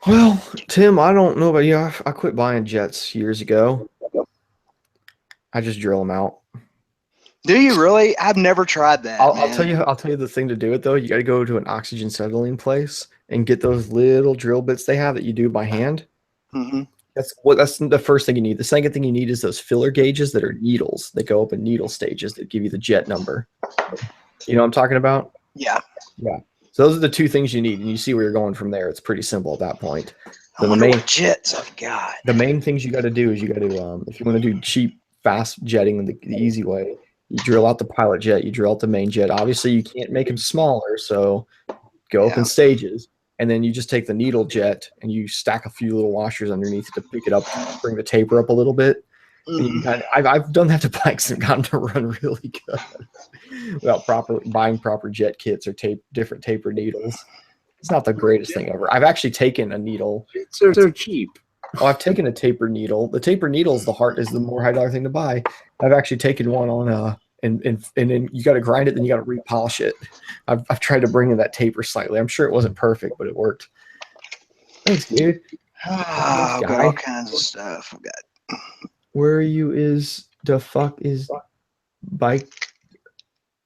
Well, Tim, I don't know about you. I quit buying jets years ago. I just drill them out. Do you really? I've never tried that. I'll tell you the thing to do it though. You got to go to an oxygen settling place and get those little drill bits they have that you do by hand. Mm-hmm. That's the first thing you need. The second thing you need is those filler gauges that are needles. They go up in needle stages that give you the jet number. You know what I'm talking about? Yeah. Yeah. So those are the 2 things you need, and you see where you're going from there. It's pretty simple at that point. So I wonder what jets I've got. The main things you got to do is you got to, if you want to do cheap, fast jetting the easy way, you drill out the pilot jet, you drill out the main jet. Obviously, you can't make them smaller, so go up in stages. And then you just take the needle jet and you stack a few little washers underneath it to pick it up, bring the taper up a little bit. Mm-hmm. I've done that to bikes and gotten to run really good without buying proper jet kits or different taper needles. It's not the greatest thing ever. I've actually taken a needle. They're cheap. Oh, I've taken a taper needle. The taper needle is the more high dollar thing to buy. I've actually taken one on and then you got to grind it, then you got to repolish it. I've tried to bring in that taper slightly. I'm sure it wasn't perfect, but it worked. Thanks, dude. I've got all kinds of stuff. I've got. Where you is the fuck is bike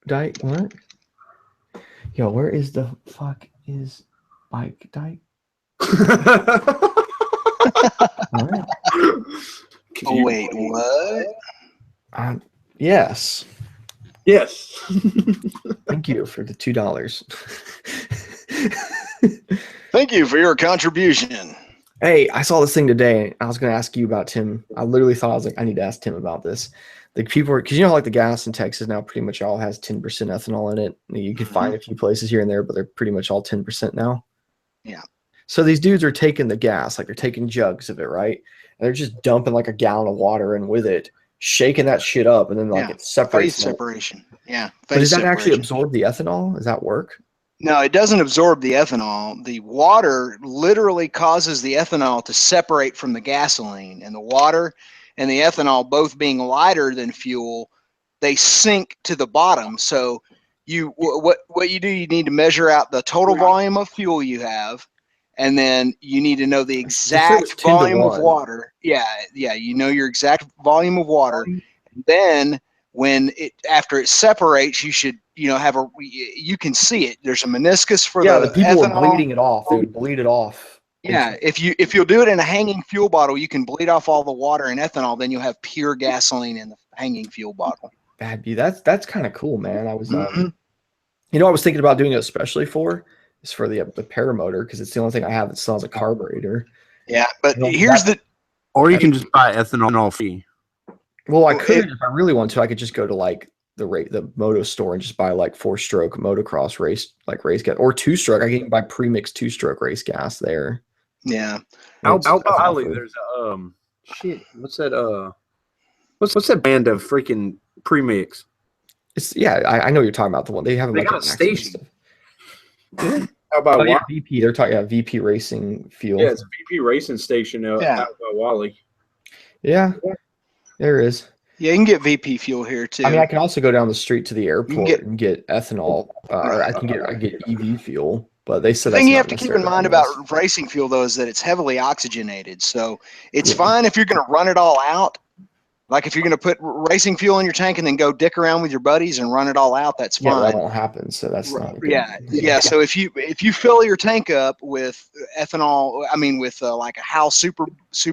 dyke? What? Yo, where is the fuck is bike dyke? What? Oh, wait, what? Yes. Yes. Thank you for the $2. Thank you for your contribution. Hey, I saw this thing today. I was going to ask you about Tim. I literally thought, I was like, I need to ask Tim about this. The people, because you know, like the gas in Texas now pretty much all has 10% ethanol in it. You can find a few places here and there, but they're pretty much all 10% now. Yeah. So these dudes are taking the gas, like they're taking jugs of it, right? And they're just dumping like a gallon of water in with it, shaking that shit up, and then like it separates. Phase separation. Yeah. But does that actually absorb the ethanol? Does that work? No, it doesn't absorb the ethanol. The water literally causes the ethanol to separate from the gasoline, and the water and the ethanol both being lighter than fuel, they sink to the bottom. So what you do, you need to measure out the total volume of fuel you have, and then you need to know the exact volume of water. Yeah, you know your exact volume of water. And then after it separates, you should you can see it. There's a meniscus for the people ethanol. are bleeding it off. They would bleed it off. Yeah, if you'll do it in a hanging fuel bottle, you can bleed off all the water and ethanol. Then you'll have pure gasoline in the hanging fuel bottle. That's kind of cool, man. I was I was thinking about doing it especially for the paramotor, because it's the only thing I have that still has a carburetor. Yeah, but or you can just buy ethanol free. Well, I could if I really want to. I could just go to like the moto store and just buy like 4-stroke motocross race gas, or 2-stroke. I can buy premixed 2-stroke race gas there. Yeah. Out Valley, there's shit. What's that? What's that brand of freaking premix? I know what you're talking about. The one they have. They got a station. How about VP? They're talking about VP Racing Fuel. Yeah, it's a VP Racing Station out by Wally. Yeah, there is. Yeah, you can get VP fuel here too. I mean, I can also go down the street to the airport and get ethanol, or I can get EV fuel. But they said the thing you have to keep in mind about racing fuel though is that it's heavily oxygenated, so it's fine if you're going to run it all out. Like if you're going to put racing fuel in your tank and then go dick around with your buddies and run it all out, that's fine. Yeah, that won't happen. So that's not good. Yeah. So if you fill your tank up with ethanol, I mean with like a Hal Super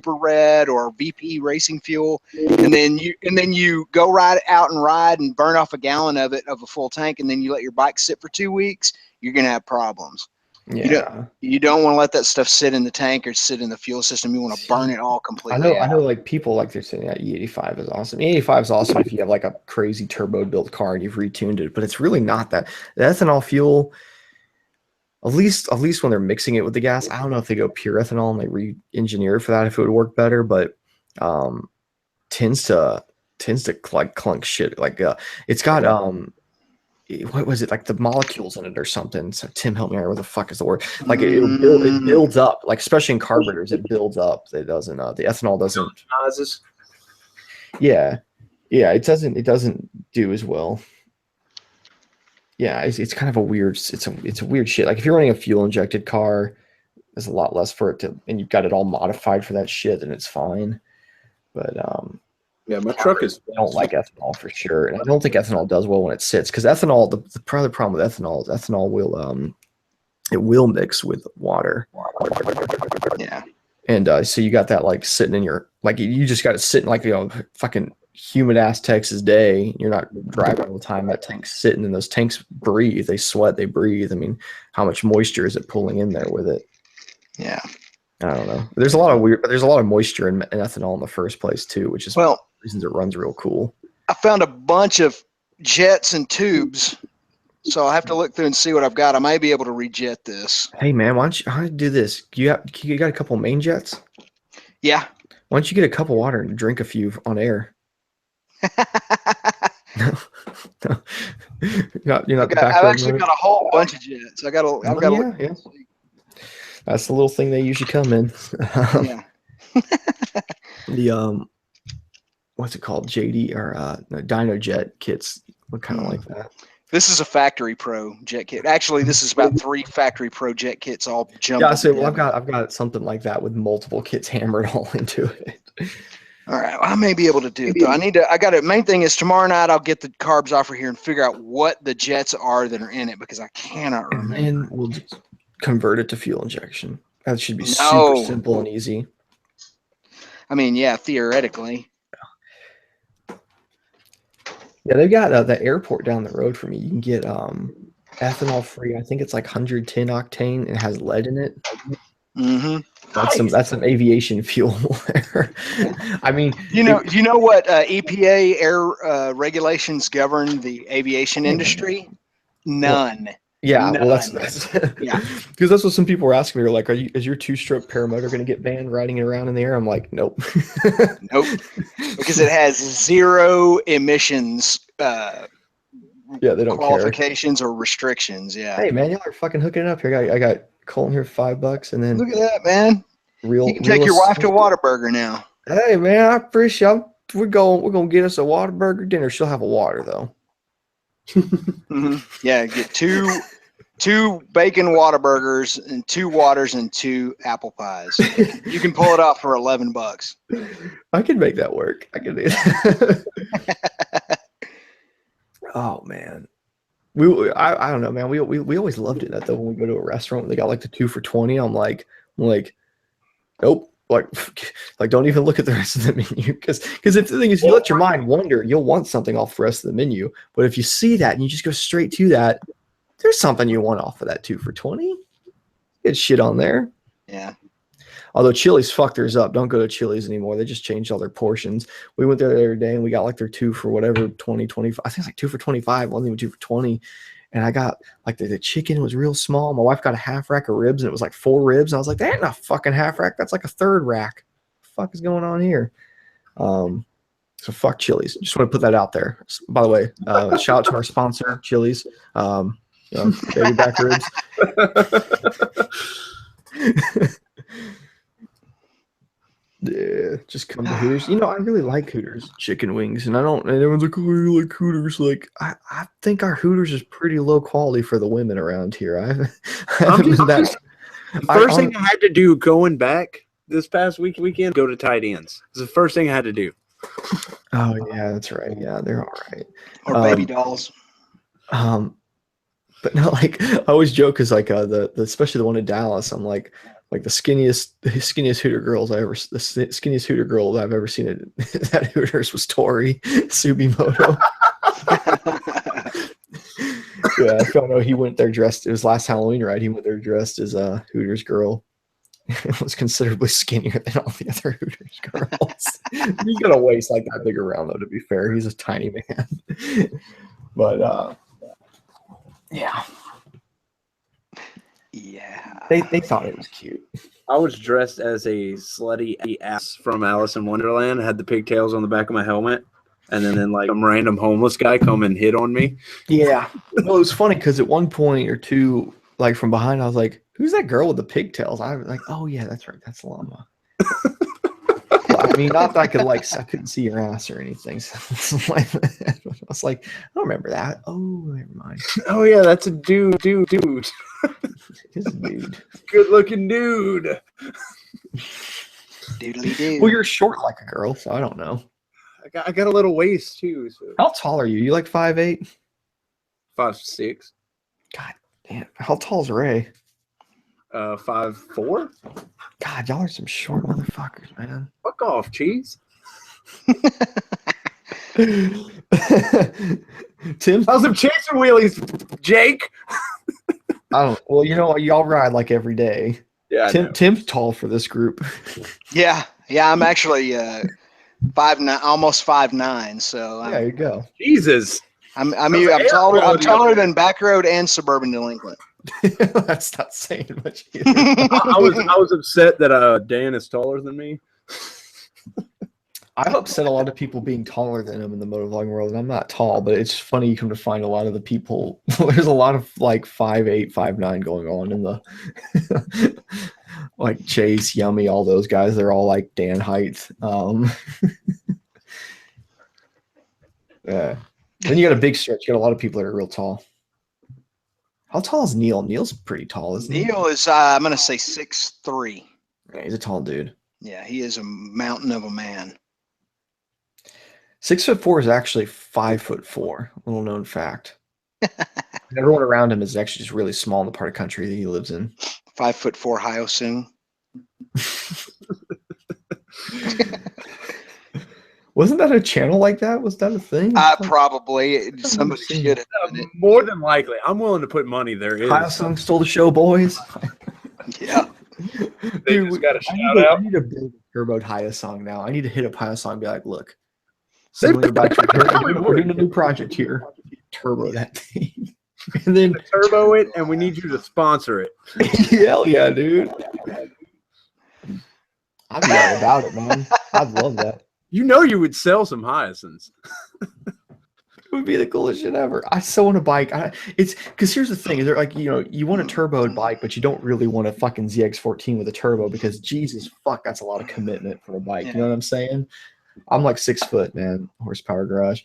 Red or VP racing fuel, and then you go ride and burn off a gallon of it of a full tank, and then you let your bike sit for 2 weeks, you're going to have problems. Yeah. You don't want to let that stuff sit in the tank or sit in the fuel system. You want to burn it all completely. I know like people like they're saying that E85 is awesome. E85 is awesome if you have like a crazy turbo built car and you've retuned it, but it's really not that. The ethanol fuel, at least when they're mixing it with the gas, I don't know if they go pure ethanol and they re-engineer for that if it would work better, but tends to like clunk shit. Like it's got what was it, like the molecules in it or something? So Tim, help me out. What the fuck is the word? Like it builds up, like especially in carburetors, it builds up. It doesn't. The ethanol doesn't. Yeah, it doesn't do as well. Yeah, it's kind of a weird. It's a weird shit. Like if you're running a fuel injected car, there's a lot less for it to, and you've got it all modified for that shit, then it's fine. But yeah, my truck is. I don't like ethanol for sure, and I don't think ethanol does well when it sits, because ethanol. The other problem with ethanol is ethanol will mix with water. Yeah, and so you got that like sitting in your you just got it sitting like fucking humid ass Texas day. You're not driving all the time. That tank's sitting, and those tanks breathe. They sweat. They breathe. I mean, how much moisture is it pulling in there with it? Yeah. I don't know. There's a lot of moisture in ethanol in the first place too, which is reasons it runs real cool. I found a bunch of jets and tubes, so I'll have to look through and see what I've got. I may be able to rejet this. Hey man, why don't you do this? You got a couple main jets? Yeah. Why don't you get a cup of water and drink a few on air? No. You're not I've actually got a whole bunch of jets. I've got to yeah. That's the little thing they usually come in. Yeah. The what's it called? JD or Dyno Jet kits look kind of like that. This is a Factory Pro jet kit. Actually, this is about 3 Factory Pro jet kits all jumbled. Yeah, I say, well, I've got something like that with multiple kits hammered all into it. All right, well, I may be able to do it though. I got it. Main thing is tomorrow night I'll get the carbs offer here and figure out what the jets are that are in it, because I cannot remember. And we'll just convert it to fuel injection. That should be super simple and easy. I mean, yeah, theoretically. Yeah, they've got the airport down the road from me. You can get ethanol free. I think it's like 110 octane. It has lead in it. Mm-hmm. That's some aviation fuel there. I mean, you know what EPA air regulations govern the aviation industry? None. Yeah, None. Well, that's yeah, because that's what some people were asking me. They're like, is your 2-stroke paramotor going to get banned riding it around in the air? I'm like, nope. Nope, because it has 0 emissions. Yeah, they don't qualifications or restrictions. Yeah. Hey man, y'all are fucking hooking it up here. I got Colton here $5, and then look at that, man. You can take your wife to Whataburger now. Hey man, I appreciate it. We're gonna get us a Whataburger dinner. She'll have a water though. Mm-hmm. Yeah, get two bacon Whataburgers and 2 waters and 2 apple pies. You can pull it off for $11. I can make that work. I can do that. Oh man. I don't know, man. We always loved it that though when we go to a restaurant, they got like the 2 for $20. I'm like, nope. Like don't even look at the rest of the menu because if the thing is you let your mind wander, you'll want something off the rest of the menu. But if you see that and you just go straight to that, there's something you want off of that 2 for $20. Get shit on there. Yeah. Although Chili's fucked theirs up. Don't go to Chili's anymore. They just changed all their portions. We went there the other day and we got like their 2 for whatever, 20, 25. I think it's like 2 for 25. Wasn't even 2 for 20. And I got like the chicken was real small. My wife got a half rack of ribs and it was like 4 ribs. And I was like, that ain't a fucking half rack. That's like a 3rd rack. What the fuck is going on here? So fuck Chili's. Just want to put that out there. By the way, shout out to our sponsor, Chili's. Baby back ribs. Yeah, just come to Hooters. You know, I really like Hooters chicken wings, and everyone's like, oh, you like Hooters? Like, I think our Hooters is pretty low quality for the women around here. First thing I had to do going back this past weekend, go to Tight Ends. It's the first thing I had to do. Oh yeah, that's right. Yeah, they're all right. Or baby dolls. But no, like I always joke because like especially the one in Dallas, I'm like the skinniest Hooter girls the skinniest Hooter girl I've ever seen at Hooters was Tori Supermoto. Yeah, I don't know. He went there dressed. It was last Halloween, right? He went there dressed as a Hooters girl. It was considerably skinnier than all the other Hooters girls. He's got a waist like that big around though. To be fair, he's a tiny man. But yeah. Yeah. They thought it was cute. I was dressed as a slutty ass from Alice in Wonderland. I had the pigtails on the back of my helmet. And then like some random homeless guy come and hit on me. Yeah. Well, it was funny because at one point or two, like from behind, I was like, who's that girl with the pigtails? I was like, oh yeah, that's right. That's Llama. I mean, not that I couldn't see your ass or anything. So I was like, I don't remember that. Oh, never mind. Oh yeah, that's a dude. He's a dude. Good looking dude. Doodly doo. Well, you're short like a girl, so I don't know. I got a little waist too. So. How tall are you? You like 5'8"? 5'6". God damn. How tall is Ray? 5'4". God, y'all are some short motherfuckers, man. Fuck off, cheese. Tim, how's some chaser wheelies, Jake? Well, you know, y'all ride like every day. Yeah. Tim's tall for this group. Yeah, I'm actually 5'9", almost 5'9". So there you go. Jesus. I'm taller than Backroad and Suburban Delinquent. That's not saying much either. I was upset that Dan is taller than me. I've upset a lot of people being taller than him in the motovlogging world, and I'm not tall, but it's funny you come to find a lot of the people. There's a lot of like 5'8", 5'9" going on in the like Chase, Yummy, all those guys. They're all like Dan height. Yeah. Then you got a big stretch. You got a lot of people that are real tall. How tall is Neil? Neil's pretty tall, isn't he? Neil is, I'm going to say 6'3". Yeah, he's a tall dude. Yeah, he is a mountain of a man. 6'4" is actually 5'4". Little known fact. Everyone around him is actually just really small in the part of country that he lives in. 5'4" Hyosung. Wasn't that a channel like that? Was that a thing? Probably. Somebody should have done it. More than likely. I'm willing to put money there. Hyosung stole the show, boys. Yeah. They just got a shout out. I need to build a turboed Hyosung now. I need to hit up Hyosung and be like, look, They we're doing a new project here. Turbo that thing. And then turbo it, and we need you to sponsor it. Hell yeah, dude. I'd be all about it, man. I'd love that. You know you would sell some Hyacinths. It would be the coolest shit ever. I so want a bike. It's because here's the thing: they're like, you know, you want a turboed bike, but you don't really want a fucking ZX14 with a turbo because Jesus fuck, that's a lot of commitment for a bike. Yeah. You know what I'm saying? I'm like 6 foot, man, horsepower garage.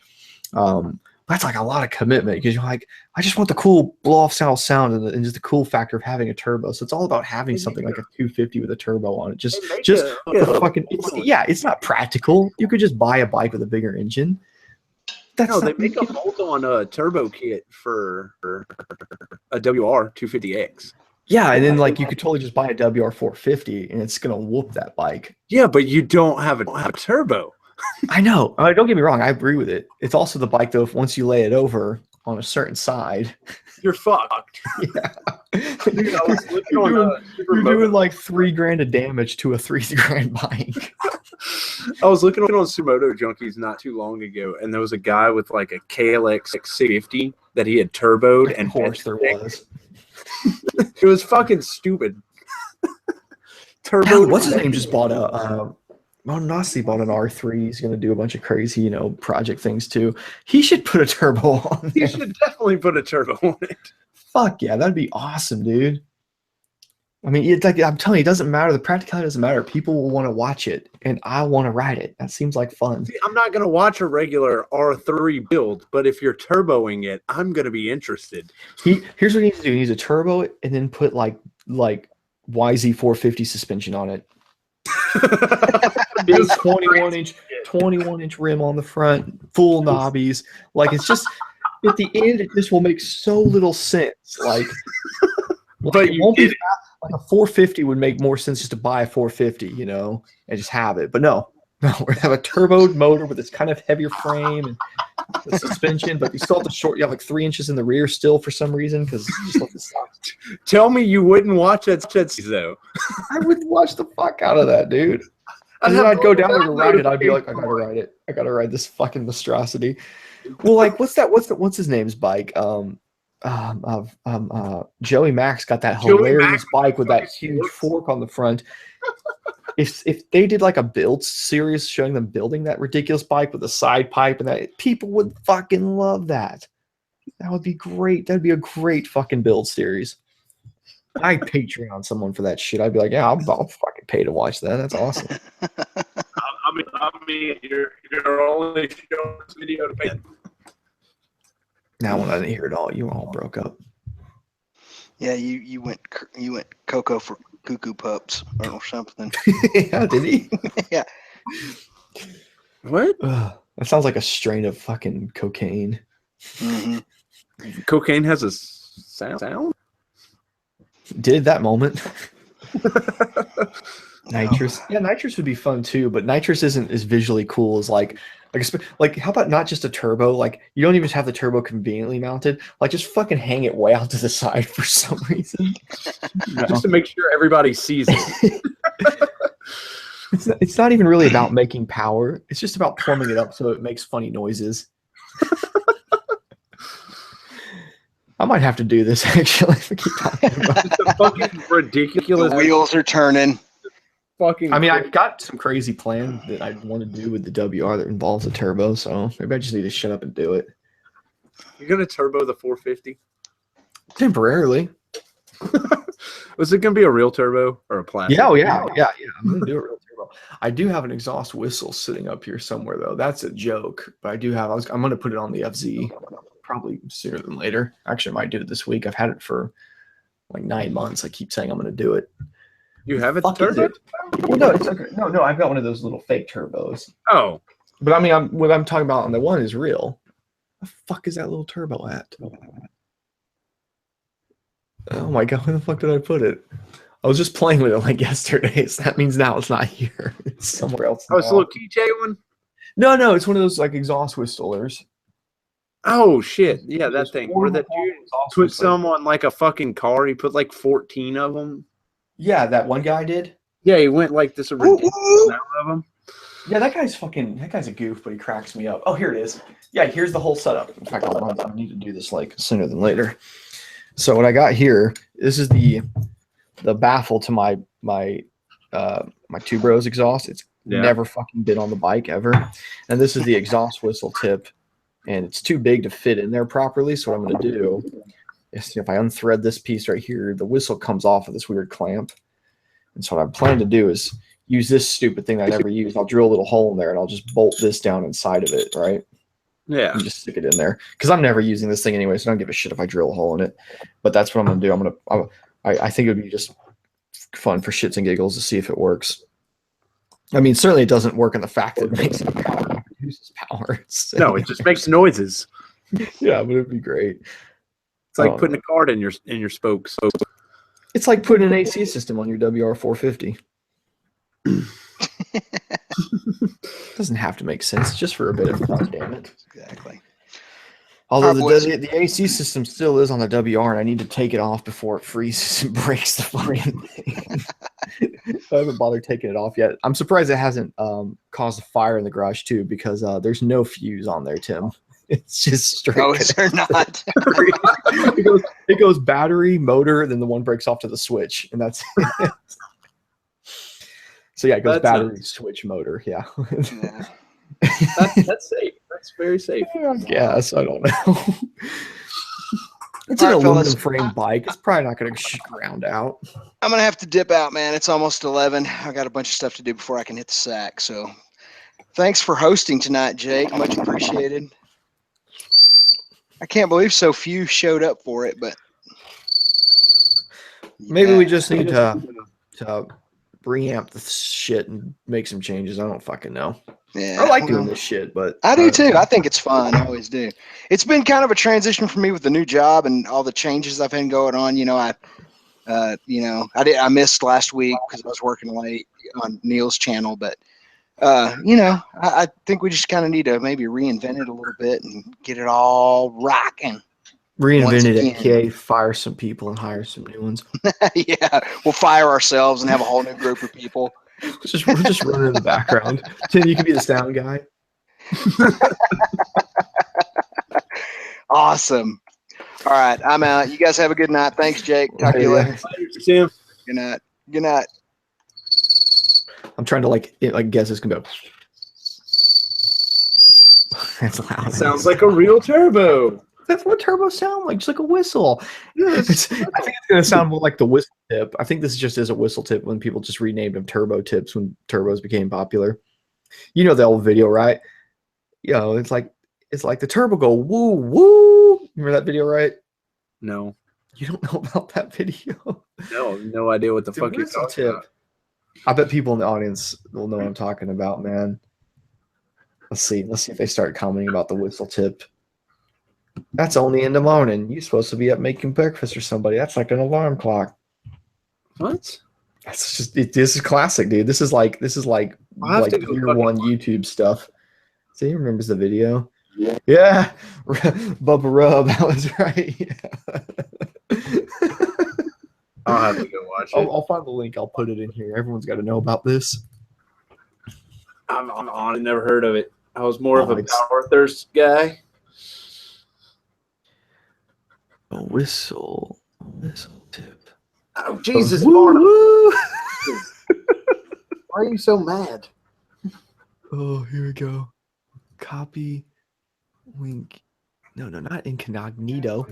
But That's like a lot of commitment because you're like, I just want the cool blow off sound and just the cool factor of having a turbo. So it's all about having something like a 250 with a turbo on it. Just fucking, it's not practical. You could just buy a bike with a bigger engine. They make a bolt-on turbo kit for a WR 250X. Yeah, and then like you could totally just buy a WR 450 and it's gonna whoop that bike. Yeah, but you don't have a turbo. I know. Don't get me wrong. I agree with it. It's also the bike though. If once you lay it over on a certain side, you're fucked. Yeah, dude, you're doing like $3,000 of damage to a $3,000 bike. I was looking on Supermoto Junkies not too long ago, and there was a guy with like a KLX 650 that he had turboed, and of course there was. It was fucking stupid. Turbo. What's his name? Just bought a. Nasi bought an R3. He's going to do a bunch of crazy, project things too. He should put a turbo on there. He should definitely put a turbo on it. Fuck yeah, that'd be awesome, dude. I mean, it's like I'm telling you, it doesn't matter. The practicality doesn't matter. People will want to watch it, and I want to ride it. That seems like fun. See, I'm not going to watch a regular R3 build, but if you're turboing it, I'm going to be interested. Here's what he needs to do. He needs a turbo it and then put like YZ450 suspension on it. Big 21-inch rim on the front, full knobbies. Like it's just at the end, it just will make so little sense. But it won't be like a 450 would make more sense just to buy a 450, and just have it. But no, we're gonna have a turboed motor with this kind of heavier frame and the suspension, but you still have you have like 3 inches in the rear still for some reason because just like this. Tell me you wouldn't watch that though. I would watch the fuck out of that, dude. And then I'd go down there to ride it. I'd be like, I gotta ride it. I gotta ride this fucking monstrosity. Well, like, what's his name's bike? Joey Max got that hilarious bike with that huge fork on the front. If they did like a build series showing them building that ridiculous bike with a side pipe and that, people would fucking love that. That would be great. That'd be a great fucking build series. I'd Patreon someone for that shit. I'd be like, yeah, I'll fucking pay to watch that. That's awesome. I mean, you're only showing this video to pay. Now when I didn't hear it all, you all broke up. Yeah, you went Coco for cuckoo pups or something. Yeah, did he? Yeah. What? That sounds like a strain of fucking cocaine. Mm-hmm. Cocaine has a sound? Did that moment. Nitrous. Yeah, nitrous would be fun too, but nitrous isn't as visually cool as like how about not just a turbo? Like you don't even have the turbo conveniently mounted. Like just fucking hang it way out to the side for some reason. Just to make sure everybody sees it. It's not even really about making power. It's just about plumbing it up so it makes funny noises. I might have to do this actually if we keep talking about it. The fucking ridiculous. The wheels are turning. I mean, I've got some crazy plan that I want to do with the WR that involves a turbo, so maybe I just need to shut up and do it. You're gonna turbo the 450? Temporarily. Was it gonna be a real turbo or a plastic? Yeah, yeah. I'm gonna do a real turbo. I do have an exhaust whistle sitting up here somewhere though. That's a joke, but I do have. I'm gonna put it on the FZ probably sooner than later. Actually, I might do it this week. I've had it for like 9 months. I keep saying I'm gonna do it. You have it turbo? Well, no, it's okay. No. I've got one of those little fake turbos. Oh, but I mean, what I'm talking about on the one is real. The fuck is that little turbo at? Oh my god, where the fuck did I put it? I was just playing with it like yesterday. So that means now it's not here. It's somewhere else. Oh, it's a little TJ one? No, it's one of those like exhaust whistlers. Oh shit! Yeah, that thing. Where that dude put some on like a fucking car. He put like 14 of them. Yeah, that one guy did. Yeah, he went like this a ridiculous amount of them. Yeah, that guy's a goof, but he cracks me up. Oh, here it is. Yeah, here's the whole setup. In fact, I need to do this like sooner than later. So what I got here, this is the baffle to my Two Bros exhaust. It's never fucking been on the bike ever. And this is the exhaust whistle tip, and it's too big to fit in there properly. So what I'm going to do is if I unthread this piece right here, the whistle comes off of this weird clamp. And so what I'm planning to do is use this stupid thing that I never used. I'll drill a little hole in there and I'll just bolt this down inside of it, right? Yeah. And just stick it in there. Because I'm never using this thing anyway, so I don't give a shit if I drill a hole in it. But that's what I'm going to do. I think it would be just fun for shits and giggles to see if it works. I mean, certainly it doesn't work in the fact that it makes power, it produces power. No, it just makes noises. Yeah, but it'd be great. It's like putting a card in your spokes. It's like putting an AC system on your WR450. Doesn't have to make sense, just for a bit of fun, damn it. Exactly. Although the AC system still is on the WR, and I need to take it off before it freezes and breaks the fucking thing. I haven't bothered taking it off yet. I'm surprised it hasn't caused a fire in the garage too, because there's no fuse on there, Tim. It's just straight. Oh, is there not? it goes battery, motor, then the one breaks off to the switch, and that's it. So yeah, it goes battery, switch, motor. Yeah. Yeah. That's safe. That's very safe. I guess. I don't know. It's an aluminum frame bike. It's probably not going to ground out. I'm going to have to dip out, man. It's almost 11. I got a bunch of stuff to do before I can hit the sack. So thanks for hosting tonight, Jake. Much appreciated. I can't believe so few showed up for it, but maybe we just need to reamp the shit and make some changes. I don't fucking know. Yeah, I like doing this shit, but I do too. I think it's fun. I always do. It's been kind of a transition for me with the new job and all the changes I've had going on. I missed last week because I was working late on Neil's channel, but I think we just kind of need to maybe reinvent it a little bit and get it all rocking. Reinvent it, aka fire some people and hire some new ones. Yeah, we'll fire ourselves and have a whole new group of people. We'll just run in the background. Tim, you can be the sound guy. Awesome. All right, I'm out. You guys have a good night. Thanks, Jake. Talk to you later. Tim. Good night. Good night. I'm trying to guess it's gonna go. That's loud. It sounds like a real turbo. That's what turbos sound like, just like a whistle. Yes. I think it's going to sound more like the whistle tip. I think this just is a whistle tip when people just renamed them turbo tips when turbos became popular. You know the old video, right? It's like the turbo go woo woo. Remember that video, right? No. You don't know about that video? No idea what the fuck you're talking about. I bet people in the audience will know what I'm talking about, man. Let's see if they start commenting about the whistle tip. That's only in the morning. You're supposed to be up making breakfast for somebody. That's like an alarm clock. What? That's just this is classic, dude. This is like year one YouTube stuff. So he remembers the video. Yeah. Bubba Rub. That was right. Yeah. I'll have to go watch it. I'll find the link. I'll put it in here. Everyone's got to know about this. I never heard of it. I was more of a power thirst guy. A whistle tip. Oh, Jesus, Why are you so mad? Oh, here we go. Copy link. No, not incognito.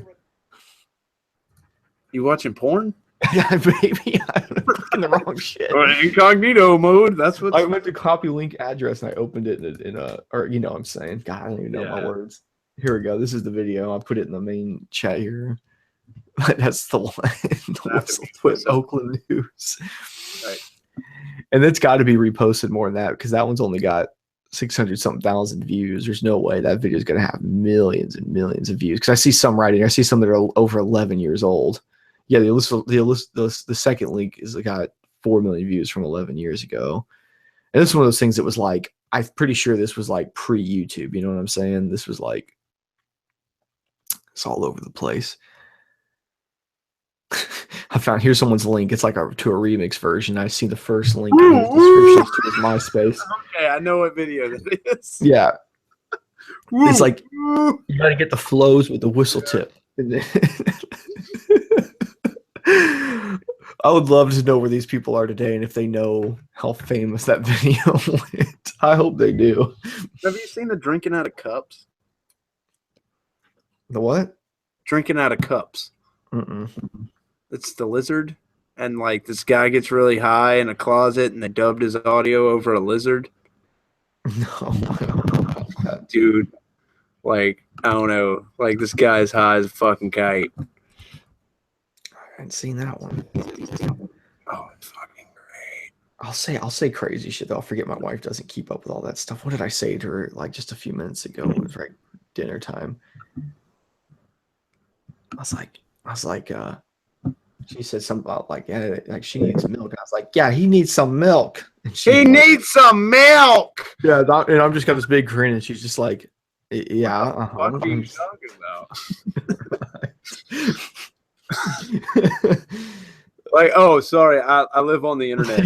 You watching porn? Yeah, baby. I'm looking the wrong shit. Incognito mode. That's what I went to copy link address and I opened it in a, or you know what I'm saying. God, I don't even know my words. Here we go. This is the video. I'll put it in the main chat here. That's the one. The whistle twist Oakland News. Right. And it's got to be reposted more than that because that one's only got 600-something thousand views. There's no way that video is going to have millions and millions of views because I see some writing. I see some that are over 11 years old. Yeah, the second link is got 4 million views from 11 years ago. And this is one of those things that was like, I'm pretty sure this was like pre-YouTube. You know what I'm saying? This was like, it's all over the place. I found here's someone's link. It's like to a remix version. I see the first link in the descriptions to his MySpace. Okay, I know what video that is. Yeah. It's like you gotta get the flows with the whistle tip. I would love to know where these people are today and if they know how famous that video went. I hope they do. Have you seen the drinking out of cups? The what? Drinking out of cups. Mm-mm. It's the lizard. And like this guy gets really high in a closet and they dubbed his audio over a lizard. No, I don't know about that. Dude. Like, I don't know. Like, this guy's high as a fucking kite. I haven't seen that one. Oh, it's fucking great. I'll say crazy shit though. I'll forget my wife doesn't keep up with all that stuff. What did I say to her like just a few minutes ago? It was like dinner time. I was like, she said something about like, yeah, like she needs milk. And I was like, yeah, he needs some milk. And He needs some milk. Yeah, and I'm just got this big grin, and she's just like, yeah. What are you talking about? Like, oh, sorry, I live on the internet.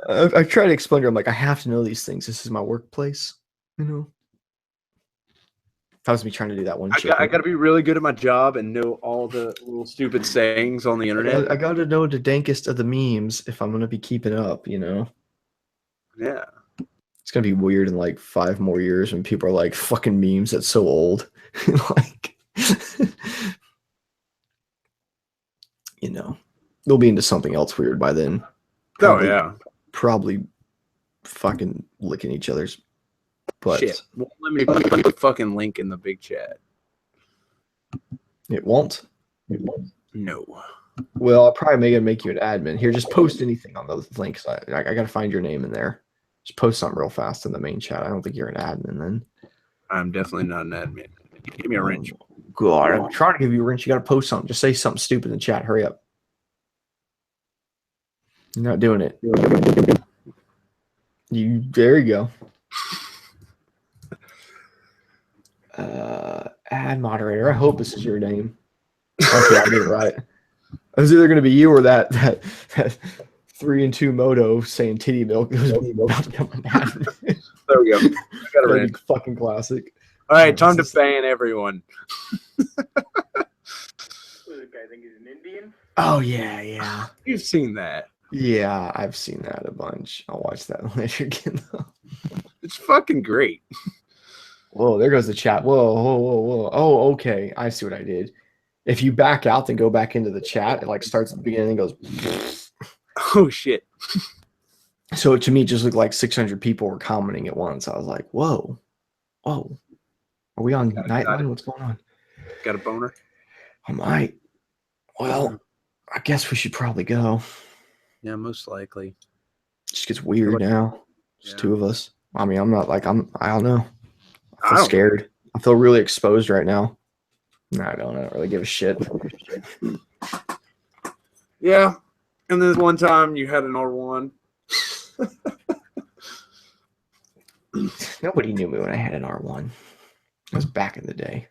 I try to explain to her, I'm like, I have to know these things. This is my workplace, you know. That was me trying to do that one. I got to be really good at my job and know all the little stupid sayings on the internet. I got to know the dankest of the memes if I'm going to be keeping up, you know. Yeah. It's going to be weird in like 5 more years when people are like, fucking memes, that's so old. Like, you know, they'll be into something else weird by then. Probably, oh, yeah. Probably fucking licking each other's butts. Shit. Well, let me put the fucking link in the big chat. It won't? It won't. No. Well, I'll probably make you an admin. Here, just post anything on those links. I got to find your name in there. Just post something real fast in the main chat. I don't think you're an admin then. I'm definitely not an admin. Give me a wrench. God, I'm trying to give you a wrench. You got to post something. Just say something stupid in the chat. Hurry up. You're not doing it. There you go. Ad moderator. I hope this is your name. Okay, I did it right. It was either going to be you or that 3-2 Moto saying titty milk. It was about to become an admin. There we go. I got a wrench. Fucking classic. All right, time to ban everyone. Oh yeah. You've seen that. Yeah, I've seen that a bunch. I'll watch that later again though. It's fucking great. Whoa, there goes the chat. Whoa. Oh, okay. I see what I did. If you back out then go back into the chat, it like starts at the beginning and goes. Oh shit. So to me it just looked like 600 people were commenting at once. I was like, whoa. Are we on Nightline? What's going on? Got a boner? I might. Well, I guess we should probably go. Yeah, most likely. It just gets weird now. Just 2 of us. I mean, I'm not like I don't know. I feel scared. I feel really exposed right now. No, I don't really give a shit. Yeah. And then one time you had an R1. Nobody knew me when I had an R1. That was back in the day.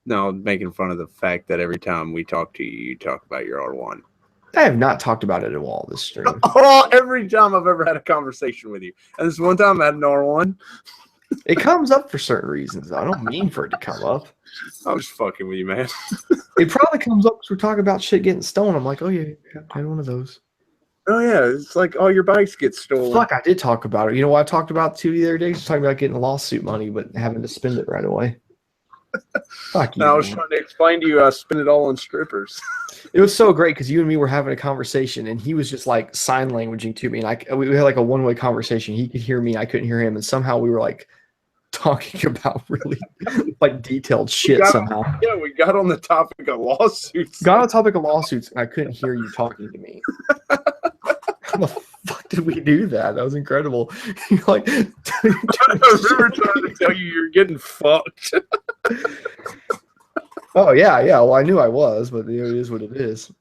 No, making fun of the fact that every time we talk to you, you talk about your R1. I have not talked about it at all this stream. Oh, every time I've ever had a conversation with you. And this one time I had an R1. It comes up for certain reasons. I don't mean for it to come up. I was fucking with you, man. It probably comes up because we're talking about shit getting stolen. I'm like, oh yeah, I had one of those. Oh yeah, it's like all your bikes get stolen. Fuck, I did talk about it. You know what I talked about too the other day? I was talking about getting lawsuit money, but having to spend it right away. Fuck you. I was trying to explain to you I spent it all on strippers. It was so great because you and me were having a conversation, and he was just like sign languaging to me, and we had like a one-way conversation. He could hear me, I couldn't hear him, and somehow we were like talking about really like detailed shit somehow. Yeah, we got on the topic of lawsuits. Got on the topic of lawsuits, and I couldn't hear you talking to me. How the fuck did we do that? That was incredible. You're like, I remember trying to tell you you're getting fucked. Oh yeah. Well, I knew I was, but it is what it is.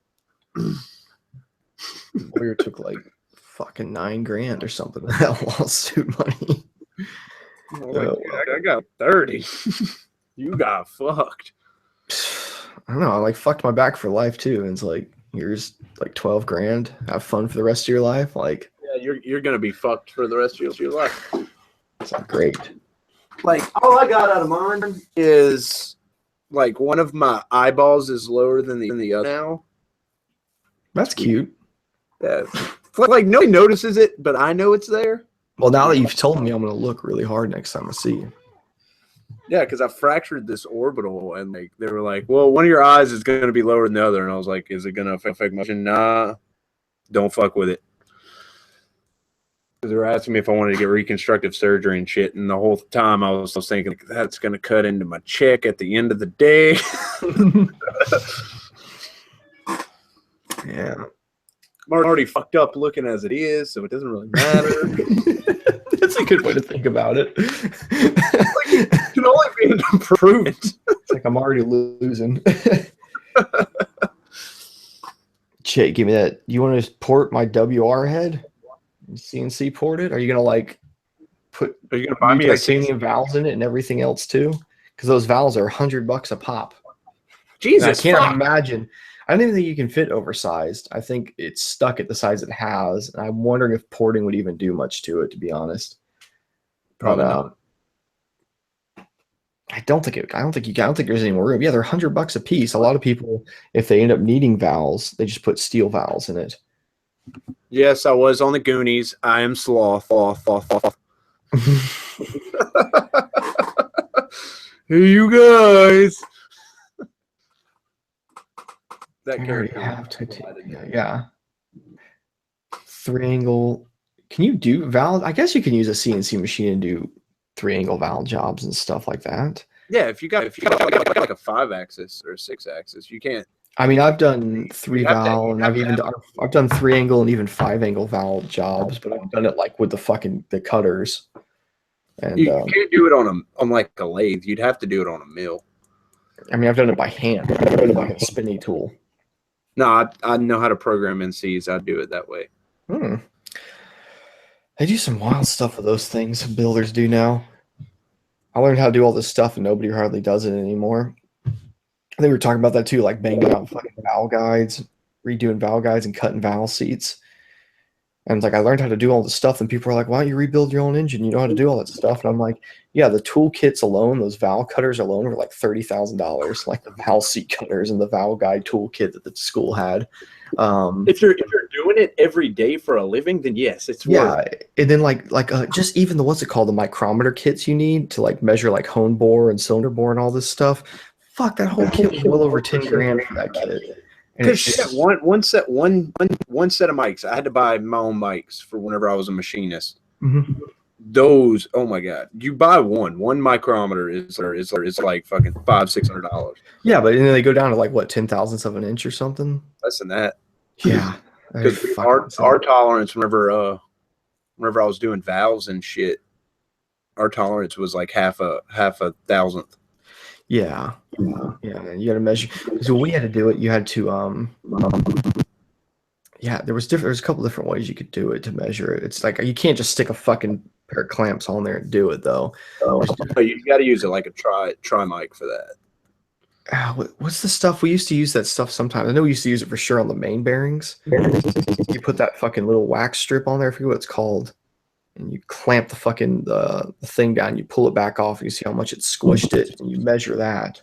Lawyer took like fucking $9,000 or something of that lawsuit money. I got 30. You got fucked. I don't know. I like fucked my back for life too. And it's like, here's like $12,000. Have fun for the rest of your life. Like, yeah, you're gonna be fucked for the rest of your life. It's not great. Like, all I got out of mine is like one of my eyeballs is lower than the other now. That's cute. Yeah. Like nobody notices it, but I know it's there. Well, now that you've told me, I'm gonna look really hard next time I see you. Yeah, because I fractured this orbital, and like they were like, "Well, one of your eyes is going to be lower than the other," and I was like, "Is it going to affect motion?" Nah, don't fuck with it. Because they were asking me if I wanted to get reconstructive surgery and shit, and the whole time I was thinking like, that's going to cut into my check at the end of the day. Yeah. I'm already fucked up looking as it is, so it doesn't really matter. That's a good way to think about it. It can only be an improvement. It's like I'm already losing. Jay, give me that. You want to port my WR head? CNC ported? Are you gonna like put? Are you gonna buy me titanium valves in it and everything else too? Because those valves are $100 a pop. Jesus, and I can't imagine. I don't even think you can fit oversized. I think it's stuck at the size it has, and I'm wondering if porting would even do much to it. To be honest, probably not. I don't think there's any more room. Yeah, they're $100 a piece. A lot of people, if they end up needing valves, they just put steel valves in it. Yes, I was on the Goonies. I am sloth. Hey, you guys. That character. Yeah. 3-angle. Can you do valve? I guess you can use a CNC machine and do 3-angle valve jobs and stuff like that. Yeah, if you got like a 5-axis or a 6-axis, you can't. I mean, I've done 3-valve, and I've done 3-angle and even 5-angle valve jobs, but I've done it like with the cutters. And you can't do it on like a lathe. You'd have to do it on a mill. I mean, I've done it by hand. I've done it by a spinning tool. No, I know how to program NCs. I'd do it that way. They do some wild stuff with those things. Builders do now. I learned how to do all this stuff, and nobody hardly does it anymore. I think we were talking about that too, like banging out fucking valve guides, redoing valve guides, and cutting valve seats. And it's like I learned how to do all this stuff, and people are like, "Why don't you rebuild your own engine? You know how to do all that stuff." And I'm like, "Yeah, the tool kits alone, those valve cutters alone, were like $30,000. Like the valve seat cutters and the valve guide tool kit that the school had." If you're doing it every day for a living, then yes, it's worth it. And then like just even the what's it called, the micrometer kits you need to like measure like hone bore and cylinder bore and all this stuff. Fuck, that whole kit was well over 10 grand for that kit. Because shit, one set of mics. I had to buy my own mics for whenever I was a machinist. Mm-hmm. Those, oh my god! You buy one micrometer is like fucking $500-$600. Yeah, but then they go down to like what 10,000ths of an inch or something. Less than that. Yeah, because our tolerance whenever I was doing valves and shit, our tolerance was like half a thousandth. Yeah, man, you got to measure. So when we had to do it, you had to yeah, there's a couple different ways you could do it to measure it. It's like you can't just stick a fucking pair of clamps on there and do it though. You got to use it like a tri mic for that. What's the stuff we used to use? That stuff sometimes. I know we used to use it for sure on the main bearings. You put that fucking little wax strip on there. I forget what it's called. And you clamp the fucking the thing down. You pull it back off. And you see how much it squished it, and you measure that.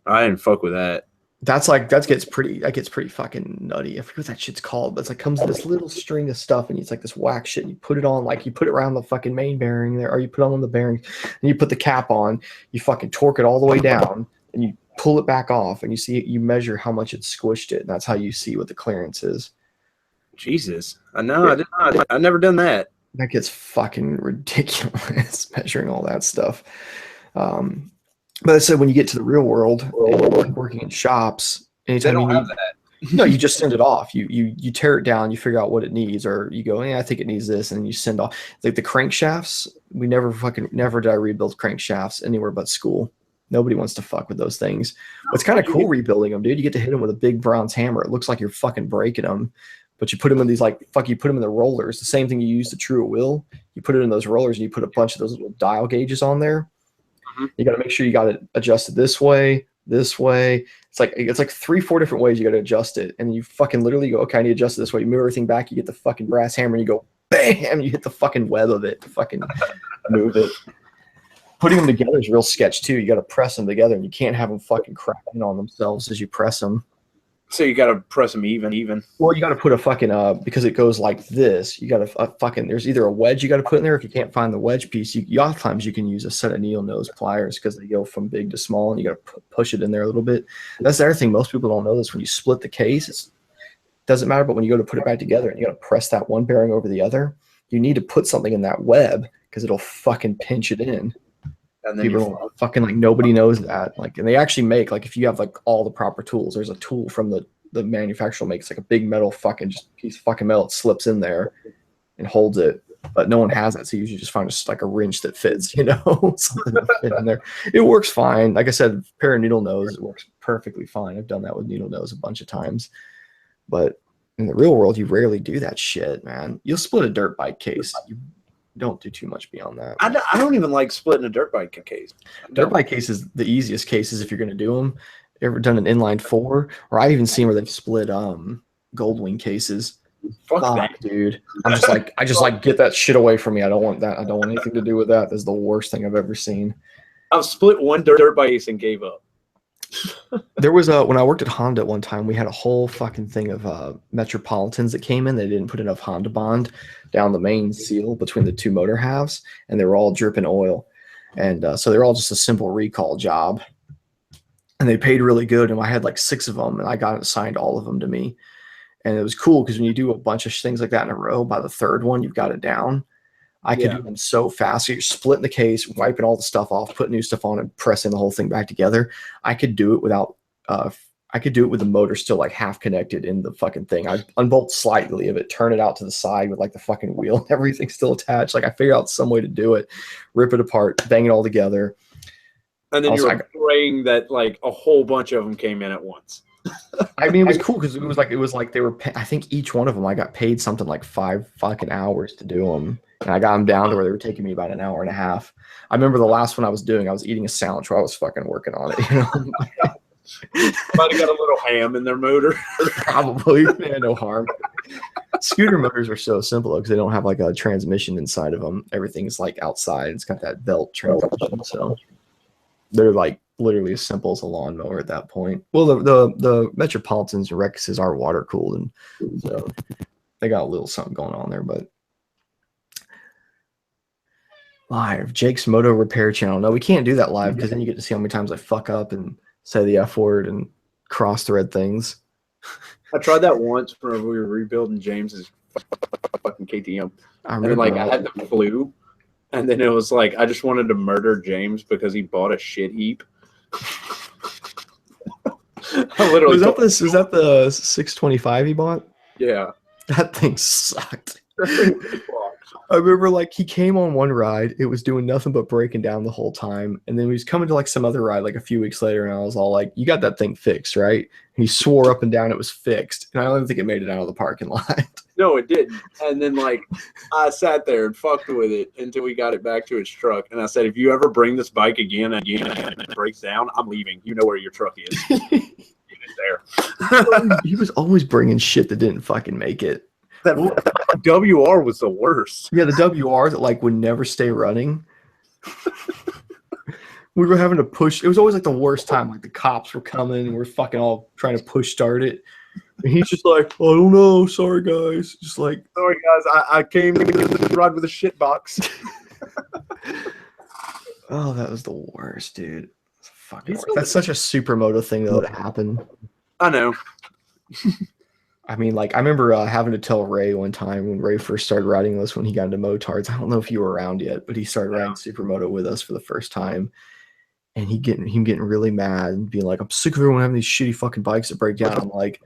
I didn't fuck with that. That gets pretty fucking nutty. I forget what that shit's called, but it's like comes in this little string of stuff, and it's like this wax shit. And you put it on, like you put it around the fucking main bearing there, or you put it on the bearings, and you put the cap on. You fucking torque it all the way down, and you pull it back off, and you measure how much it squished it, and that's how you see what the clearance is. Jesus, I know. Yeah. I've never done that. That gets fucking ridiculous measuring all that stuff. But I said when you get to the real world, working in shops, anytime they don't have that. No, you just send it off. You tear it down, you figure out what it needs, or you go, I think it needs this, and you send off. Like the crankshafts, we never did I rebuild crankshafts anywhere but school. Nobody wants to fuck with those things. It's kind of cool rebuilding them, dude. You get to hit them with a big bronze hammer. It looks like you're fucking breaking them. But you put them in these you put them in the rollers. The same thing you use to true a wheel. You put it in those rollers and you put a bunch of those little dial gauges on there. Mm-hmm. You got to make sure you got it adjusted this way. It's like 3-4 different ways you got to adjust it. And you fucking literally go, okay, I need to adjust it this way. You move everything back. You get the fucking brass hammer and you go, bam, you hit the fucking web of it. Fucking move it. Putting them together is real sketch too. You got to press them together and you can't have them fucking cracking on themselves as you press them. So you got to press them even. Well, you got to put a fucking because it goes like this. You got to fucking there's either a wedge you got to put in there. If you can't find the wedge piece, oftentimes you can use a set of needle nose pliers because they go from big to small, and you got to push it in there a little bit. That's the other thing. Most people don't know this. When you split the case, it doesn't matter. But when you go to put it back together, and you got to press that one bearing over the other, you need to put something in that web because it'll fucking pinch it in. And then people don't fucking like nobody knows that. Like, and they actually make like if you have like all the proper tools, there's a tool from the manufacturer makes like a big metal fucking just piece of fucking metal. It slips in there and holds it, but no one has that. So you usually just find just like a wrench that fits, you know, something that fit in there. It works fine. Like I said, pair of needle nose, it works perfectly fine. I've done that with needle nose a bunch of times, but in the real world, you rarely do that shit, man. You'll split a dirt bike case. You don't do too much beyond that. I don't even like splitting a dirt bike case. Dirt bike case is the easiest cases if you're going to do them. Ever done an inline 4? Or I even seen where they've split Goldwing cases. Fuck that, dude. I just like get that shit away from me. I don't want that. I don't want anything to do with that. That's the worst thing I've ever seen. I've split one dirt bike case and gave up. There was when I worked at Honda one time, we had a whole fucking thing of Metropolitans that came in. They didn't put enough Honda bond down the main seal between the two motor halves, and they were all dripping oil. And so they're all just a simple recall job. And they paid really good. And I had like 6 of them, and I got assigned all of them to me. And it was cool because when you do a bunch of things like that in a row, by the 3rd one, you've got it down. I could do them so fast. So you're splitting the case, wiping all the stuff off, putting new stuff on, and pressing the whole thing back together. I could do it without, I could do it with the motor still like half connected in the fucking thing. I unbolt slightly of it, turn it out to the side with like the fucking wheel and everything still attached. Like I figured out some way to do it, rip it apart, bang it all together. And then you were praying that like a whole bunch of them came in at once. I mean, it was cool because it was like they were. I think each one of them, I got paid something like 5 fucking hours to do them, and I got them down to where they were taking me about an hour and a half. I remember the last one I was doing, I was eating a sandwich while I was fucking working on it. You know, might have got a little ham in their motor. Probably, yeah, no harm. Scooter motors are so simple because they don't have like a transmission inside of them. Everything's like outside. It's got that belt transmission, so they're like literally as simple as a lawnmower at that point. Well, the Metropolitans and Rexes are water cooled, and so they got a little something going on there. But live, Jake's Moto Repair Channel. No, we can't do that live because then you get to see how many times I fuck up and say the F word and cross thread things. I tried that once whenever we were rebuilding James's fucking KTM. I had the flu, and then it was like I just wanted to murder James because he bought a shit heap. Was that the 625 he bought? Yeah, that thing sucked. I remember like he came on one ride, it was doing nothing but breaking down the whole time, and then he was coming to like some other ride like a few weeks later, and I was all like, "You got that thing fixed, right?" And he swore up and down it was fixed, and I don't even think it made it out of the parking lot. No, it didn't. And then like I sat there and fucked with it until we got it back to his truck, and I said, "If you ever bring this bike again and it breaks down, I'm leaving. You know where your truck is." Get it there. He was always bringing shit that didn't fucking make it. That WR was the worst. Yeah, the WR that like would never stay running. We were having to push. It was always like the worst time. Like the cops were coming and we're fucking all trying to push start it. And he's just like, "I don't know. Sorry, guys." Just like, "Sorry, guys. I came to ride with a shit box." Oh, that was the worst, dude. Fucking worst. That's such a Supermoto thing though to happen. I know. I mean, like, I remember having to tell Ray one time when Ray first started riding this when he got into motards. I don't know if you were around yet, but he started riding Supermoto with us for the first time. And him getting really mad and being like, "I'm sick of everyone having these shitty fucking bikes that break down." I'm like,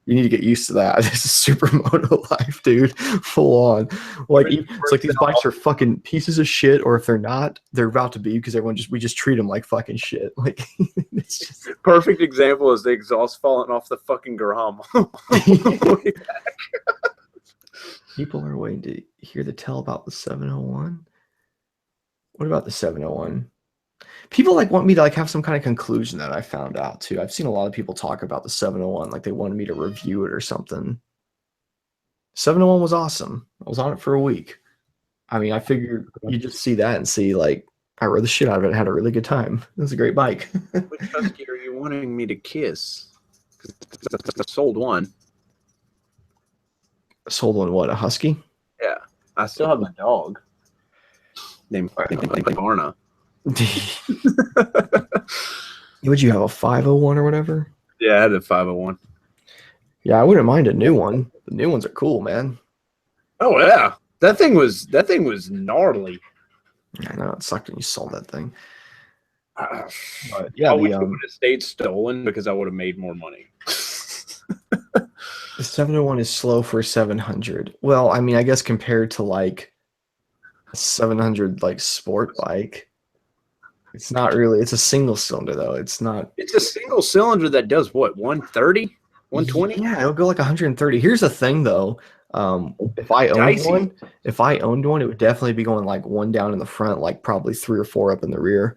"You need to get used to that. This is Supermoto life, dude. Full on." Like, it's like these bikes are fucking pieces of shit, or if they're not, they're about to be because we just treat them like fucking shit. Like, it's just perfect example is the exhaust falling off the fucking Graham. People are waiting to hear the tell about the 701. What about the 701? People like want me to like have some kind of conclusion that I found out too. I've seen a lot of people talk about the 701 like they wanted me to review it or something. 701 was awesome. I was on it for a week. I mean, I figured you just see that and see like I rode the shit out of it and had a really good time. It was a great bike. Which husky are you wanting me to kiss? I sold one. Sold one what? A husky? Yeah. I still have my dog. Named Husqvarna. Would you have a 501 or whatever? Yeah, I had a 501. Yeah, I wouldn't mind a new one. The new ones are cool, man. Oh yeah, That thing was gnarly. I know it sucked when you sold that thing. But yeah, I wish it would have stayed stolen because I would have made more money. The 701 is slow for 700. Well, I mean, I guess compared to like a 700 like sport bike, it's not really. It's a single cylinder though. It's not. It's a single cylinder that does what, 130, 120? Yeah, it'll go like 130. Here's the thing though. If I owned one, it would definitely be going like one down in the front, like probably 3 or 4 up in the rear,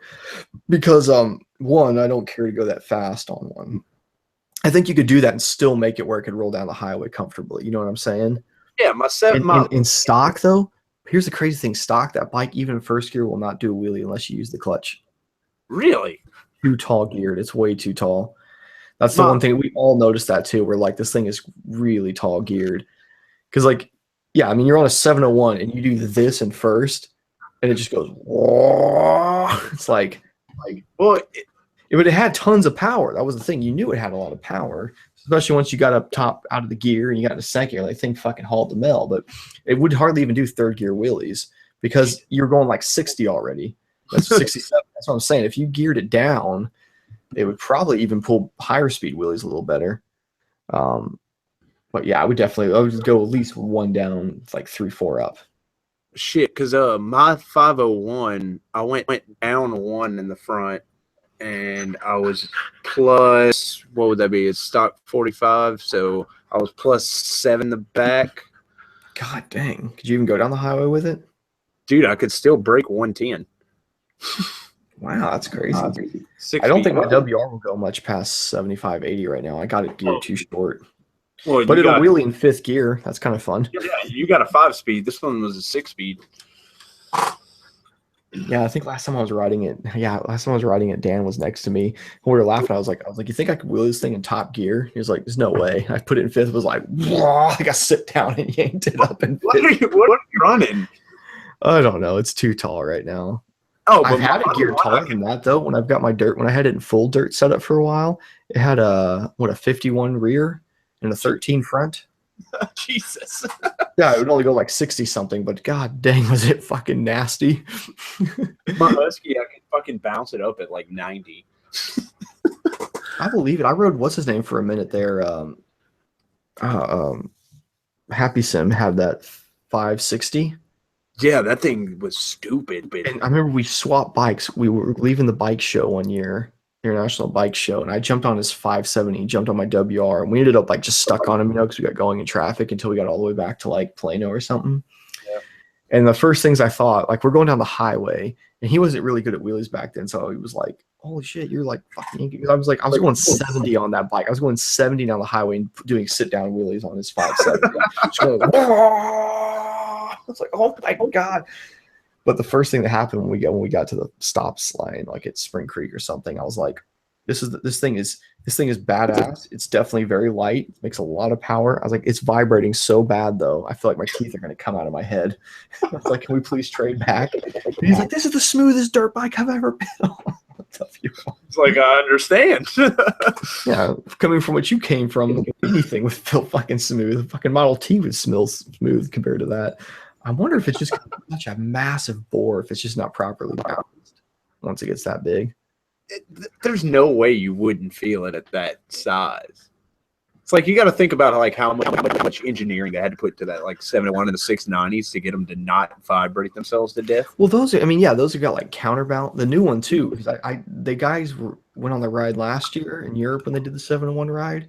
because one, I don't care to go that fast on one. I think you could do that and still make it where it could roll down the highway comfortably. You know what I'm saying? Yeah, in stock though, here's the crazy thing: stock, that bike, even in first gear, will not do a wheelie unless you use the clutch. Really? Too tall geared. It's way too tall. That's the one thing we all noticed that too. We're like, this thing is really tall geared. Because, like, yeah, I mean, you're on a 701 and you do this in first, and it just goes, whoa. It's like, well, it had tons of power. That was the thing. You knew it had a lot of power, especially once you got up top out of the gear and you got to second gear. Like, thing fucking hauled the mail, but it would hardly even do third gear wheelies because you're going like 60 already. That's 67. That's what I'm saying. If you geared it down, it would probably even pull higher speed wheelies a little better. But yeah, I would just go at least one down, like 3, 4 up. Shit, because my 501, I went down 1 in the front, and I was plus, what would that be? It's stock 45, so I was plus 7 in the back. God dang. Could you even go down the highway with it? Dude, I could still break 110. Wow, that's crazy. I 6 don't feet think my low. WR will go much past 75, 80 right now. I got it geared too short. Well, but it'll wheelie in 5th gear. That's kind of fun. Yeah, you got a 5-speed. This one was a 6-speed. Yeah, I think last time I was riding it, Dan was next to me. We were laughing. I was like, you think I could wheel this thing in top gear? He was like, there's no way. I put it in 5th. It was like, whoa, I got to sit down and yanked it up in 5th. What are you running? I don't know. It's too tall right now. Oh, I've had it geared taller than that though. When I've got my dirt, when I had it in full dirt setup for a while, it had a 51 rear and a 13 front. Jesus. Yeah, it would only go like 60 something, but god dang, was it fucking nasty. My Husky, I could fucking bounce it up at like 90. I believe it. I rode what's his name for a minute there. Happy Sim had that 560. Yeah, that thing was stupid. And I remember we swapped bikes. We were leaving the bike show one year, International Bike Show, and I jumped on his 570, jumped on my WR, and we ended up like just stuck on him, because we got going in traffic until we got all the way back to like Plano or something. Yeah. And the first things I thought, like, we're going down the highway, and he wasn't really good at wheelies back then, so he was like, holy shit, you're like fucking. I was going 70 on that bike. I was going 70 down the highway and doing sit down wheelies on his 570. Just going, I was like, oh my god. But the first thing that happened when we got to the stops line, like at Spring Creek or something, I was like, this thing is badass. It's definitely very light. It makes a lot of power. I was like, it's vibrating so bad though. I feel like my teeth are gonna come out of my head. I was like, can we please trade back? And he's like, this is the smoothest dirt bike I've ever been on. It's like, I understand. Yeah, coming from what you came from, anything would feel fucking smooth. Fucking Model T would smell smooth compared to that. I wonder if it's just such a massive bore, if it's just not properly balanced once it gets that big. There's no way you wouldn't feel it at that size. It's like you got to think about like how much engineering they had to put to that like 71 and the 690s to get them to not vibrate themselves to death. Well, those have got like counterbalance. The new one too, because the guys went on the ride last year in Europe when they did the 701 ride,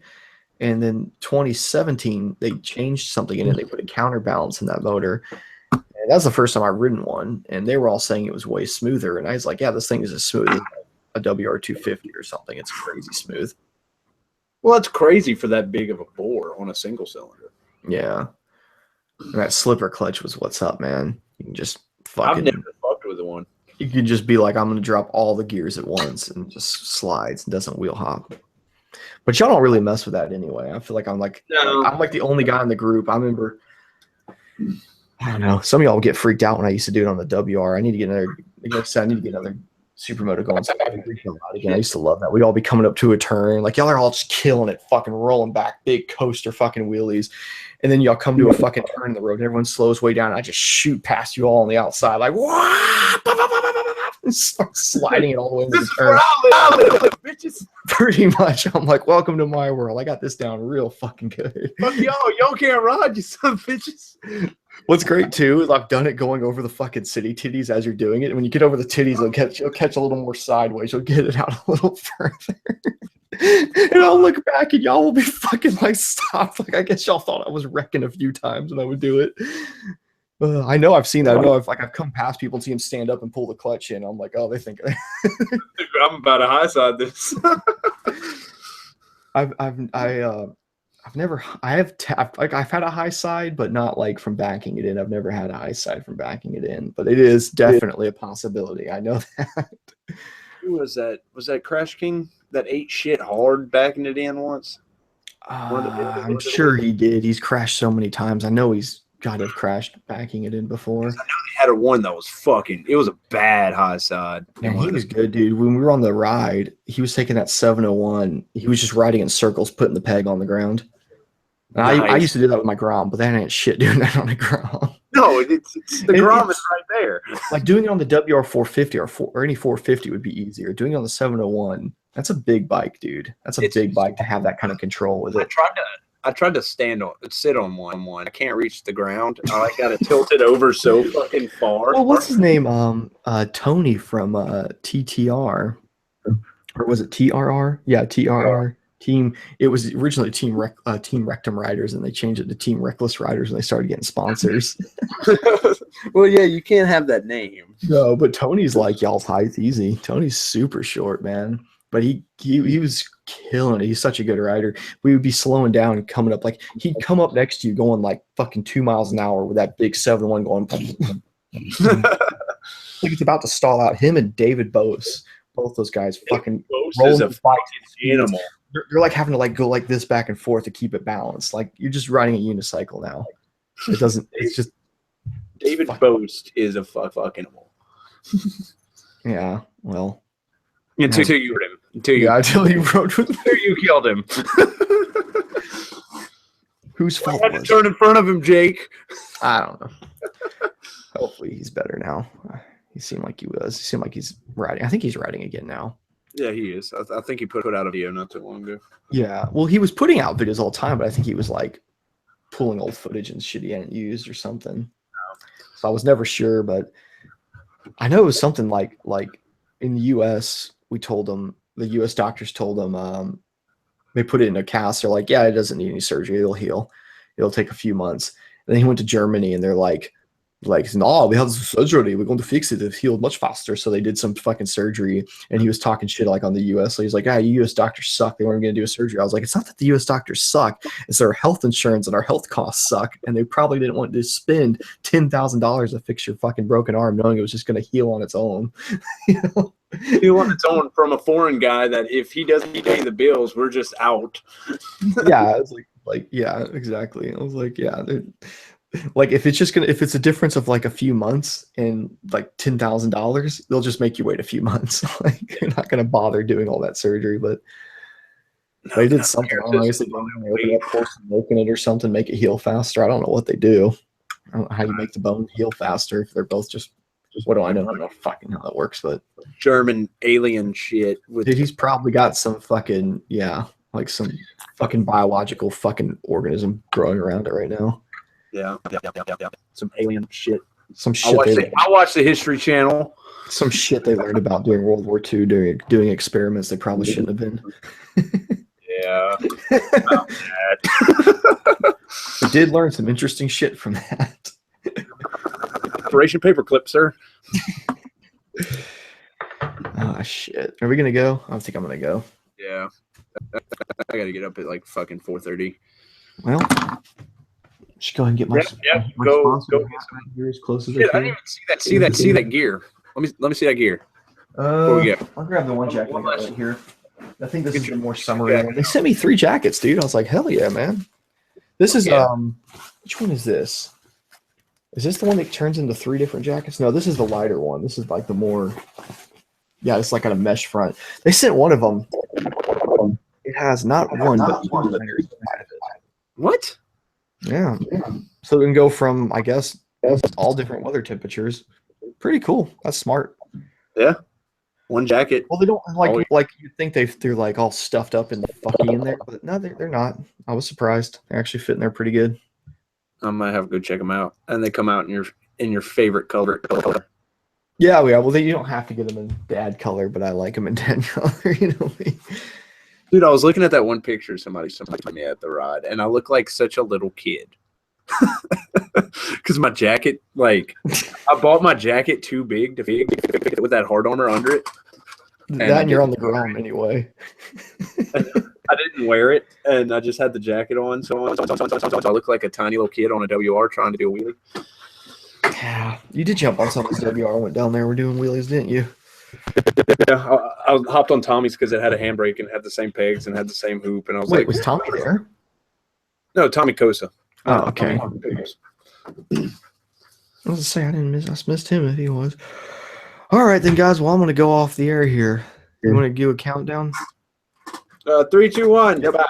and then 2017 they changed something in it. They put a counterbalance in that motor. And that's the first time I've ridden one, and they were all saying it was way smoother. And I was like, yeah, this thing is as smooth as a WR250 or something. It's crazy smooth. Well, it's crazy for that big of a bore on a single cylinder. Yeah. And that slipper clutch was what's up, man. You can just fucking. I've never fucked with one. You can just be like, I'm going to drop all the gears at once and just slides and doesn't wheel hop. But y'all don't really mess with that anyway. I feel like I'm like the only guy in the group. I remember, I don't know, some of y'all get freaked out when I used to do it on the WR. I need to get another Supermoto going again. I used to love that. We'd all be coming up to a turn, like y'all are all just killing it, fucking rolling back, big coaster fucking wheelies. And then y'all come to a fucking turn in the road and everyone slows way down. And I just shoot past you all on the outside, like, wah! And start sliding it all the way into the turn. Bitches. Pretty much. I'm like, welcome to my world. I got this down real fucking good. Fuck y'all can't ride, you son of bitches. What's great too is I've done it going over the fucking city titties as you're doing it. And when you get over the titties, you'll catch a little more sideways. You'll get it out a little further. And I'll look back and y'all will be fucking like stopped. Like I guess y'all thought I was wrecking a few times when I would do it. I know I've seen that. I know I've come past people, see them stand up and pull the clutch in. I'm like, oh, they think I'm about to high side this. I've had a high side, but not like from backing it in. I've never had a high side from backing it in, but it is definitely a possibility. I know that. Who was that? Was that Crash King that ate shit hard backing it in once? I'm sure he did. He's crashed so many times. I know he's got to have crashed backing it in before. I know they had a one that was it was a bad high side. Man, he was good, dude. When we were on the ride, he was taking that 701. He was just riding in circles, putting the peg on the ground. Nice. I used to do that with my Grom, but that ain't shit doing that on a Grom. No, it's the Grom is right there. Like doing it on the WR450 or any 450 would be easier. Doing it on the 701, that's a big bike, dude. That's a big bike to have that kind of control with it. I tried to sit on one. I can't reach the ground. I got to tilt it over so fucking far. Well, what's his name? Tony from TTR, or was it TRR? Yeah, TRR. Team. It was originally Team Rectum Riders, and they changed it to Team Reckless Riders when they started getting sponsors. Well, yeah, you can't have that name. No, but Tony's like y'all's height, easy. Tony's super short, man. But he was killing it. He's such a good rider. We would be slowing down and coming up. Like, he'd come up next to you going like fucking 2 miles an hour with that big 7-1 going. Like it's about to stall out. Him and David Bose, both those guys fucking rolling the bike. Animal. You're like having to like go like this back and forth to keep it balanced. Like you're just riding a unicycle now. It doesn't. It's just. David Bose is a fucking animal. Yeah. Well. Until you rode him. Until you rode with him. Until you killed him. Whose fault was it? Turn in front of him, Jake. I don't know. Hopefully he's better now. He seemed like he was. He seemed like he's riding. I think he's riding again now. Yeah, he is. I think he put out a video not too long ago. Yeah. Well, he was putting out videos all the time, but I think he was like pulling old footage and shit he hadn't used or something. So I was never sure, but I know it was something like in the U.S., we told them, the U.S. doctors told them, they put it in a cast. They're like, yeah, it doesn't need any surgery. It'll heal. It'll take a few months. And then he went to Germany and they're like, no, we have surgery. We're going to fix it. It's healed much faster. So they did some fucking surgery and he was talking shit like on the U.S. So he's like, you U.S. doctors suck. They weren't going to do a surgery. I was like, it's not that the U.S. doctors suck. It's their health insurance and our health costs suck. And they probably didn't want to spend $10,000 to fix your fucking broken arm knowing it was just going to heal on its own. You know? Heal on its own from a foreign guy that if he doesn't pay the bills, we're just out. Yeah. It's like, yeah, exactly. I was like, yeah, like if it's a difference of like a few months and like $10,000, they'll just make you wait a few months. Like you're not going to bother doing all that surgery, but they did something. I don't know, I guess they open up, pour some milk in it or something, make it heal faster. I don't know what they do. I don't know how you make the bone heal faster if they're both just what do I know? I don't know fucking how that works, but German alien shit. Dude, he's probably got some fucking like some fucking biological fucking organism growing around it right now. Yeah. Some alien shit. Some shit. I watched the History Channel. Some shit they learned about during World War II doing experiments they probably shouldn't have been. Yeah. I did learn some interesting shit from that. Operation Paperclip, sir. Oh, shit. Are we going to go? I don't think I'm going to go. Yeah. I got to get up at like fucking 4:30. Well, just go ahead and get my go here as close as I didn't even see that gear. Let me see that gear. I'll grab the one jacket I got right here. I think this is the more summery one. They sent me 3 jackets, dude. I was like, hell yeah, man. This is which one is this? Is this the one that turns into 3 different jackets? No, this is the lighter one. This is like the more Yeah, it's like on a mesh front. They sent one of them. It has not one, but 2 tires inside of it. What? Yeah. So it can go from, I guess, all different weather temperatures. Pretty cool. That's smart. Yeah. One jacket. Well, they don't like you think they're like all stuffed up in the fucking in there, but no, they're not. I was surprised. They're actually fitting there pretty good. I might have to go check them out, and they come out in your favorite color. Yeah. Well, you don't have to get them in dad color, but I like them in dad color. You know. Dude, I was looking at that one picture somebody sent me at the ride, and I look like such a little kid. Because my jacket, like, I bought my jacket too big to fit with that hard armor under it. And you're on the ground anyway. I didn't wear it, and I just had the jacket on, so I look like a tiny little kid on a WR trying to do a wheelie. Yeah, you did jump on somebody's WR and went down there. We're doing wheelies, didn't you? Yeah, I hopped on Tommy's because it had a handbrake and had the same pegs and had the same hoop, and I was like, was Tommy there? No, Tommy Kosa. Oh, okay. I was gonna say I missed him if he was. All right then, guys. Well, I'm gonna go off the air here. You want to do a countdown? 3, 2, 1. Goodbye.